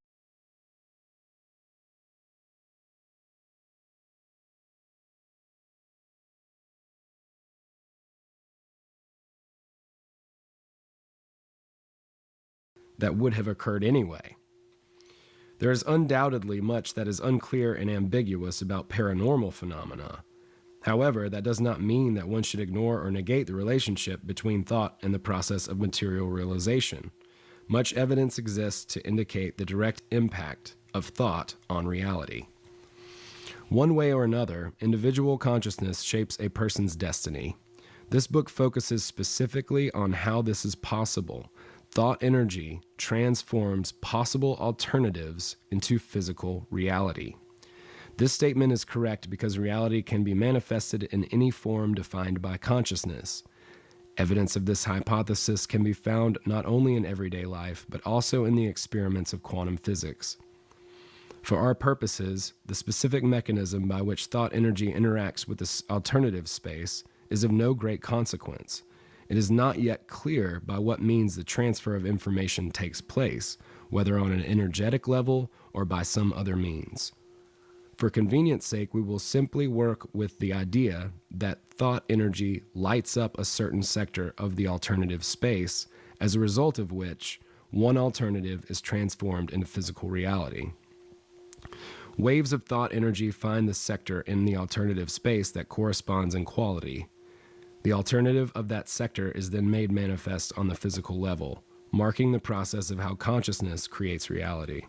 That would have occurred anyway. There is undoubtedly much that is unclear and ambiguous about paranormal phenomena. However, that does not mean that one should ignore or negate the relationship between thought and the process of material realization. Much evidence exists to indicate the direct impact of thought on reality. One way or another, individual consciousness shapes a person's destiny. This book focuses specifically on how this is possible. Thought energy transforms possible alternatives into physical reality. This statement is correct because reality can be manifested in any form defined by consciousness. Evidence of this hypothesis can be found not only in everyday life, but also in the experiments of quantum physics. For our purposes, the specific mechanism by which thought energy interacts with this alternative space is of no great consequence. It is not yet clear by what means the transfer of information takes place, whether on an energetic level or by some other means. For convenience sake, we will simply work with the idea that thought energy lights up a certain sector of the alternative space, as a result of which one alternative is transformed into physical reality. Waves of thought energy find the sector in the alternative space that corresponds in quality. The alternative of that sector is then made manifest on the physical level, marking the process of how consciousness creates reality.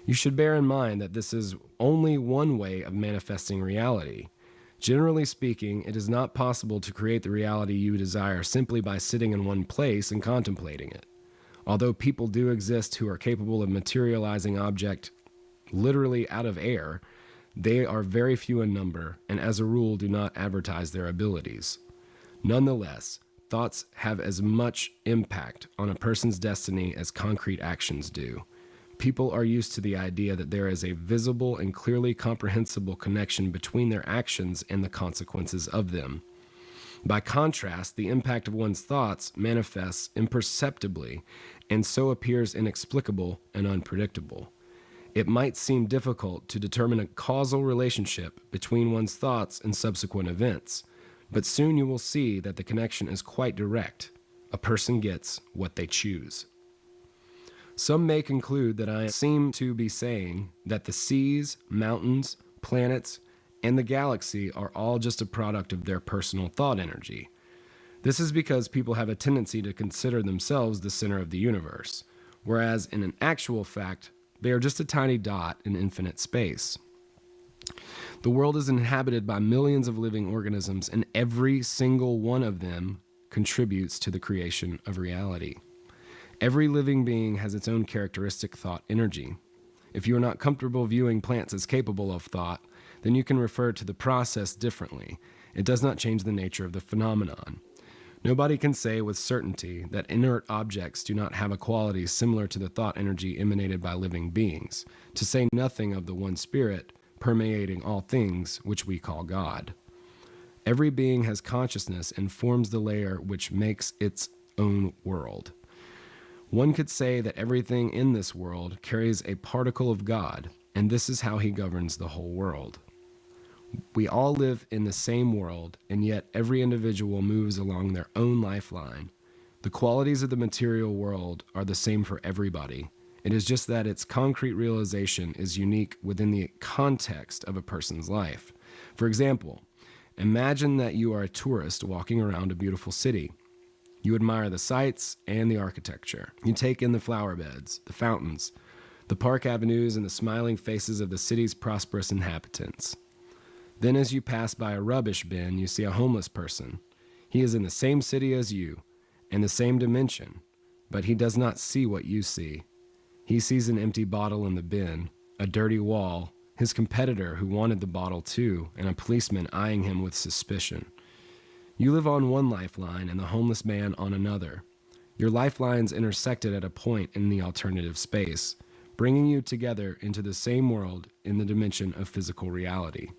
You should bear in mind that this is only one way of manifesting reality. Generally speaking, it is not possible to create the reality you desire simply by sitting in one place and contemplating it. Although people do exist who are capable of materializing objects literally out of air, they are very few in number and as a rule do not advertise their abilities. Nonetheless, thoughts have as much impact on a person's destiny as concrete actions do. People are used to the idea that there is a visible and clearly comprehensible connection between their actions and the consequences of them. By contrast, the impact of one's thoughts manifests imperceptibly and so appears inexplicable and unpredictable. It might seem difficult to determine a causal relationship between one's thoughts and subsequent events, but soon you will see that the connection is quite direct. A person gets what they choose. Some may conclude that I seem to be saying that the seas, mountains, planets, and the galaxy are all just a product of their personal thought energy. This is because people have a tendency to consider themselves the center of the universe, whereas in an actual fact, they are just a tiny dot in infinite space. The world is inhabited by millions of living organisms, and every single one of them contributes to the creation of reality. Every living being has its own characteristic thought energy. If you are not comfortable viewing plants as capable of thought, then you can refer to the process differently. It does not change the nature of the phenomenon. Nobody can say with certainty that inert objects do not have a quality similar to the thought energy emanated by living beings, to say nothing of the one spirit permeating all things, which we call God. Every being has consciousness and forms the layer which makes its own world. One could say that everything in this world carries a particle of God, and this is how he governs the whole world. We all live in the same world, and yet every individual moves along their own lifeline. The qualities of the material world are the same for everybody. It is just that its concrete realization is unique within the context of a person's life. For example, imagine that you are a tourist walking around a beautiful city. You admire the sights and the architecture. You take in the flower beds, the fountains, the park avenues, and the smiling faces of the city's prosperous inhabitants. Then as you pass by a rubbish bin, you see a homeless person. He is in the same city as you, in the same dimension, but he does not see what you see. He sees an empty bottle in the bin, a dirty wall, his competitor who wanted the bottle too, and a policeman eyeing him with suspicion. You live on one lifeline and the homeless man on another. Your lifelines intersected at a point in the alternative space, bringing you together into the same world in the dimension of physical reality.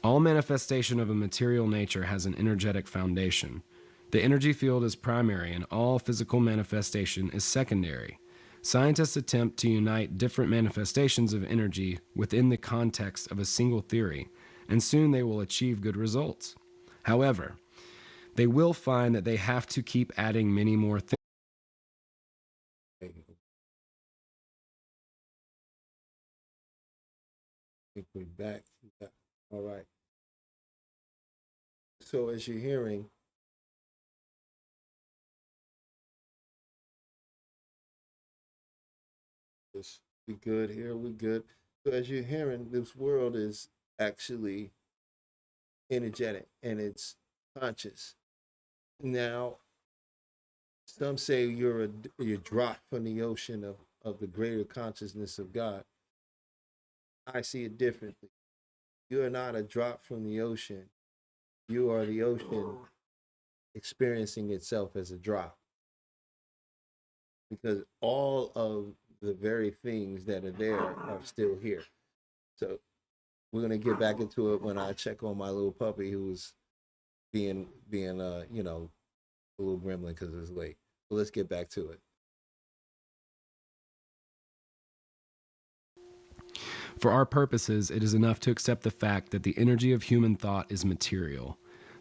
All manifestation of a material nature has an energetic foundation. The energy field is primary and all physical manifestation is secondary. Scientists attempt to unite different manifestations of energy within the context of a single theory, and soon they will achieve good results. However, they will find that they have to keep adding many more things. I think we're back. Yeah. All right. So as you're hearing, we good here, we good. So as you're hearing, this world is actually energetic and it's conscious. Now, some say you're dropped from the ocean of the greater consciousness of God. I see it differently. You are not a drop from the ocean. You are the ocean experiencing itself as a drop. Because all of the very things that are there are still here. So we're gonna get back into it when I check on my little puppy who's being a little gremlin because it's late. But let's get back to it. For our purposes, it is enough to accept the fact that the energy of human thought is material.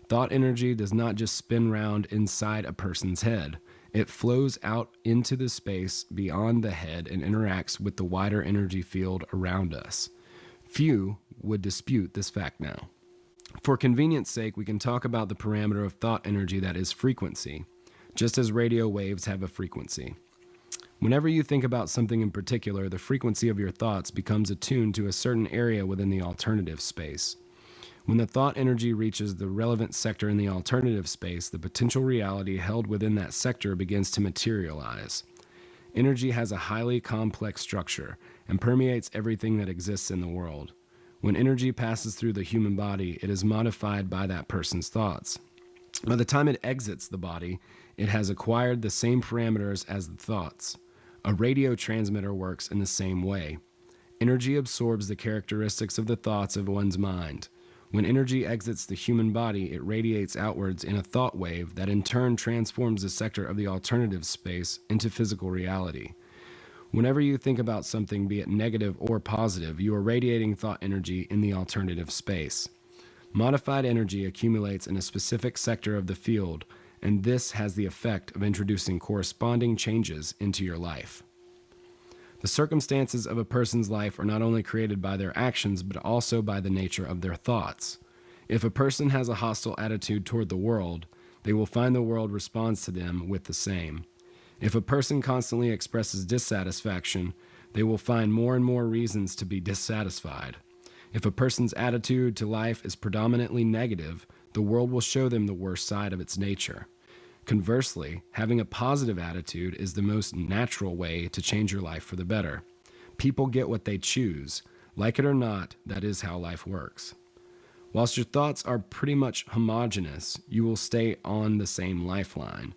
Thought energy does not just spin round inside a person's head. It flows out into the space beyond the head and interacts with the wider energy field around us. Few would dispute this fact now. For convenience sake, we can talk about the parameter of thought energy that is frequency, just as radio waves have a frequency. Whenever you think about something in particular, the frequency of your thoughts becomes attuned to a certain area within the alternative space. When the thought energy reaches the relevant sector in the alternative space, the potential reality held within that sector begins to materialize. Energy has a highly complex structure and permeates everything that exists in the world. When energy passes through the human body, it is modified by that person's thoughts. By the time it exits the body, it has acquired the same parameters as the thoughts. A radio transmitter works in the same way. Energy absorbs the characteristics of the thoughts of one's mind. When energy exits the human body, it radiates outwards in a thought wave that in turn transforms the sector of the alternative space into physical reality. Whenever you think about something, be it negative or positive, you are radiating thought energy in the alternative space. Modified energy accumulates in a specific sector of the field, and this has the effect of introducing corresponding changes into your life. The circumstances of a person's life are not only created by their actions, but also by the nature of their thoughts. If a person has a hostile attitude toward the world, they will find the world responds to them with the same. If a person constantly expresses dissatisfaction, they will find more and more reasons to be dissatisfied. If a person's attitude to life is predominantly negative, the world will show them the worst side of its nature. Conversely, having a positive attitude is the most natural way to change your life for the better. People get what they choose. Like it or not, that is how life works. Whilst your thoughts are pretty much homogeneous, you will stay on the same lifeline.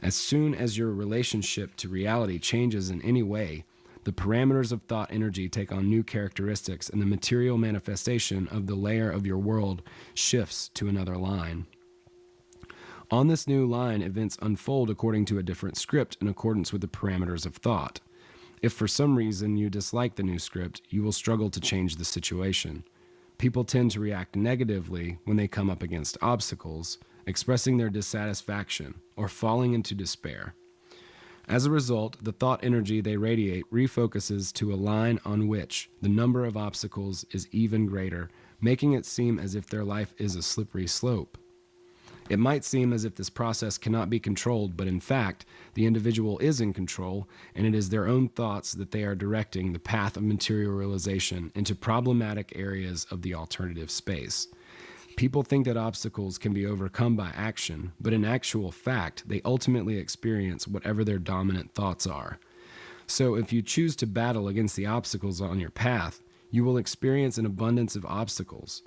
As soon as your relationship to reality changes in any way, the parameters of thought energy take on new characteristics and the material manifestation of the layer of your world shifts to another line. On this new line, events unfold according to a different script in accordance with the parameters of thought. If for some reason you dislike the new script, you will struggle to change the situation. People tend to react negatively when they come up against obstacles, expressing their dissatisfaction or falling into despair. As a result, the thought energy they radiate refocuses to a line on which the number of obstacles is even greater, making it seem as if their life is a slippery slope. It might seem as if this process cannot be controlled, but in fact, the individual is in control, and it is their own thoughts that they are directing the path of material realization into problematic areas of the alternative space. People think that obstacles can be overcome by action, but in actual fact, they ultimately experience whatever their dominant thoughts are. So if you choose to battle against the obstacles on your path, you will experience an abundance of obstacles.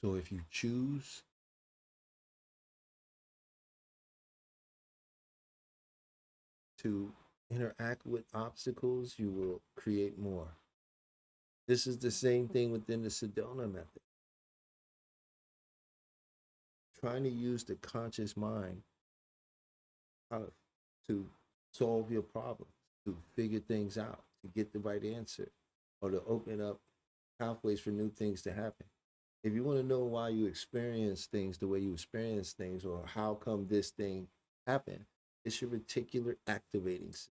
So if you choose to interact with obstacles, you will create more. This is the same thing within the Sedona method. Trying to use the conscious mind to solve your problems, to figure things out, to get the right answer, or to open up pathways for new things to happen. If you want to know why you experience things the way you experience things, or how come this thing happened, it's your reticular activating system.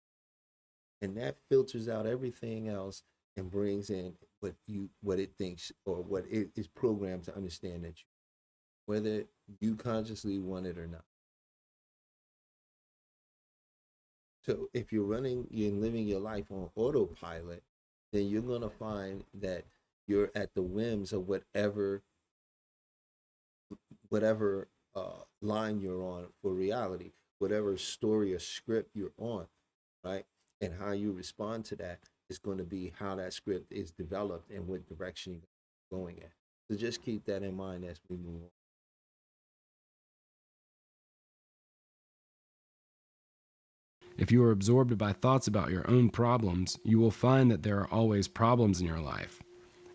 And that filters out everything else and brings in what it thinks, or what it is programmed to understand that whether you consciously want it or not. So if you're living your life on autopilot, then you're going to find that you're at the whims of whatever line you're on for reality, whatever story or script you're on, right? And how you respond to that is going to be how that script is developed and what direction you're going in. So just keep that in mind as we move on. If you are absorbed by thoughts about your own problems, you will find that there are always problems in your life.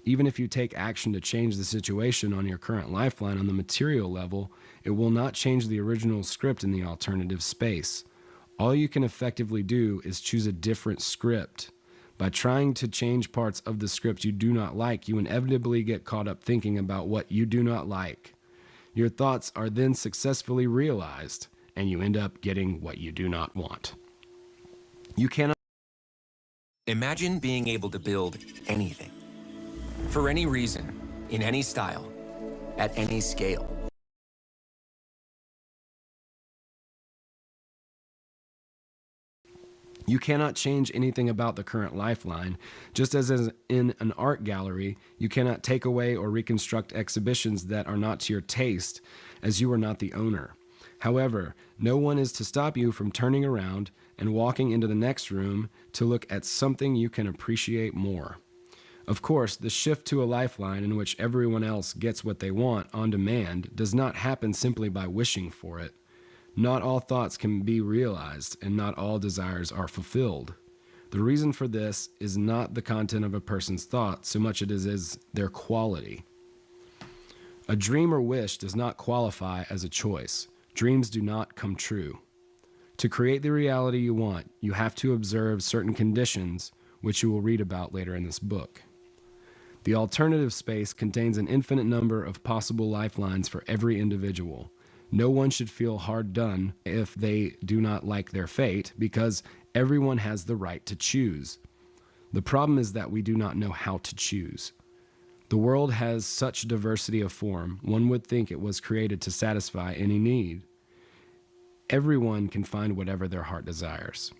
Even if you take action to change the situation on your current lifeline on the material level, it will not change the original script in the alternative space. All you can effectively do is choose a different script. By trying to change parts of the script you do not like, you inevitably get caught up thinking about what you do not like. Your thoughts are then successfully realized, and you end up getting what you do not want. You cannot Imagine being able to build anything. For any reason, in any style, at any scale. You cannot change anything about the current lifeline, just as in an art gallery, you cannot take away or reconstruct exhibitions that are not to your taste, as you are not the owner. However, no one is to stop you from turning around and walking into the next room to look at something you can appreciate more. Of course, the shift to a lifeline in which everyone else gets what they want on demand does not happen simply by wishing for it. Not all thoughts can be realized, and not all desires are fulfilled. The reason for this is not the content of a person's thought so much as it is their quality. A dream or wish does not qualify as a choice. Dreams do not come true. To create the reality you want, you have to observe certain conditions, which you will read about later in this book. The alternative space contains an infinite number of possible lifelines for every individual. No one should feel hard done if they do not like their fate, because everyone has the right to choose. The problem is that we do not know how to choose. The world has such diversity of form, one would think it was created to satisfy any need. Everyone can find whatever their heart desires.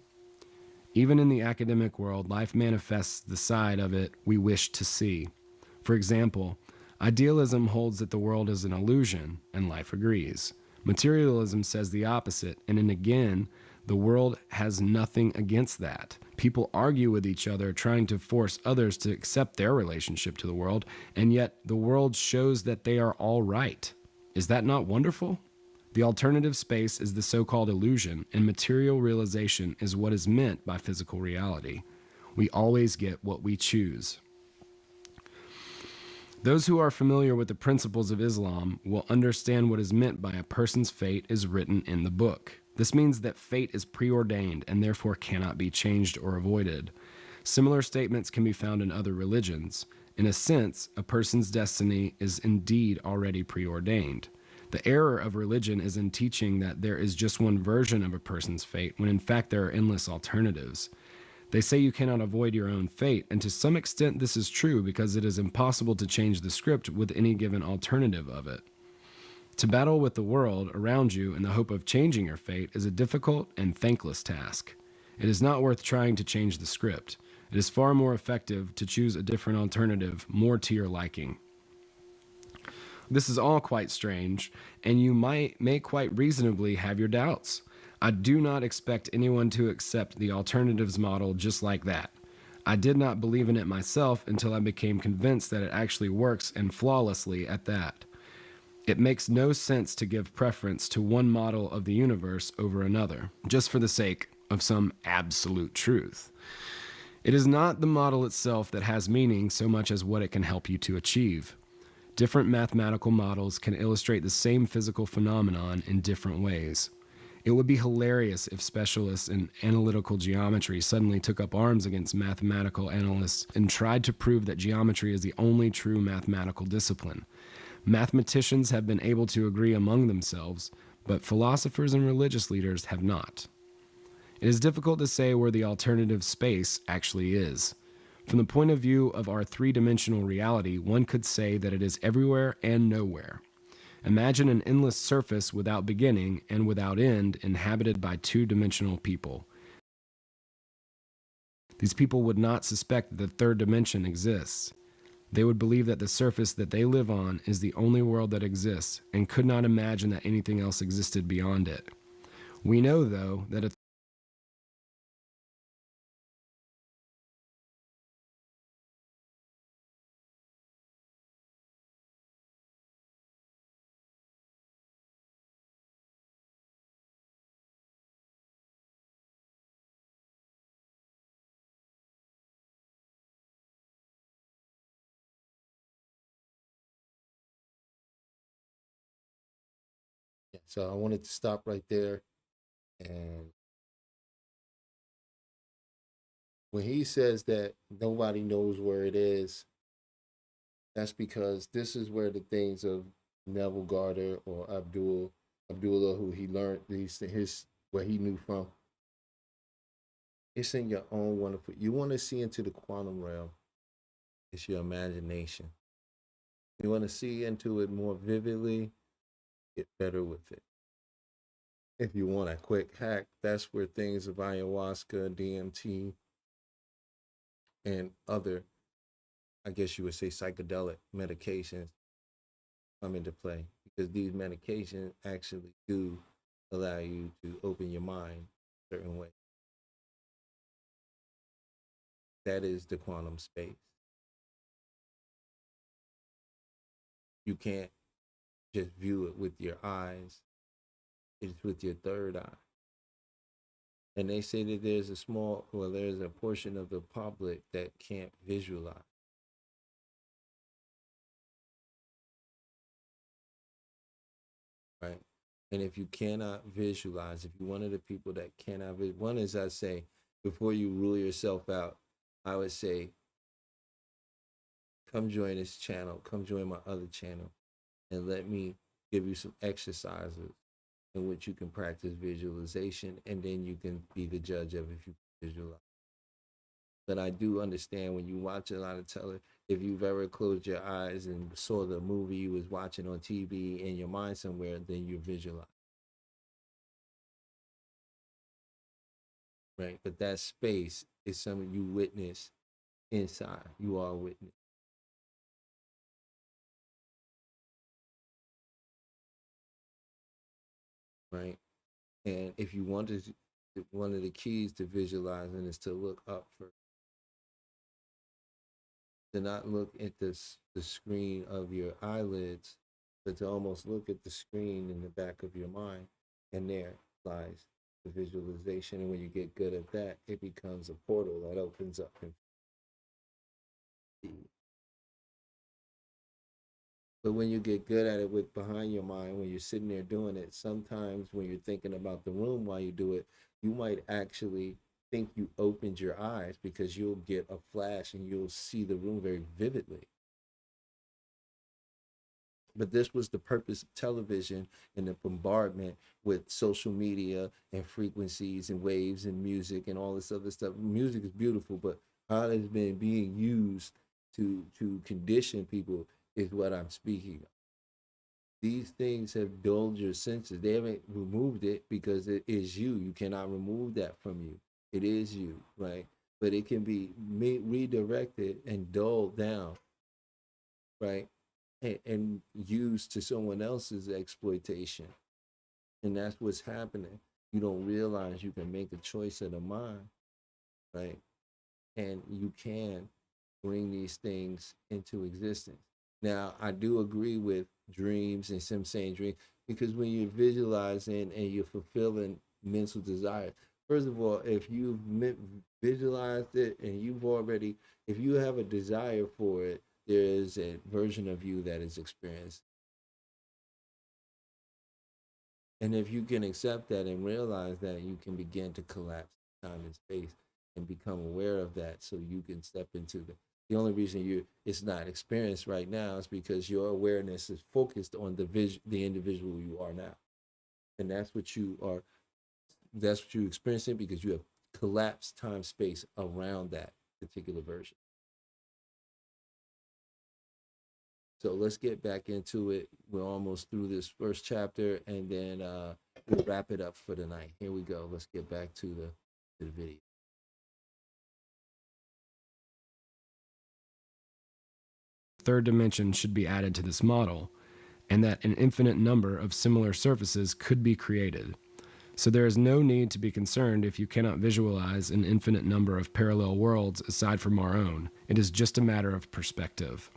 Even in the academic world, life manifests the side of it we wish to see. For example, idealism holds that the world is an illusion, and life agrees. Materialism says the opposite, and again, the world has nothing against that. People argue with each other, trying to force others to accept their relationship to the world, and yet the world shows that they are all right. Is that not wonderful? The alternative space is the so-called illusion, and material realization is what is meant by physical reality. We always get what we choose. Those who are familiar with the principles of Islam will understand what is meant by a person's fate is written in the book. This means that fate is preordained and therefore cannot be changed or avoided. Similar statements can be found in other religions. In a sense, a person's destiny is indeed already preordained. The error of religion is in teaching that there is just one version of a person's fate, when in fact there are endless alternatives. They say you cannot avoid your own fate, and to some extent this is true because it is impossible to change the script with any given alternative of it. To battle with the world around you in the hope of changing your fate is a difficult and thankless task. It is not worth trying to change the script. It is far more effective to choose a different alternative, more to your liking. This is all quite strange, and you may quite reasonably have your doubts. I do not expect anyone to accept the alternatives model just like that. I did not believe in it myself until I became convinced that it actually works, and flawlessly at that. It makes no sense to give preference to one model of the universe over another, just for the sake of some absolute truth. It is not the model itself that has meaning so much as what it can help you to achieve. Different mathematical models can illustrate the same physical phenomenon in different ways. It would be hilarious if specialists in analytical geometry suddenly took up arms against mathematical analysts and tried to prove that geometry is the only true mathematical discipline. Mathematicians have been able to agree among themselves, but philosophers and religious leaders have not. It is difficult to say where the alternative space actually is. From the point of view of our three-dimensional reality, one could say that it is everywhere and nowhere. Imagine an endless surface without beginning and without end, inhabited by two-dimensional people. These people would not suspect that the third dimension exists. They would believe that the surface that they live on is the only world that exists and could not imagine that anything else existed beyond it. We know, though, that a So I wanted to stop right there. And when he says that nobody knows where it is, that's because this is where the things of Neville Garter or Abdullah, who he learned where he knew from. It's in your own wonderful. You want to see into the quantum realm. It's your imagination. You want to see into it more vividly. Get better with it. If you want a quick hack, that's where things of ayahuasca, DMT, and other, I guess you would say, psychedelic medications come into play, because these medications actually do allow you to open your mind a certain way. That is the quantum space. You can't just view it with your eyes. It's with your third eye. And they say that there's a portion of the public that can't visualize. Right? And if you cannot visualize, if you're one of the people that cannot visualize, one is, I say, before you rule yourself out, I would say, come join this channel, come join my other channel, and let me give you some exercises in which you can practice visualization, and then you can be the judge of if you visualize. But I do understand when you watch a lot of television, if you've ever closed your eyes and saw the movie you was watching on TV in your mind somewhere, then you visualize. Right? But that space is something you witness inside. You are a witness. Right? And if you wanted to, one of the keys to visualizing is to look up first. To not look at the screen of your eyelids, but to almost look at the screen in the back of your mind, and there lies the visualization. And when you get good at that, it becomes a portal that opens up. But when you get good at it with behind your mind, when you're sitting there doing it, sometimes when you're thinking about the room while you do it, you might actually think you opened your eyes because you'll get a flash and you'll see the room very vividly. But this was the purpose of television and the bombardment with social media and frequencies and waves and music and all this other stuff. Music is beautiful, but how it has been being used to condition people is what I'm speaking of. These things have dulled your senses. They haven't removed it because it is you. You cannot remove that from you. It is you, right? But it can be redirected and dulled down, right? And used to someone else's exploitation. And that's what's happening. You don't realize you can make a choice of the mind, right? And you can bring these things into existence. Now, I do agree with dreams and some saying dreams, because when you're visualizing and you're fulfilling mental desire, first of all, if you've visualized it and if you have a desire for it, there is a version of you that is experienced. And if you can accept that and realize that, you can begin to collapse time and space and become aware of that, so you can step into the only reason it's not experienced right now is because your awareness is focused on the individual you are now. And that's what you're experiencing, because you have collapsed time space around that particular version. So let's get back into it. We're almost through this first chapter, and then we'll wrap it up for the night. Here we go. Let's get back to the video. Third dimension should be added to this model, and that an infinite number of similar surfaces could be created. So there is no need to be concerned if you cannot visualize an infinite number of parallel worlds aside from our own. It is just a matter of perspective.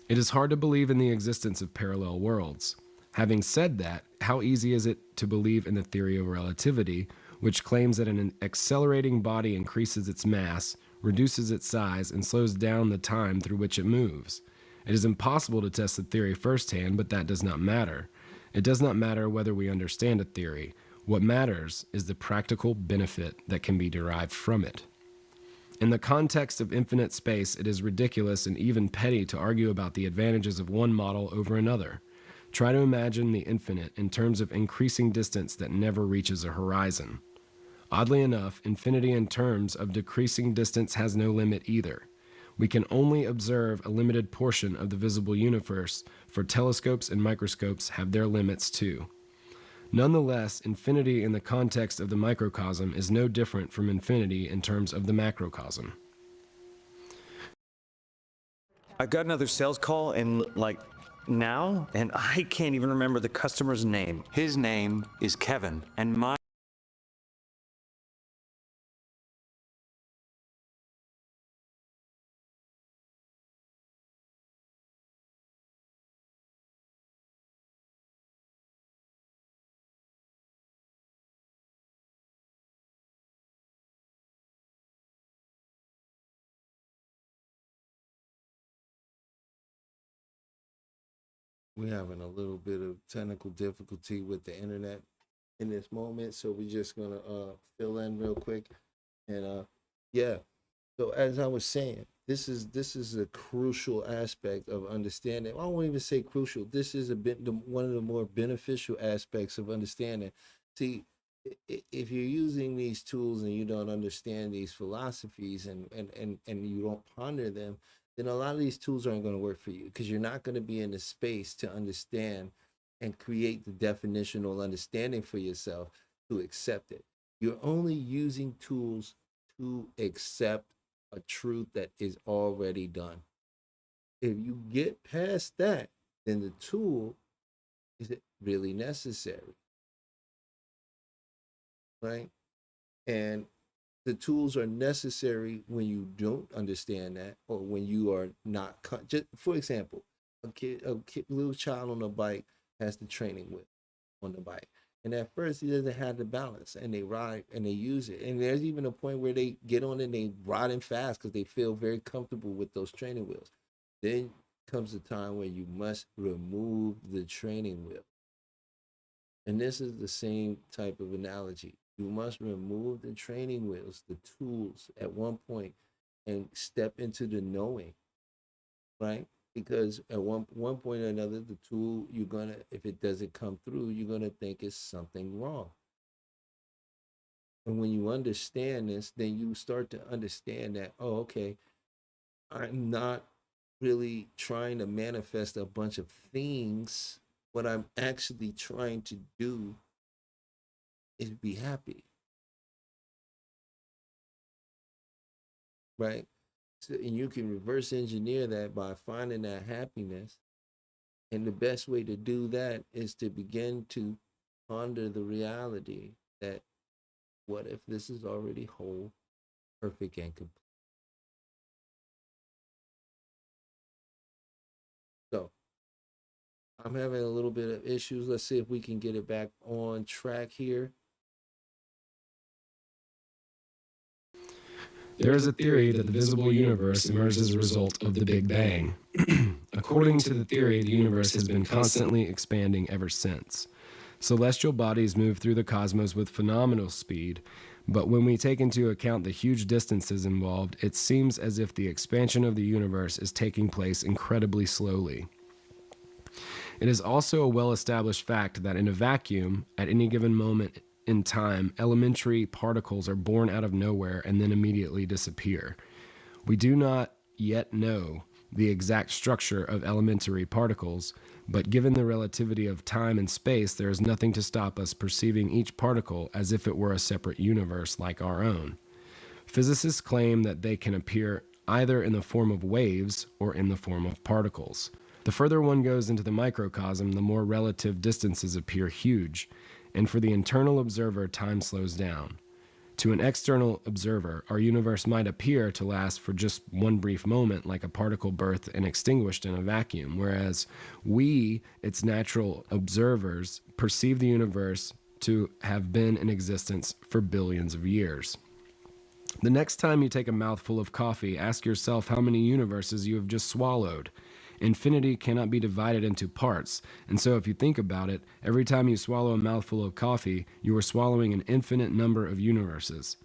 It is hard to believe in the existence of parallel worlds. Having said that, how easy is it to believe in the theory of relativity, which claims that an accelerating body increases its mass, reduces its size, and slows down the time through which it moves? It is impossible to test the theory firsthand, but that does not matter. It does not matter whether we understand a theory. What matters is the practical benefit that can be derived from it. In the context of infinite space, it is ridiculous and even petty to argue about the advantages of one model over another. Try to imagine the infinite in terms of increasing distance that never reaches a horizon. Oddly enough, infinity in terms of decreasing distance has no limit either. We can only observe a limited portion of the visible universe, for telescopes and microscopes have their limits too. Nonetheless, infinity in the context of the microcosm is no different from infinity in terms of the macrocosm. I got another sales call and now, and I can't even remember the customer's name. His name is Kevin, and my We're having a little bit of technical difficulty with the internet in this moment, so we're just gonna fill in real quick. And yeah, so as I was saying, this is a crucial aspect of understanding. I won't even say crucial. This is one of the more beneficial aspects of understanding. See, if you're using these tools and you don't understand these philosophies and you don't ponder them, then a lot of these tools aren't going to work for you, because you're not going to be in the space to understand and create the definitional understanding for yourself to accept it. You're only using tools to accept a truth that is already done. If you get past that, then the tool is really necessary, right? And the tools are necessary when you don't understand that, or when you are not. Just for example, a little child on a bike has the training whip on the bike. And at first, he doesn't have the balance, and they ride and they use it. And there's even a point where they get on and they riding fast because they feel very comfortable with those training wheels. Then comes a time where you must remove the training wheel. And this is the same type of analogy. You must remove the training wheels, the tools at one point, and step into the knowing, right? Because at one point or another, the tool, you're gonna, if it doesn't come through, you're gonna think it's something wrong. And when you understand this, then you start to understand that, oh, okay, I'm not really trying to manifest a bunch of things. What I'm actually trying to do is be happy, right? So, and you can reverse engineer that by finding that happiness. And the best way to do that is to begin to ponder the reality that what if this is already whole, perfect, and complete? So I'm having a little bit of issues. Let's see if we can get it back on track here. There is a theory that the visible universe emerged as a result of the Big Bang. According to the theory, the universe has been constantly expanding ever since. Celestial bodies move through the cosmos with phenomenal speed, but when we take into account the huge distances involved, it seems as if the expansion of the universe is taking place incredibly slowly. It is also a well-established fact that in a vacuum, at any given moment in time, elementary particles are born out of nowhere and then immediately disappear. We do not yet know the exact structure of elementary particles, but given the relativity of time and space, there is nothing to stop us perceiving each particle as if it were a separate universe like our own. Physicists claim that they can appear either in the form of waves or in the form of particles. The further one goes into the microcosm, the more relative distances appear huge, and for the internal observer, time slows down. To an external observer, our universe might appear to last for just one brief moment, like a particle birthed and extinguished in a vacuum, whereas we, its natural observers, perceive the universe to have been in existence for billions of years. The next time you take a mouthful of coffee, ask yourself how many universes you have just swallowed. Infinity cannot be divided into parts, and so if you think about it, every time you swallow a mouthful of coffee, you are swallowing an infinite number of universes.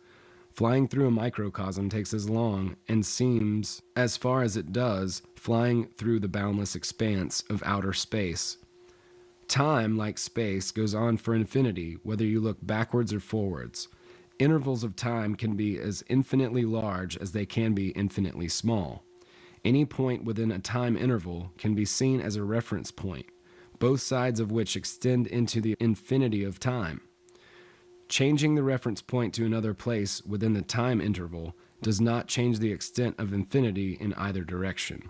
Flying through a microcosm takes as long and seems as far as it does flying through the boundless expanse of outer space. Time, like space, goes on for infinity, whether you look backwards or forwards. Intervals of time can be as infinitely large as they can be infinitely small. Any point within a time interval can be seen as a reference point, both sides of which extend into the infinity of time. Changing the reference point to another place within the time interval does not change the extent of infinity in either direction.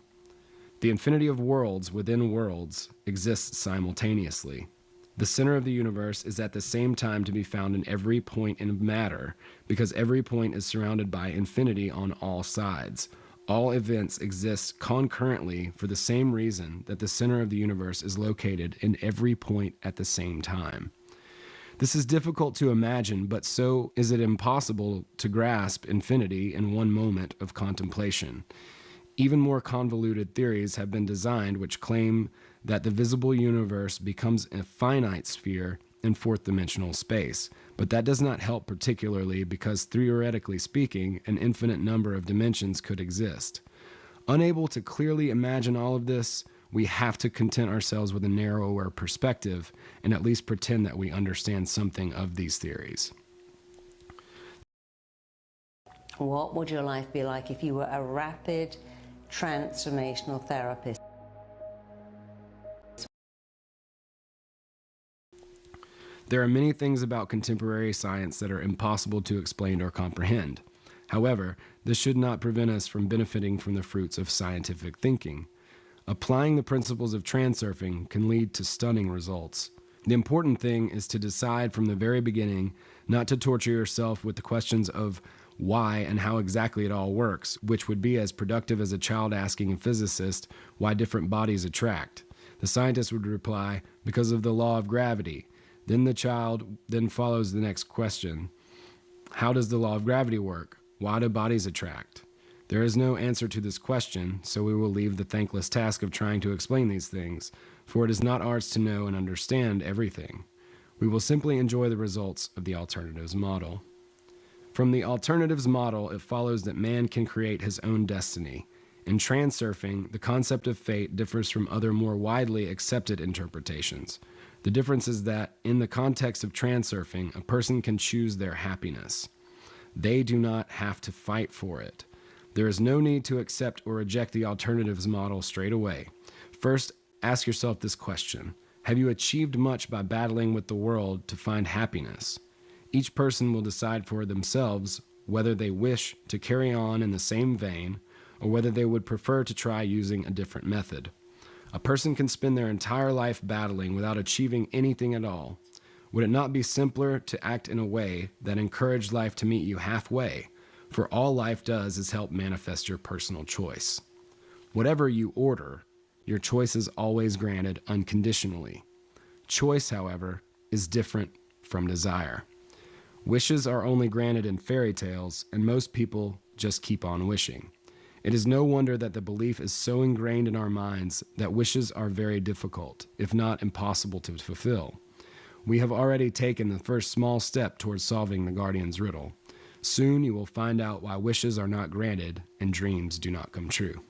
The infinity of worlds within worlds exists simultaneously. The center of the universe is at the same time to be found in every point in matter, because every point is surrounded by infinity on all sides. All events exist concurrently for the same reason that the center of the universe is located in every point at the same time. This is difficult to imagine, but so is it impossible to grasp infinity in one moment of contemplation. Even more convoluted theories have been designed which claim that the visible universe becomes a finite sphere in fourth-dimensional space, but that does not help particularly because theoretically speaking, an infinite number of dimensions could exist. Unable to clearly imagine all of this, we have to content ourselves with a narrower perspective and at least pretend that we understand something of these theories. What would your life be like if you were a rapid transformational therapist? There are many things about contemporary science that are impossible to explain or comprehend. However, this should not prevent us from benefiting from the fruits of scientific thinking. Applying the principles of transurfing can lead to stunning results. The important thing is to decide from the very beginning not to torture yourself with the questions of why and how exactly it all works, which would be as productive as a child asking a physicist why different bodies attract. The scientist would reply, because of the law of gravity. Then the child then follows the next question. How does the law of gravity work? Why do bodies attract? There is no answer to this question, so we will leave the thankless task of trying to explain these things, for it is not ours to know and understand everything. We will simply enjoy the results of the alternatives model. From the alternatives model, it follows that man can create his own destiny. In transurfing, the concept of fate differs from other more widely accepted interpretations. The difference is that, in the context of transurfing, a person can choose their happiness. They do not have to fight for it. There is no need to accept or reject the alternatives model straight away. First, ask yourself this question. Have you achieved much by battling with the world to find happiness? Each person will decide for themselves whether they wish to carry on in the same vein or whether they would prefer to try using a different method. A person can spend their entire life battling without achieving anything at all. Would it not be simpler to act in a way that encouraged life to meet you halfway? For all life does is help manifest your personal choice. Whatever you order, your choice is always granted unconditionally. Choice, however, is different from desire. Wishes are only granted in fairy tales, and most people just keep on wishing. It is no wonder that the belief is so ingrained in our minds that wishes are very difficult, if not impossible to fulfill. We have already taken the first small step towards solving the Guardian's riddle. Soon you will find out why wishes are not granted and dreams do not come true.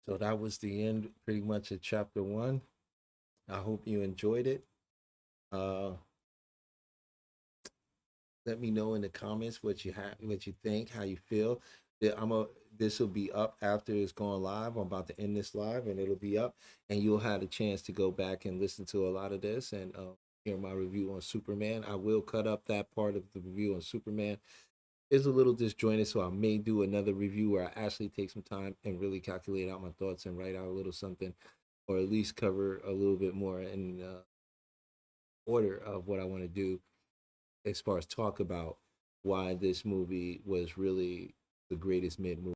So that was the end pretty much of chapter 1. I hope you enjoyed it. Let me know in the comments what you think, how you feel. This will be up after it's gone live. I'm about to end this live and it'll be up, and you'll have a chance to go back and listen to a lot of this and hear my review on Superman. I will cut up that part of the review on Superman. It's a little disjointed, so I may do another review where I actually take some time and really calculate out my thoughts and write out a little something, or at least cover a little bit more in order of what I want to do as far as talk about why this movie was really the greatest mid movie.